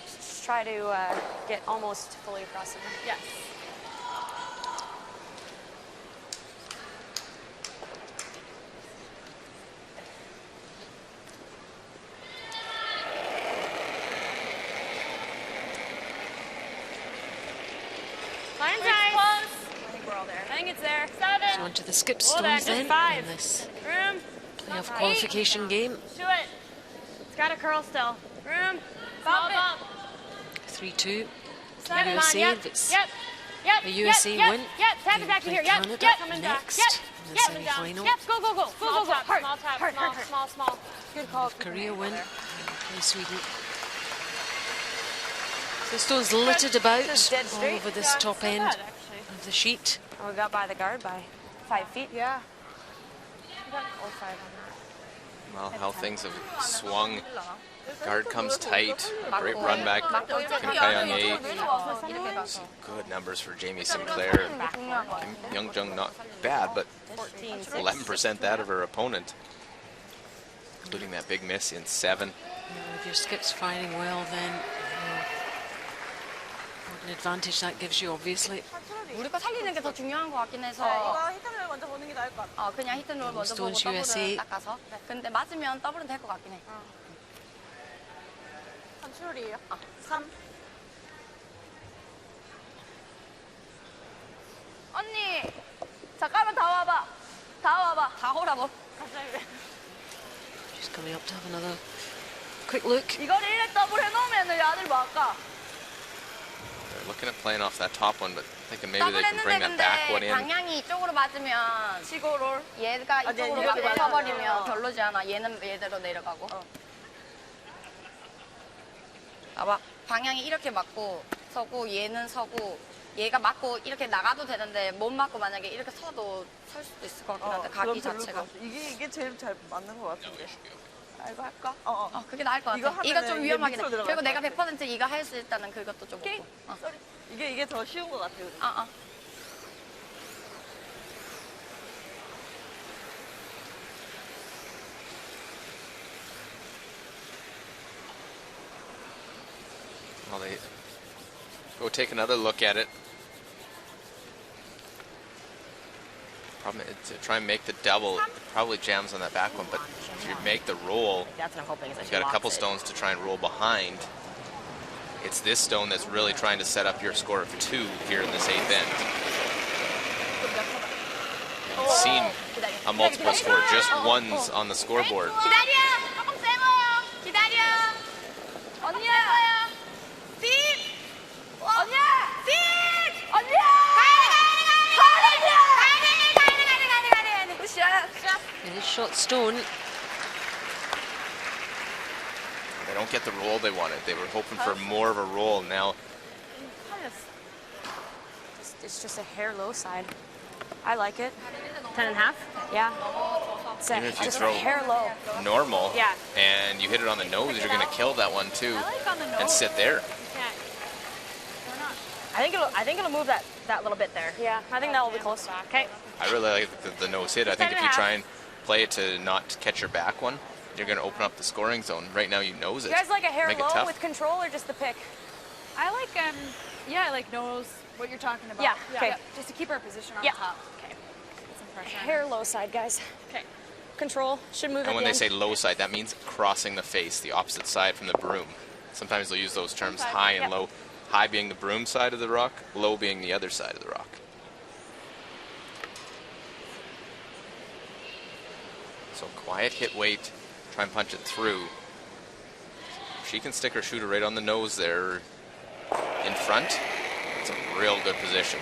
Just try to get almost fully across it.
Yes.
Fine
It's
size.
close. I think we're all there.
I think it's there. 7.
So on to the skip
Hold on,
stones
just
then
5.
in this
Room.
playoff qualification game.
Do it. It's got a curl still. Room. Small bump.
3-2.
7 on.
USA,
Yep.
if it's
Yep. Yep.
a USA
yep.
win,
Yep. Tap
they
it back to
play
here. Yep.
Canada
Yep. Coming back.
next
Yep.
in the
Yep.
semi-final.
Yep. Go, go, go. Go,
Small
go, go.
tap,
Hard.
small tap,
Hard,
small,
hard, hard.
small, small.
Good call.
Korea win. Play Sweden. So stones littered about
Just dead
all
straight.
over this top
Not
end
bad, actually.
of the sheet.
Oh, we got by the guard by 5 feet.
Yeah.
We got all 5 on that.
Well, how things have swung. Guard comes tight. A great run back. Kim Kyoung-ae. Good numbers for Jamie Sinclair. Kim Young-jung not bad, but 11% that of her opponent, including that big miss in 7.
If your skip's firing well, then what an advantage that gives you, obviously.
우리 거 살리는 게 더 중요한 것 같긴 해서
이거 히트를 먼저 보는 게 나을 것 같아.
그냥 히트롤 먼저 보고
스톤즈
더블은
USA.
닦아서 근데 맞으면 더블은 될 것 같긴 해.
컨트롤이에요. 3.
언니 잠깐만 다 와봐. 다 와봐. 다 오라고.
She's coming up to have another quick look.
이거를 1에 더블 해놓으면 야들 뭐 할까?
They're looking at playing off that top one, but thinking maybe
더블
they can bring
했는데
that back one
근데
in.
방향이 이쪽으로 맞으면 시골을 얘가 이쪽으로
이렇게
맞춰버리면 별로지 않아. 얘는 얘대로 내려가고. 봐봐. 방향이 이렇게 맞고 서고 얘는 서고 얘가 맞고 이렇게 나가도 되는데 못 맞고 만약에 이렇게 서도 설 수도 있을 것 같긴 한데 각이 자체가.
이게 제일 잘 맞는 것 같은데.
이거 할까?
어.
그게 나을 것
이거
같아.
하면은
이거 좀
이게
위험하긴 해.
밑으로
그리고
들어갈
내가 100% 이거 할 수 있다는 그것도 좀
오케이.
없고.
이게 더 쉬운 것 같아요.
Well, they go take another look at it. Problem is to try and make the double, it probably jams on that back one, but if you make the roll,
That's what I'm hoping is that
you've got a couple stones to try and roll behind. It's this stone that's really trying to set up your score of 2 here in this 8th end. You've seen a multiple score, just ones on the scoreboard.
기다려. 조금 세고. 기다려. 언니야. 딥. 언니야. 딥. 언니야. 가야 돼. 굿샷.
It is shot stone.
They don't get the roll they wanted. They were hoping for more of a roll. Now
It's just a hair low side. I like it. 10.5? Yeah. It's
Even if you
just
throw
hair low.
normal,
Yeah.
and you hit it on the nose, you're going to kill that one too, and sit there.
I think it'll move that little bit there. Yeah. I think that will be close. Okay.
I really like the nose hit. I think if you try and play it to not catch your back one, you're going to open up the scoring zone. Right now, you nose it.
You guys like a hair
Make it
low
tough.
with control or just the pick?
I like, yeah, I like knows what you're talking about.
Yeah, okay.
Yeah, just to keep our position on
Yeah.
top. Okay. Get some pressure.
Hair low side, guys.
Okay.
Control should move.
And when they say low side, that means crossing the face, the opposite side from the broom. Sometimes they'll use those terms, high and low. High being the broom side of the rock, low being the other side of the rock. So quiet hit weight, try and punch it through. She can stick her shooter right on the nose there in front. It's a real good position.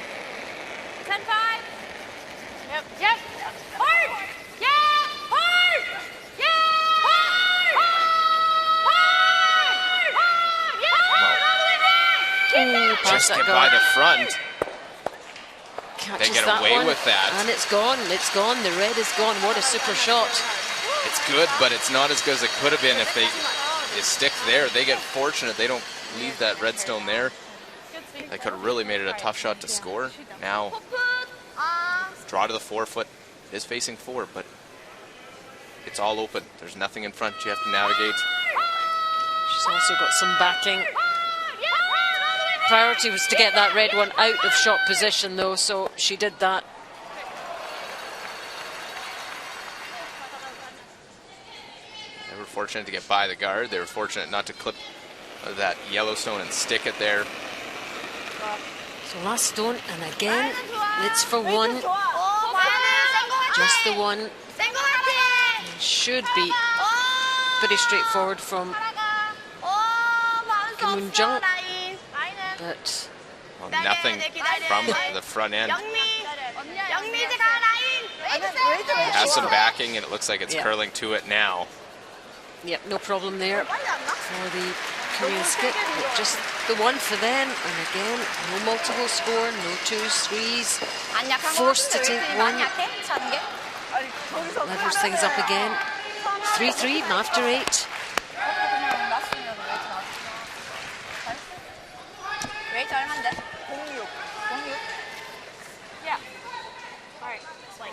10-5. Yep. Yep. Hard. Yeah. Hard. Yeah. Hard.
Ooh, pass
Just
that
get
guard.
by the front.
Catches
They get
that
away
one,
with that.
and it's gone. It's gone. The red is gone. What a super shot!
It's good, but it's not as good as it could have been if they stick there. They get fortunate. They don't leave that redstone there. They could have really made it a tough shot to score. Now, draw to the 4 foot is facing 4, but it's all open. There's nothing in front you have to navigate.
She's also got some backing. Priority was to get that red one out of shot position though, so she did that.
They were fortunate to get by the guard. They were fortunate not to clip that yellow stone and stick it there.
So last stone, and again, it's for 1. Just the 1. Should be pretty straightforward from Kim-Jung, but
nothing from the front end. Has some backing, and it looks like it's curling to it now.
Yep, no problem there for the Korean skip, but just the 1 for them. And again, no multiple score, no 2s, 3s. Forced to take 1. Levels things up again. 3-3 after 8.
웨이트 얼만데?
06.
Yeah. All right. It's like.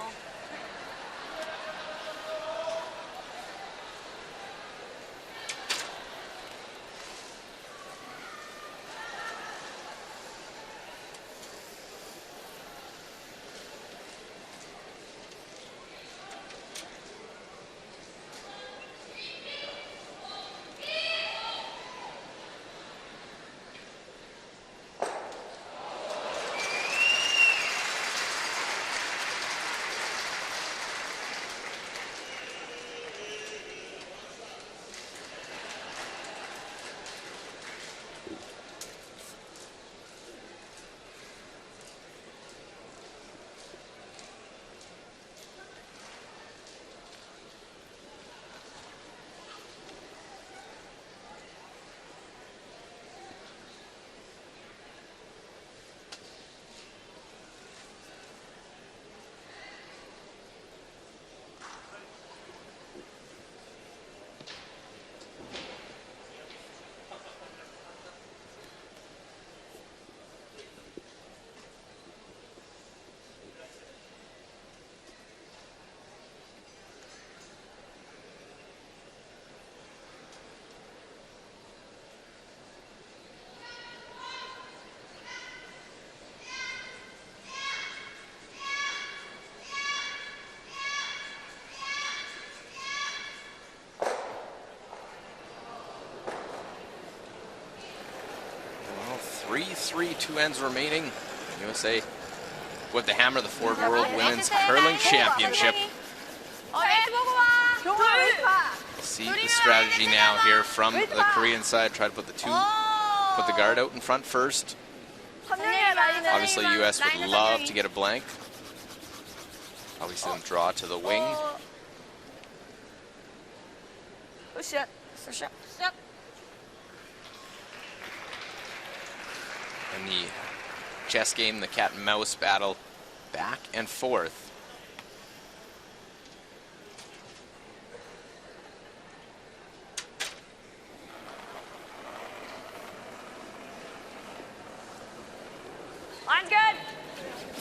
Well, 3-3, 2 ends remaining. USA with the hammer, the Ford World Women's Curling Championship. See the strategy now here from the Korean side. Try to put the guard out in front first. Obviously, US would love to get a blank. Probably see them draw to the wing. And the chess game, the cat and mouse battle, back and forth.
Line's good.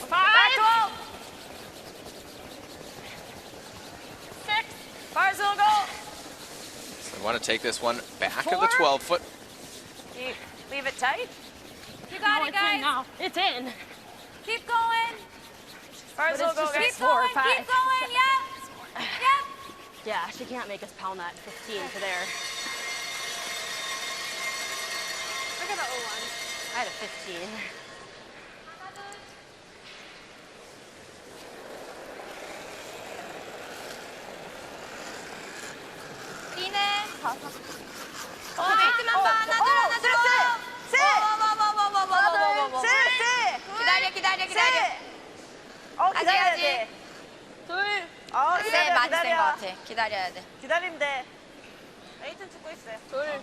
5. 12. 6. Fire's little goal.
So they want to take this one back of the 12-foot.
Leave it tight. You got it, guys. No, it's in. Keep going. Fire's little goal, guys.
Keep going.
Keep going. Yep. Yep.
Yeah, she can't make us pound that 15 to there.
Look at the 01.
I had a 15.
웨이트만 봐. 하나, 둘. 기다려.
기다려야 돼.
둘.
기다려,
많이 센 것
기다려.
같아. 기다려야 돼.
기다리면 돼. 에이튼 죽고 있어요.
둘.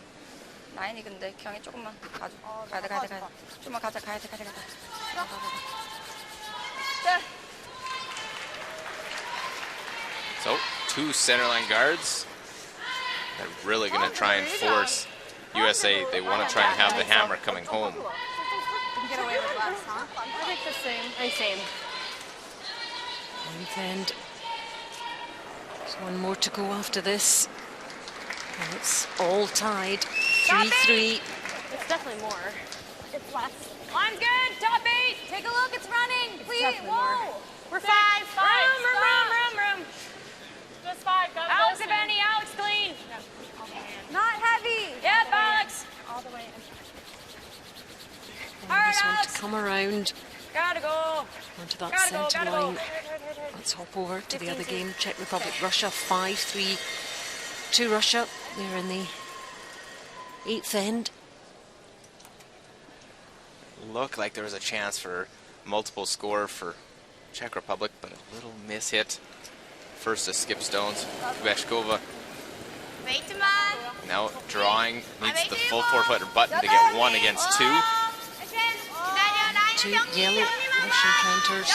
라인이 근데 경이 조금만 가줘. 가야 돼. 좀만 가자. 가야 돼.
So, 2 centerline guards. They're really going to try and force USA. They want to try and have the hammer coming home.
less, huh?
I think the same.
And same.
Ninth end. There's one more to go after this. And it's all tied. 3-3.
It's definitely more.
It's less.
Line's good. Top 8. Take a look. It's running. Please.
definitely more.
We're
5.
room. Just 5. Go.
Alex, if any. Alex, clean. Not heavy. Yep, Alex.
All the way.
And
All right,
this one
Alex.
to come around
Gotta go.
onto that
Gotta go,
centre
gotta go.
line. Let's hop over to the other game. Czech Republic, Russia, 5-3 to Russia. They're in the 8th end.
Looked like there was a chance for multiple score for Czech Republic, but a little miss hit. First to Skip Stones, Kubeshkova. Now drawing, needs the full 4-footer button to get 1 against 2.
2 yellow Russian counters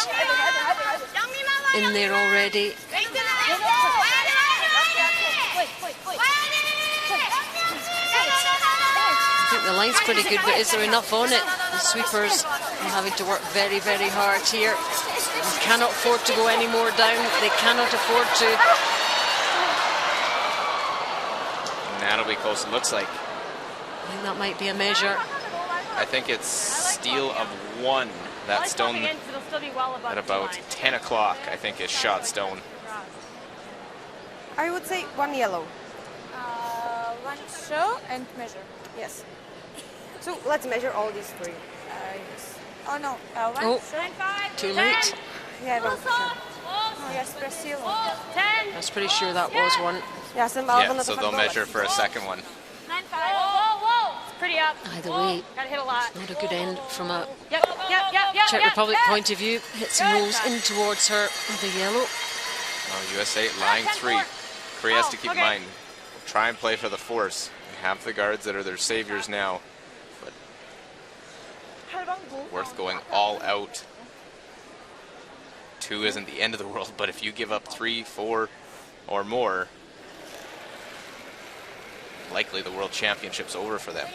in there already. I think the line's pretty good, but is there enough on it? The sweepers are having to work very, very hard here. They cannot afford to go any more down. They cannot afford to.
And that'll be close, it looks like.
I think that might be a measure.
I think it's steal of 1. That Stone
It'll still be well above
at about 10 o'clock, I think, is shot Stone.
I would say 1 yellow.
1 show and measure.
Yes. So let's measure all these 3.
Yes. Oh no. 1
Oh,
show and 5.
too late.
Yeah, 1%.
Oh, yes, Brazil. 10.
I was pretty sure that was one.
Ja jsem
Yeah, so they'll measure for a second one.
9-5. Whoa. It's pretty up.
Either way,
Gotta hit a lot.
not a good end from a
Yep.
Czech Republic point of view. Hits and rolls in towards her with the yellow.
USA line 3. Korea has to keep in mind, try and play for the force. They have the guards that are their saviors now, but worth going all out. 2 isn't the end of the world, but if you give up 3, 4, or more, likely the World Championship's over for them.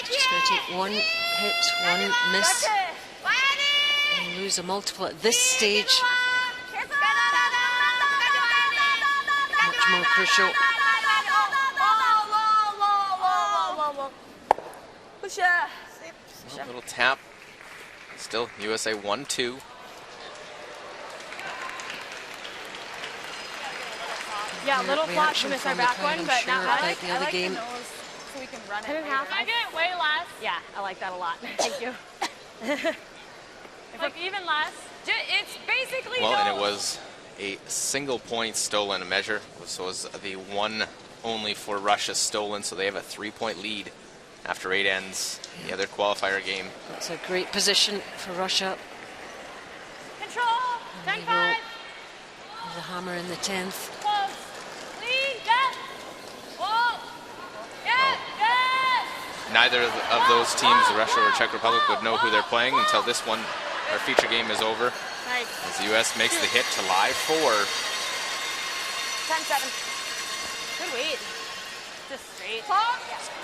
Just going to take 1 hit, 1 miss, and lose a multiple at this stage. Much more crucial.
A little tap. Still USA 1-2.
Yeah, little flop to miss our back one, but not much.
Like the other game.
So we can run it. 10.5.
I get it way less.
Yeah, I like that a lot. Thank you.
Like even less.
It's basically
Well, and it was a single point stolen measure. So it was the one only for Russia stolen, so they have a 3-point lead after 8 ends. The other qualifier game.
That's a great position for Russia.
Control.
And they will have the hammer in the 10th.
Close. Lead. Get. Whoa.
Neither of those teams, Russia or Czech Republic, would know who they're playing until this one, our feature game, is over.
Nice.
As the U.S. makes the hit to lie 4.
10-7. Good weight. Just straight.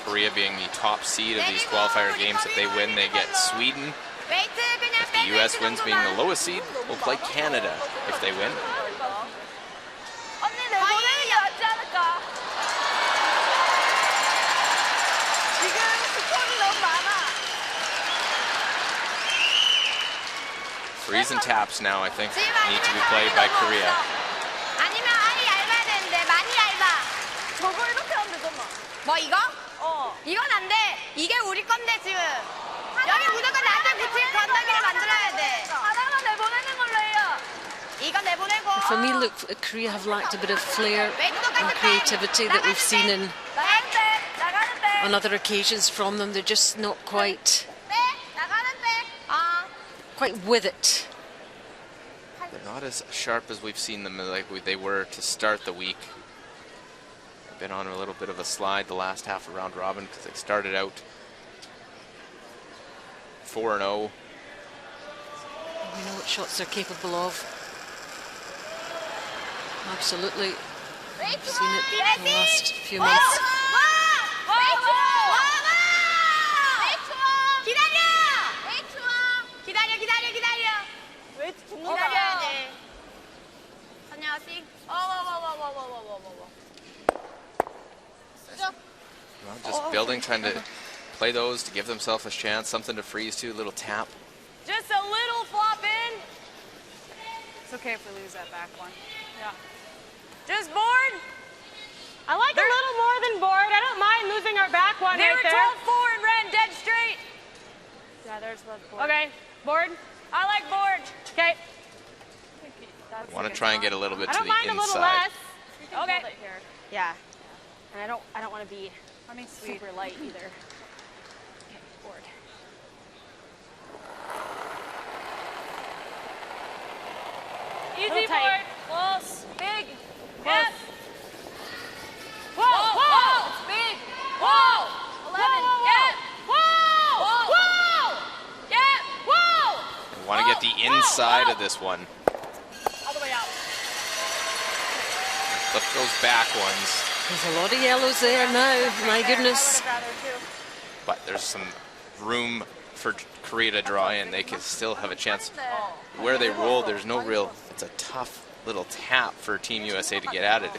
Korea being the top seed of these qualifier games. If they win, they get Sweden. If the U.S. wins, being the lowest seed, will play Canada if they win. Freeze and taps now, I think, need to be played by Korea.
아니면 알이 얇아야 되는데 많이 얇아.
저거 이렇게 하면 되잖아.
뭐 이거? 이건 안 돼. 이게 우리 건데 지금. 여기 무조건 나한테 붙일 건더기를 만들어야 돼. 하나만 내보내는 걸로 해요. 이거 내보내고.
For me, look, Korea have lacked a bit of flair and creativity that we've seen in on other occasions from them. They're just not quite with it.
They're not as sharp as we've seen them like they were to start the week. Been on a little bit of a slide the last half of round robin because they started out 4-0.
We know what shots they're capable of. Absolutely. We've seen it in the last few months.
기다려야 돼. 안녕하세요. 워.
Well, just building, trying to play those to give themselves a chance, something to freeze to, a little tap.
Just a little flop in. It's okay if we lose that back one. Yeah. Just board.
I like a little more than board. I don't mind losing our back one
They
right
were
there.
12-4 and ran dead straight.
Yeah, there's the board.
Okay, board. I like board.
Okay.
Want to try and get a little bit
I
to
don't
the
mind a little
inside.
less.
Okay.
Hold it here. Yeah. And I don't want to be super light either. Okay, board.
Easy
Little tight.
board. Close. Big.
Close.
Yep.
Whoa, whoa,
It's big. Whoa. 11.
Whoa.
Yeah.
Whoa! Whoa!
Yeah.
Whoa!
Want to get the inside of this one.
All the way out.
Flip those back ones.
There's a lot of yellows there now, my goodness.
But there's some room for Korea to draw in. They can still have a chance. Where they roll, there's no real, it's a tough little tap for Team USA to get at it.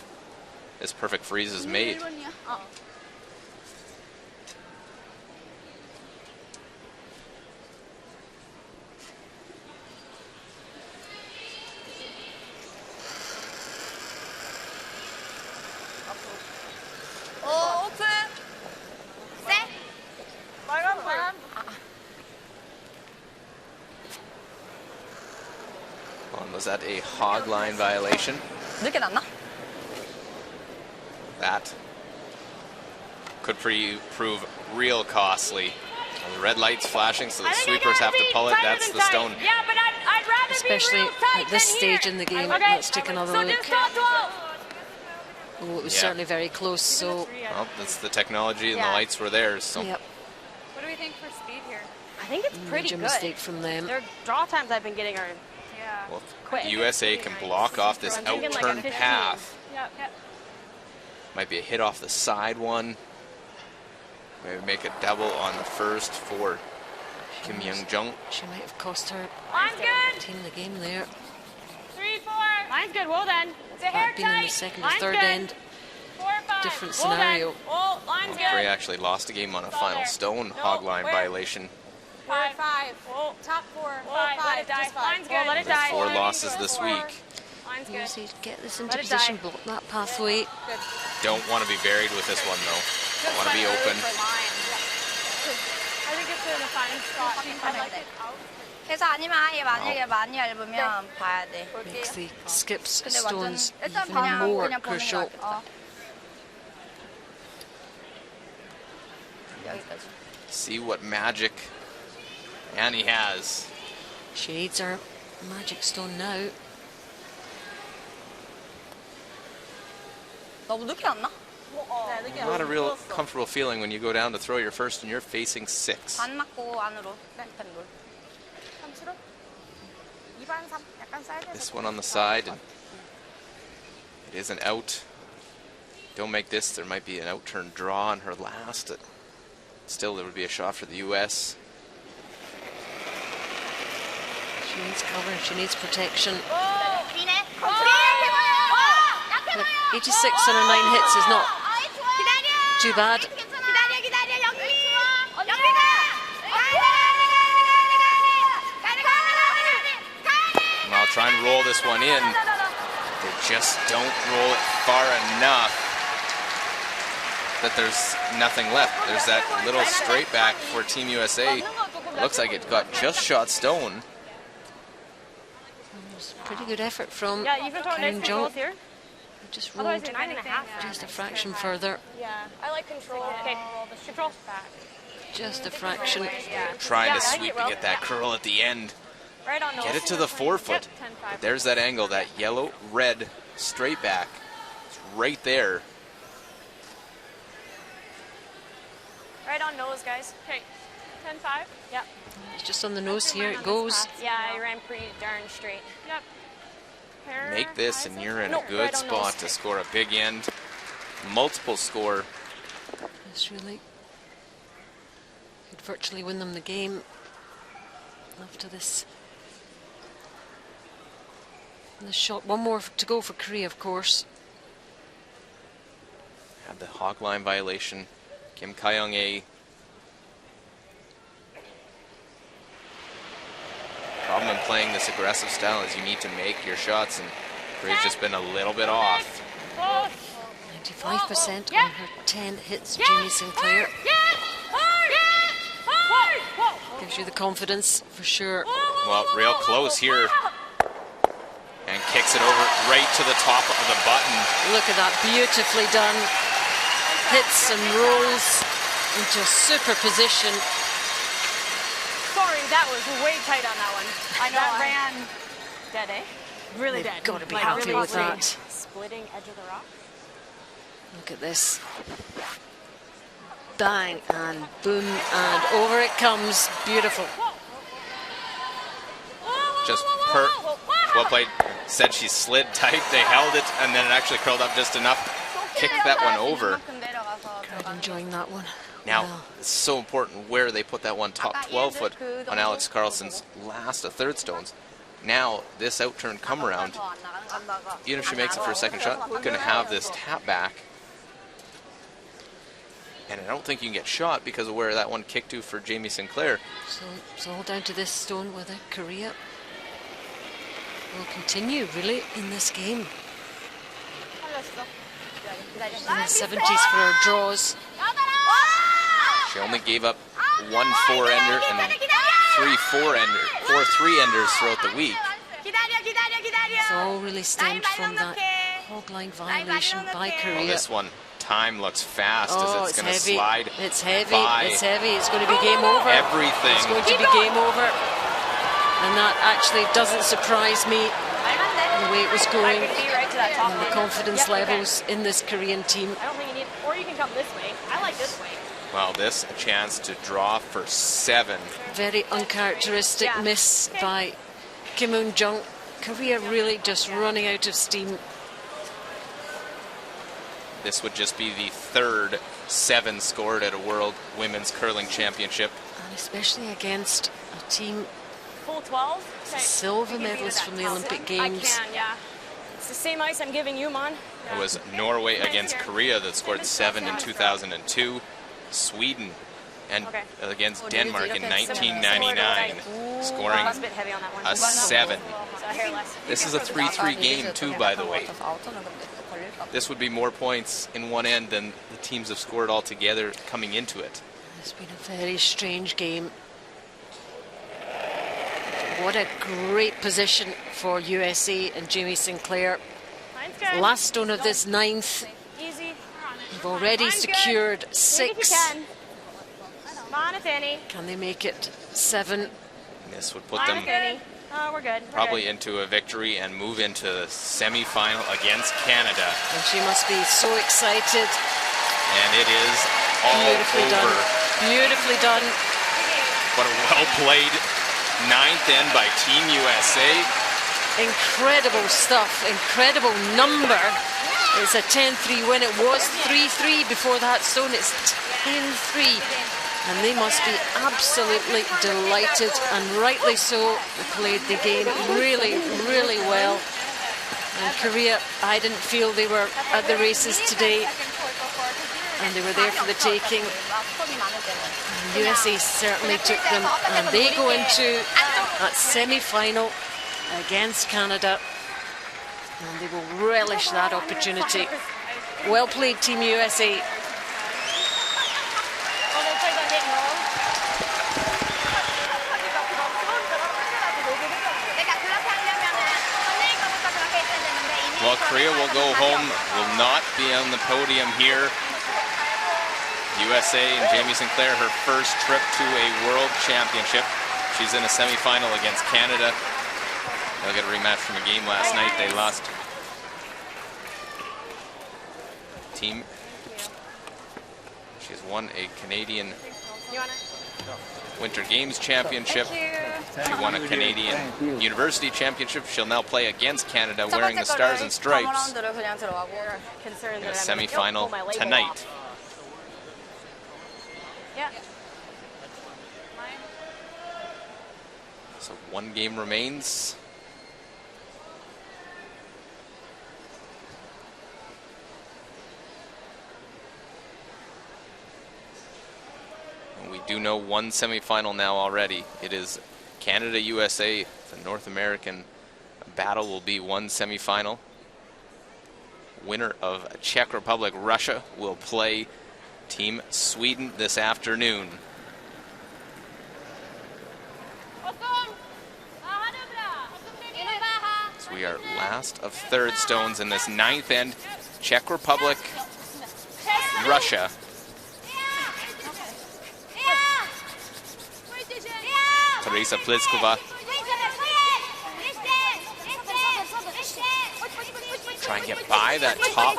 This perfect freeze is made.
오픈. 셋.
빨간 불.
Was that a hog line violation?
늦게 났나?
That could prove real costly. The red light's flashing, so the sweepers have to pull it. That's the stone.
Yeah, but I'd rather
Especially
be real tight
at this
than
stage
here.
in the game.
Okay.
Let's take another
So
look.
just top 12.
Oh, it was
Yeah.
certainly very close. So,
Well, that's the technology, and the
Yeah.
lights were theirs. So
yep,
What do we think for speed here?
I think it's pretty
major
good.
mistake from them.
Their draw times I've been getting are
Yeah.
well,
quick.
USA can block off this
I'm thinking like a
outturn
15.
path.
Yep.
Might be a hit off the side one. Maybe make a double on the first for Kim Young-jung.
She might have cost her
I'm good.
team the game there.
3-4.
Line's good. Well then.
It's a hair
Might been in the
tight.
second or
Line's
third
good.
end.
4-5.
Different
Well then.
scenario.
Oh, line's good.
Korea actually lost a game on a final
there.
stone
No,
hog line
where?
violation.
5. Oh,
Top 4.
five. Let it die. Line's good.
let it
There's
die.
4 losses this week.
Line's good.
USA get this into
Let it
position,
die.
block that pathway.
Don't want to be buried with this one though. Want to be open.
I think it's in a fine spot.
I like it. 그래서 아니면 아예 만약에 많이 얇으면 봐야 돼.
Makes the skips
근데 완전
stones
일단
even
그냥
more
보는 거
crucial.
같겠다. 여기까지.
See what magic Annie has.
She needs her magic stone now.
너무 늦게 났나?
Not a real comfortable feeling when you go down to throw your first and you're facing 6.
반 맞고 안으로. 펜돌.
This one on the side, and it is an out. Don't make this, there might be an out-turn draw on her last. Still, there would be a shot for the US.
She needs cover, she needs protection.
비네.
But 86 on her 9 hits is not too bad.
기다려. 영빈.
And I'll try and roll this one in. They just don't roll it far enough that there's nothing left. There's that little straight back for Team USA. Looks like it got just shot stone.
It's a pretty good effort from
Yeah, you can throw it nice and
Jung.
close here.
Just
Otherwise,
rolled
you're 9.5.
just a fraction further.
Yeah. I like control. Okay. Control.
Just a fraction.
Yeah.
Trying to
Yeah, I like
sweep
it,
and
Ro.
get that curl at the end.
Right on nose.
Get it to the forefoot.
Yep, 10-5.
But there's that angle, that yellow, red, straight back. It's right there.
Right on nose, guys. Okay. 10-5. Yep.
It's just on the nose here, it goes.
Yeah, I ran pretty darn straight. Yep. Pair,
Make this and you're in
no,
a good
right on
spot
nose.
to score a big end. Multiple score.
It's really could virtually win them the game after this And the shot, one more to go for Korea, of course.
Had the hog line violation. Kim Kyung-ae. Problem in playing this aggressive style is you need to make your shots, and Korea's just been a little bit off.
95% on her 10 hits, Jamie Sinclair. Gives you the confidence for sure.
Well, real close here. And kicks it over right to the top of the button.
Look at that, beautifully done. Hits and rolls into a super position.
Sorry, that was way tight on that one.
I know.
That ran dead, eh? Really
They've
dead.
got to be
Like,
happy
really
with that.
Splitting edge of the rock.
Look at this. Bang and boom and over it comes. Beautiful.
Just well played. Said she slid tight, they held it, and then it actually curled up just enough. Kicked that one over.
Crowd enjoying that one.
Now,
Wow.
it's so important where they put that one top 12 foot on Alex Carlson's last of third stones. Now, this outturn come around, even if she makes it for a second shot, going to have this tap back. And I don't think you can get shot because of where that one kicked to for Jamie Sinclair.
So it's all down to this stone whether Korea will continue really in this game. In the 70s for her draws.
She only gave up 1 4-ender and 3 3-enders throughout the week.
It's all really stemmed from that hog line violation by Korea.
Well, this one, time looks fast
Oh,
as it's going to slide.
It's heavy.
by
It's heavy. It's going to be game over.
everything.
It's going to be game over. And that actually doesn't surprise me, the way it was going, and the confidence levels in this Korean team.
I don't think you need, or you can come this way. I like this way.
Well, this a chance to draw for 7.
Very uncharacteristic miss by Kim Eun-jung. Korea really just running out of steam.
This would just be the 3rd 7 scored at a World Women's Curling Championship.
And especially against a team,
Full 12? Okay.
silver medalists from the Olympic Games.
I can, yeah. It's the same ice I'm giving you, Mon.
It was Norway against Korea that scored 7 in 2002. Sweden and against Denmark in 1999, scoring
I was a bit heavy on that one.
a 7.
So hair less.
This is a 3-3 game too, by the way. This would be more points in one end than the teams have scored altogether coming into it.
It's been a very strange game. What a great position for USA and Jamie Sinclair.
Mine's good.
Last stone of this 9th.
Easy.
They've already
Mine's
secured
good.
6.
Come on, if any.
Can they make it 7?
This would put
Come on,
them
if any. Oh, we're good. We're
probably
good.
into a victory and move into the semi-final against Canada.
And she must be so excited.
And it is all
Beautifully
over.
done. Beautifully done.
What a well-played 9th end by Team USA.
Incredible stuff. Incredible number. It's a 10-3 win. It was 3-3 before that stone. It's 10-3. And they must be absolutely delighted, and rightly so. They played the game really, really well. And Korea, I didn't feel they were at the races today, and they were there for the taking. And USA certainly took them, and they go into that semi-final against Canada, and they will relish that opportunity. Well played, Team USA.
Well, Korea will go home, will not be on the podium here. USA and Jamie Sinclair, her first trip to a World Championship. She's in a semi-final against Canada. They'll get a rematch from a game last night. They lost. Team. She's won a Canadian Winter Games Championship. She won a Canadian University Championship. She'll now play against Canada wearing the Stars and Stripes in a semi-final tonight.
Yeah.
So 1 game remains. do know one semifinal now already. It is Canada-USA. The North American battle will be one semifinal. Winner of Czech Republic-Russia will play Team Sweden this afternoon. So we are last of third stones in this ninth end. Czech Republic, Russia. Teresa Pliskova try and get by that top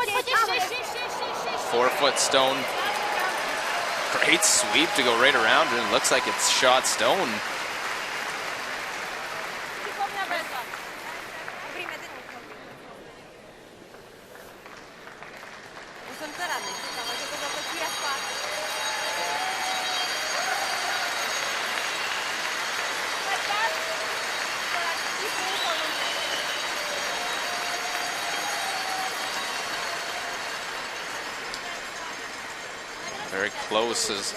4-foot stone. Great sweep to go right around, and it looks like it's shot stone. Very close as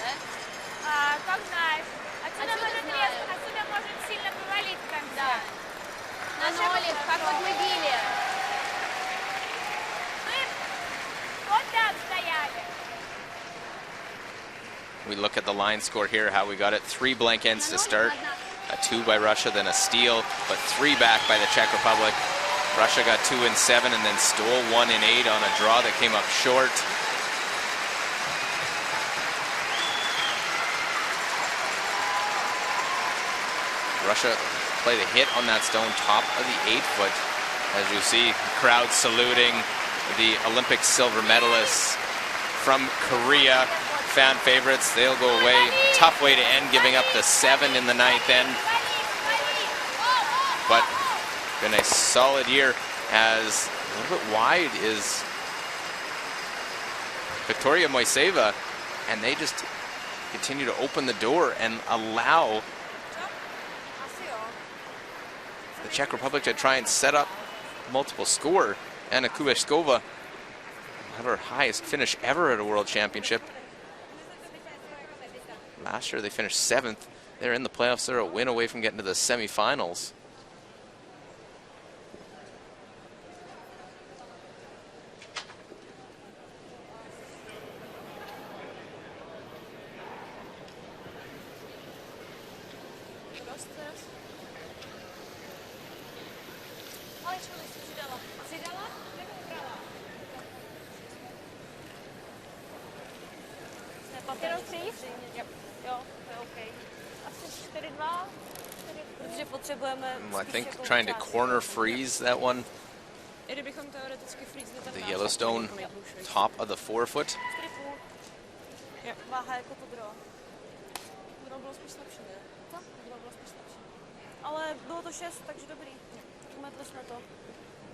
we look at the line score here, how we got it. 3 blank ends to start. A 2 by Russia, then a steal, but 3 back by the Czech Republic. Russia got 2 in 7 and then stole 1 in 8 on a draw that came up short. Russia played a hit on that stone, top of the 8-foot. As you see, crowd saluting the Olympic silver medalists from Korea. Fan favorites, they'll go away. Tough way to end, giving up the 7 in the 9th end. But been a solid year, as a little bit wide is Victoria Moiseva, and they just continue to open the door and allow the Czech Republic to try and set up multiple score. Anna Kubeškova had her highest finish ever at a World Championship. Last year they finished 7th. They're in the playoffs. They're a win away from getting to the semifinals. I think trying to corner freeze that one. The Yellowstone, top of the 4-foot.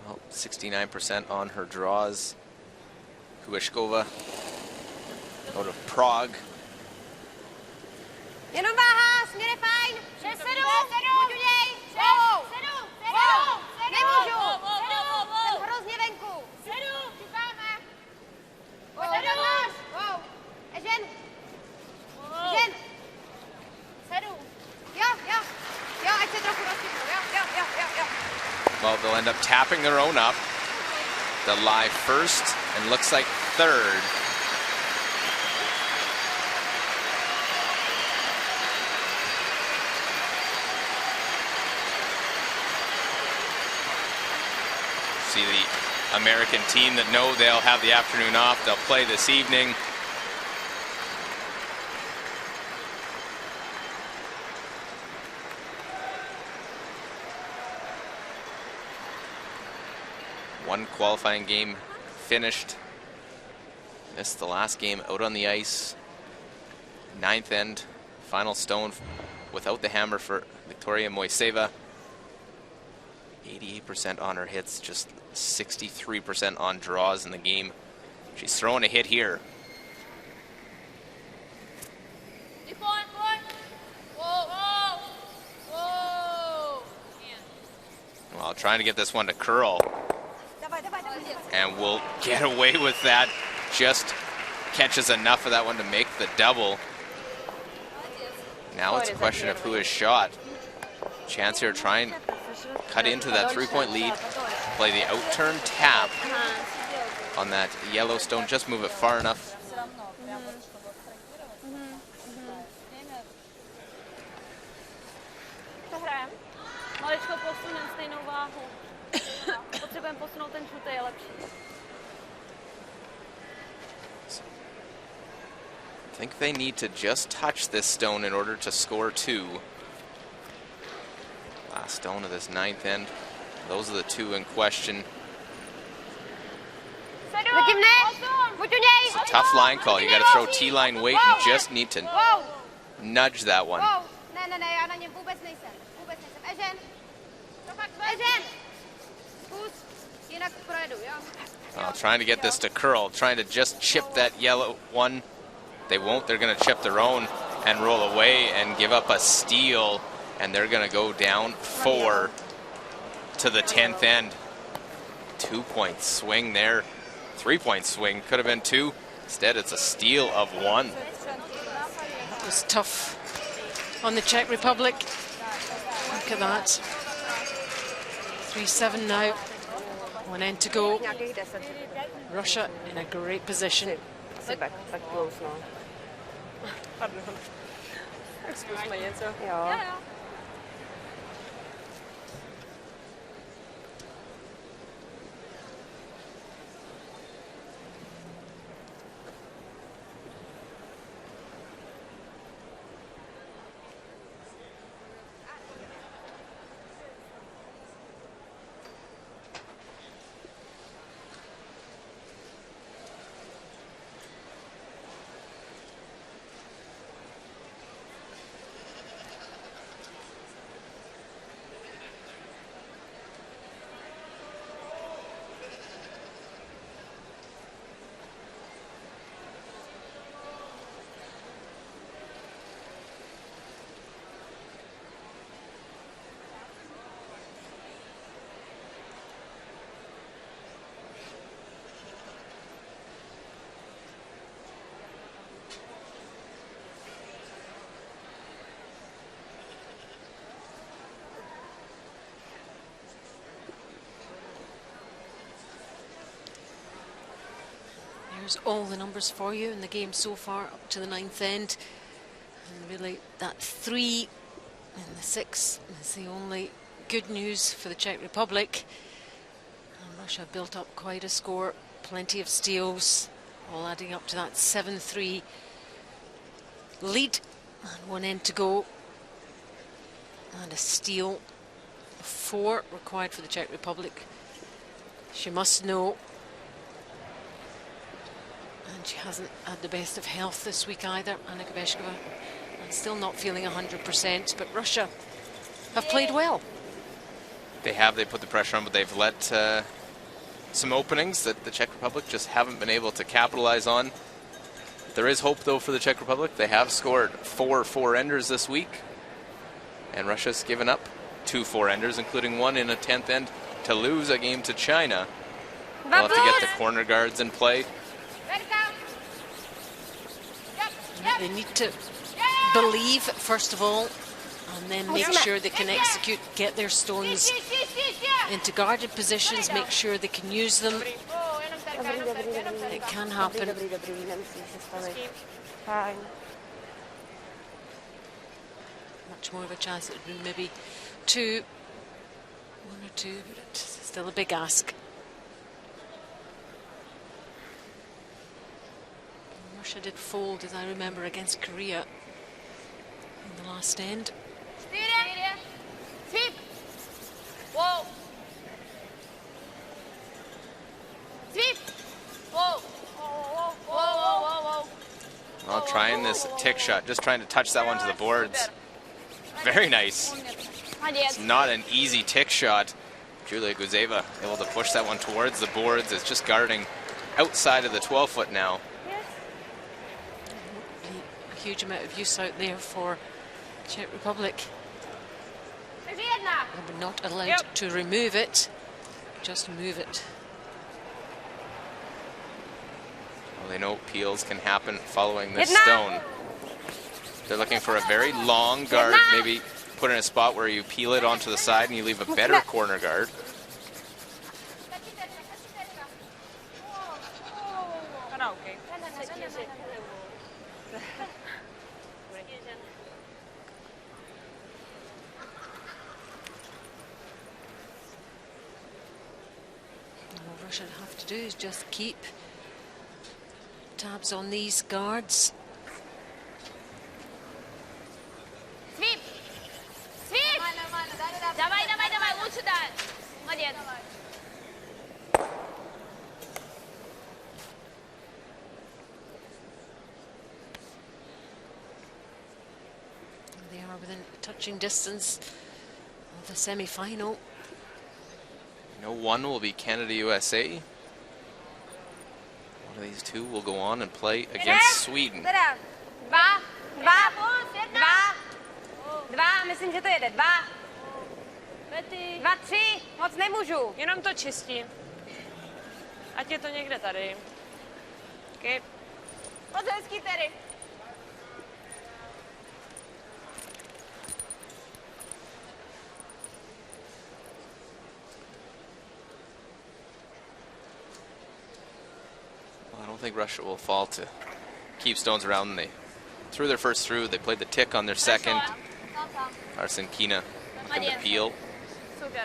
Well, 69% on her draws. Kubeškova out of Prague. Well, they'll end up tapping their own up. They'll lie first and looks like third. See the American team that know they'll have the afternoon off. They'll play this evening. One qualifying game finished. Missed the last game out on the ice. 9th end, final stone without the hammer for Victoria Moiseva. 88% on her hits, just 63% on draws in the game. She's throwing a hit here. Well, trying to get this one to curl. And will get away with that. Just catches enough of that one to make the double. Now it's a question of who is shot. Chance here, try and cut into that 3-point lead. Play the out-turn tap on that yellow stone. Just move it far enough.
Maličko posunem stejnou váhu. Potřebujeme posunout ten žlutý, je lepší.
I think they need to just touch this stone in order to score 2. Last stone of this 9th end. Those are the 2 in question. It's a tough line call. You got to throw T-line weight and just need to nudge that one. Trying to get this to curl, trying to just chip that yellow one. They won't. They're going to chip their own and roll away and give up a steal. And they're going to go down 4 to the 10th end. 2-point swing there. 3-point swing. Could have been 2. Instead, it's a steal of 1.
That was tough on the Czech Republic. Look at that. 3-7 now. 1 end to go. Russia in a great position.
Back close now. Excuse my answer. Yeah.
There's all the numbers for you in the game so far up to the 9th end. And really that 3 and the 6 is the only good news for the Czech Republic. And Russia built up quite a score, plenty of steals, all adding up to that 7-3 lead. And 1 end to go. And a steal, 4 required for the Czech Republic. She must know. And she hasn't had the best of health this week either, Anna Gabeshkova. And still not feeling 100%, but Russia have played well.
They have. They put the pressure on, but they've let some openings that the Czech Republic just haven't been able to capitalize on. There is hope, though, for the Czech Republic. They have scored 4 4-enders this week. And Russia's given up 2 4-enders, including 1 in a 10th end, to lose a game to China. They'll have to get the corner guards in play.
They need to believe, first of all, and then make sure they can execute, get their stones into guarded positions, make sure they can use them. It can happen. Much more of a chance. It would be maybe 1 or 2, but it's still a big ask. Russia did fold, as I remember, against Korea in the last end.
Well, trying this tick shot, just trying to touch that one to the boards. Very nice. It's not an easy tick shot. Julia Guzeva able to push that one towards the boards. It's just guarding outside of the 12-foot now.
A huge amount of use out there for Czech Republic. They were not allowed to remove it, just move it.
Well, they know peels can happen following this stone. They're looking for a very long guard, maybe put in a spot where you peel it onto the side and you leave a better corner guard.
All Russia have to do is just keep tabs on these guards.
Sweep! Sweep! Давай, давай, давай, лучше дать. Молодец.
They are within touching distance of the semi-final.
You know, one will be Canada-USA. One of these two will go on and play against Sweden.
Dva, myslím, že to jede. Dva, tři, moc nemůžu.
Jenom to čistím. Ať je to někde tady. Okay.
Moc hezký, Terry.
I don't think Russia will fall to keep stones around. They threw their first through. They played the tick on their second. Arsen Kina looking to peel.
Super.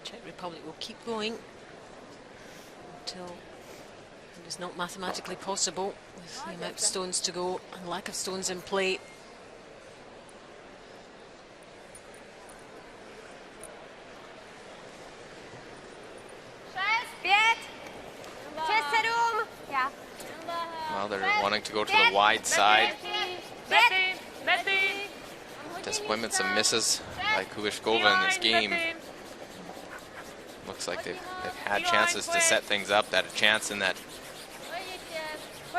Czech Republic will keep going until it is not mathematically possible with the amount of stones to go and lack of stones in play.
Well, they're wanting to go to the wide side. Disappointments and misses by Kubishkova in this game. Looks like they've had chances to set things up. Had a chance in that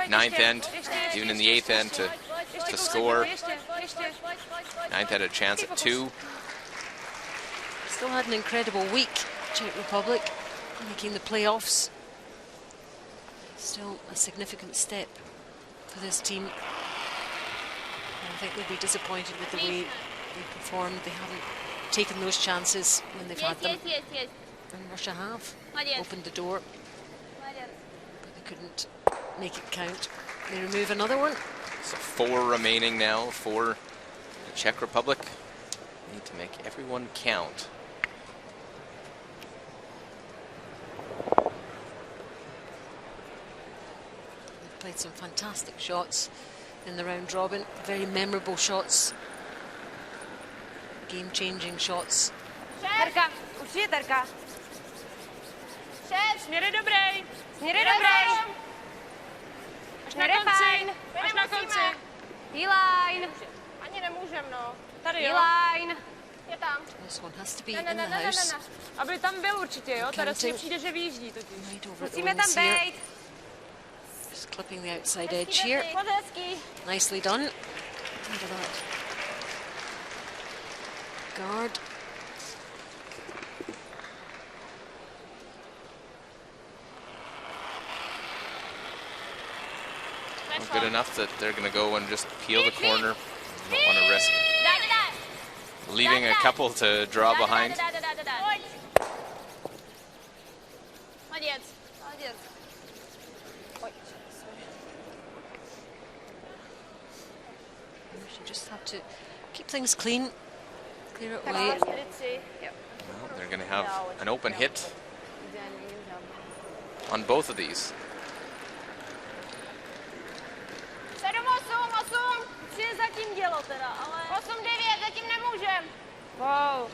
ninth end, even in the eighth end to score. Ninth had a chance at 2.
Still had an incredible week, Czech Republic, making the playoffs. Still a significant step for this team. I think they'll be disappointed with the way they performed. They haven't taken those chances when they've had them. And Russia have opened the door, but they couldn't make it count. They remove another one.
So 4 remaining now for the Czech Republic. Need to make everyone count.
Played some fantastic shots in the round robin, very memorable shots, game-changing shots.
Terka, určitě Terka.
Směr dobrý.
Směr dobrý.
Až na konci. Až na konci.
D-line.
Ani nemůžem, no. Tady jo.
D-line.
Je tam.
This one has to be in the house.
Aby tam byl určitě, jo. Tady si přijde, že vyjíždí totiž.
Musíme tam být.
Just clipping the outside edge here. Nicely done. Look at that. Guard.
Well, good enough that they're going to go and just peel the corner. Don't want to risk leaving a couple to draw behind.
You just have to keep things clean, clear it away.
Well, they're going to have an open hit on both of these.
7-8, 3 zatím dělo teda, ale... 8-9, zatím nemůžem.
Wow.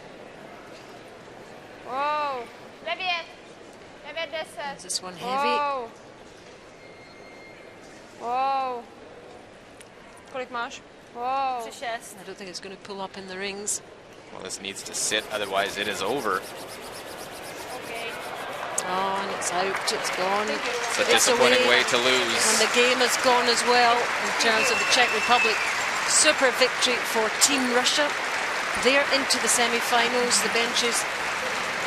Wow. 9, 10.
Is this one heavy?
Wow. Wow. Kolik máš? Wow.
3-6.
I don't think it's going to pull up in the rings.
Well, this needs to sit, otherwise it is over.
Okay.
Oh, and it's out, it's gone.
It's a disappointing way to lose.
And the game has gone as well in terms of the Czech Republic. Super victory for Team Russia. They're into the semi-finals. The benches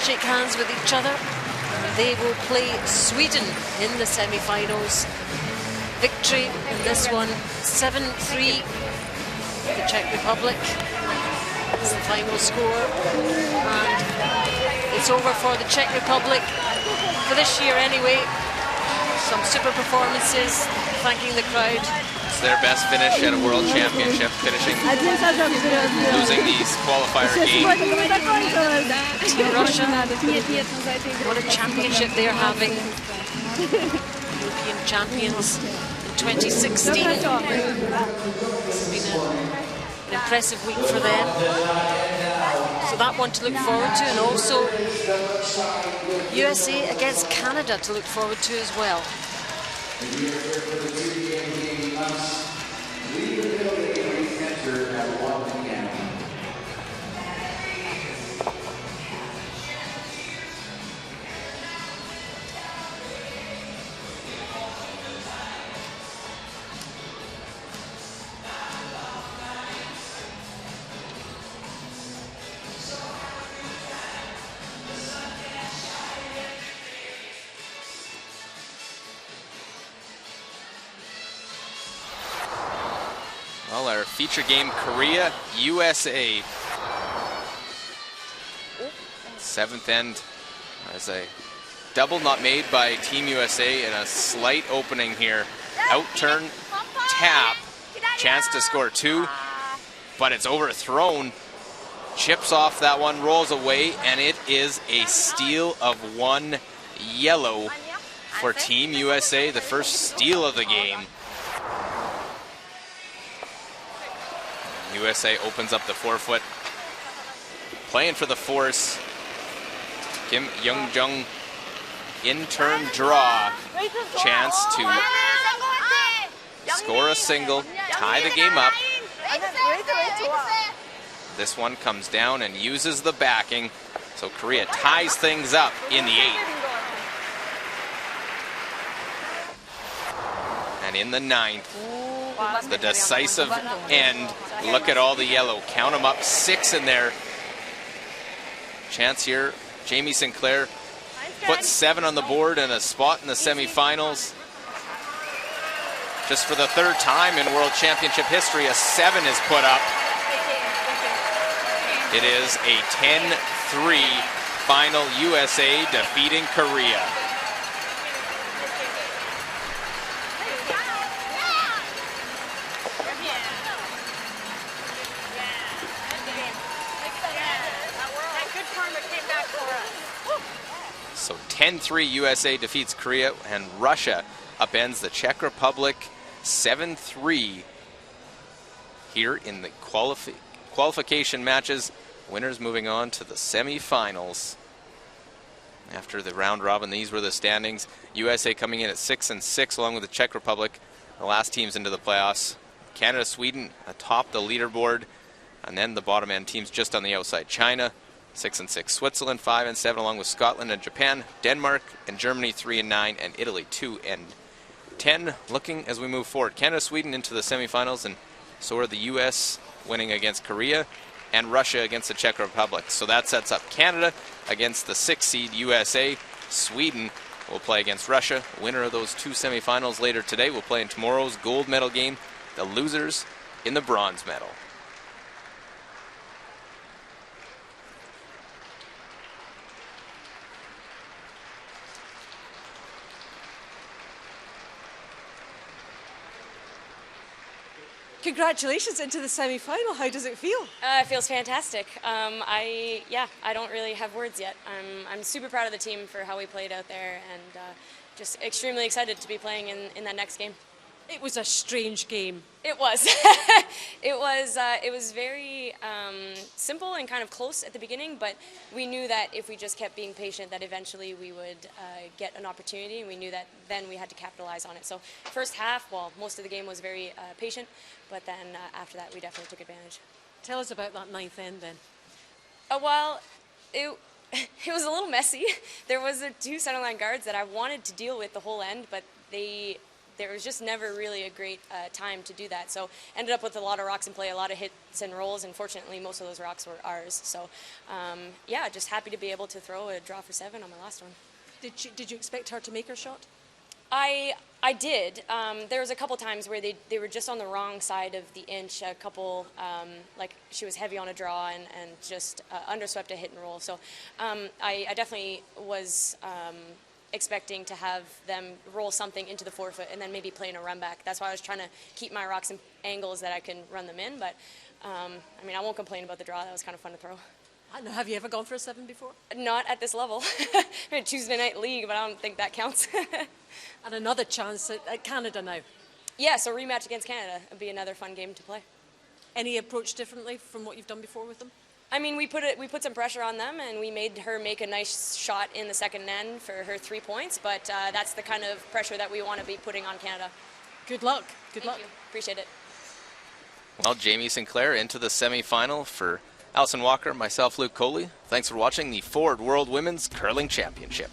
shake hands with each other. They will play Sweden in the semi-finals. Victory in this one, 7-3. The Czech Republic is the final score. And it's over for the Czech Republic for this year anyway. Some super performances, thanking the crowd.
It's their best finish at a World Championship, finishing, losing these qualifier games.
Team Russia, what a championship they're having. European champions in 2016. It's been an impressive week for them. So that one to look forward to, and also USA against Canada to look forward to as well.
Well, our feature game, Korea, USA. Seventh end as a double not made by Team USA and a slight opening here. Outturn, tap, chance to score two, but it's overthrown. Chips off that one, rolls away, and it is a steal of one yellow for Team USA, the first steal of the game. USA opens up the forefoot, playing for the force. Kim Young-jung in turn draw, chance to score a single, tie the game up. This one comes down and uses the backing, so Korea ties things up in the 8th. And in the 9th, the decisive end. Look at all the yellow. Count them up, 6 in there. Chance here. Jamie Sinclair puts 7 on the board and a spot in the semifinals. Just for the 3rd time in World Championship history, a 7 is put up. It is a 10-3 final, USA defeating Korea. So 10-3 USA defeats Korea, and Russia upends the Czech Republic 7-3 here in the qualification matches. Winners moving on to the semifinals. After the round robin, these were the standings. USA coming in at 6-6 along with the Czech Republic. The last teams into the playoffs. Canada, Sweden atop the leaderboard, and then the bottom end teams just on the outside. China 6-6, Switzerland 5-7 along with Scotland and Japan, Denmark and Germany 3-9, and Italy 2-10. Looking as we move forward, Canada, Sweden into the semifinals, and so are the US winning against Korea and Russia against the Czech Republic. So that sets up Canada against the 6th seed USA. Sweden will play against Russia. Winner of those 2 semifinals later today will play in tomorrow's gold medal game. The losers in the bronze medal.
Congratulations into the semi-final. How does it feel?
It feels fantastic. I don't really have words yet. I'm super proud of the team for how we played out there, and just extremely excited to be playing in that next game.
It was a strange game.
It was. It was very simple and kind of close at the beginning, but we knew that if we just kept being patient, that eventually we would get an opportunity, and we knew that then we had to capitalize on it. So first half, well, most of the game was very patient, but then after that, we definitely took advantage.
Tell us about that 9th end then.
Well, it was a little messy. There was the 2 centerline guards that I wanted to deal with the whole end, but they there was just never really a great time to do that. So ended up with a lot of rocks in play, a lot of hits and rolls, and fortunately most of those rocks were ours. So yeah, just happy to be able to throw a draw for 7 on my last one.
Did you expect her to make her shot?
I did. There was a couple times where they were just on the wrong side of the inch. A couple, like she was heavy on a draw and just underswept a hit and roll. So I definitely was expecting to have them roll something into the forefoot and then maybe play in a run back. That's why I was trying to keep my rocks in angles that I can run them in. But I mean, I won't complain about the draw. That was kind of fun to throw.
I know. Have you ever gone for a 7 before?
Not at this level. I'm a Tuesday night league, but I don't think that counts.
And another chance at Canada now.
Yeah, so rematch against Canada would be another fun game to play.
Any approach differently from what you've done before with them?
I mean, we put some pressure on them, and we made her make a nice shot in the second end for her 3 points. But that's the kind of pressure that we want to be putting on Canada.
Good luck. Good luck.
Thank you. Appreciate it.
Well, Jamie Sinclair into the semifinal for Allison Walker, myself, Luke Coley. Thanks for watching the Ford World Women's Curling Championship.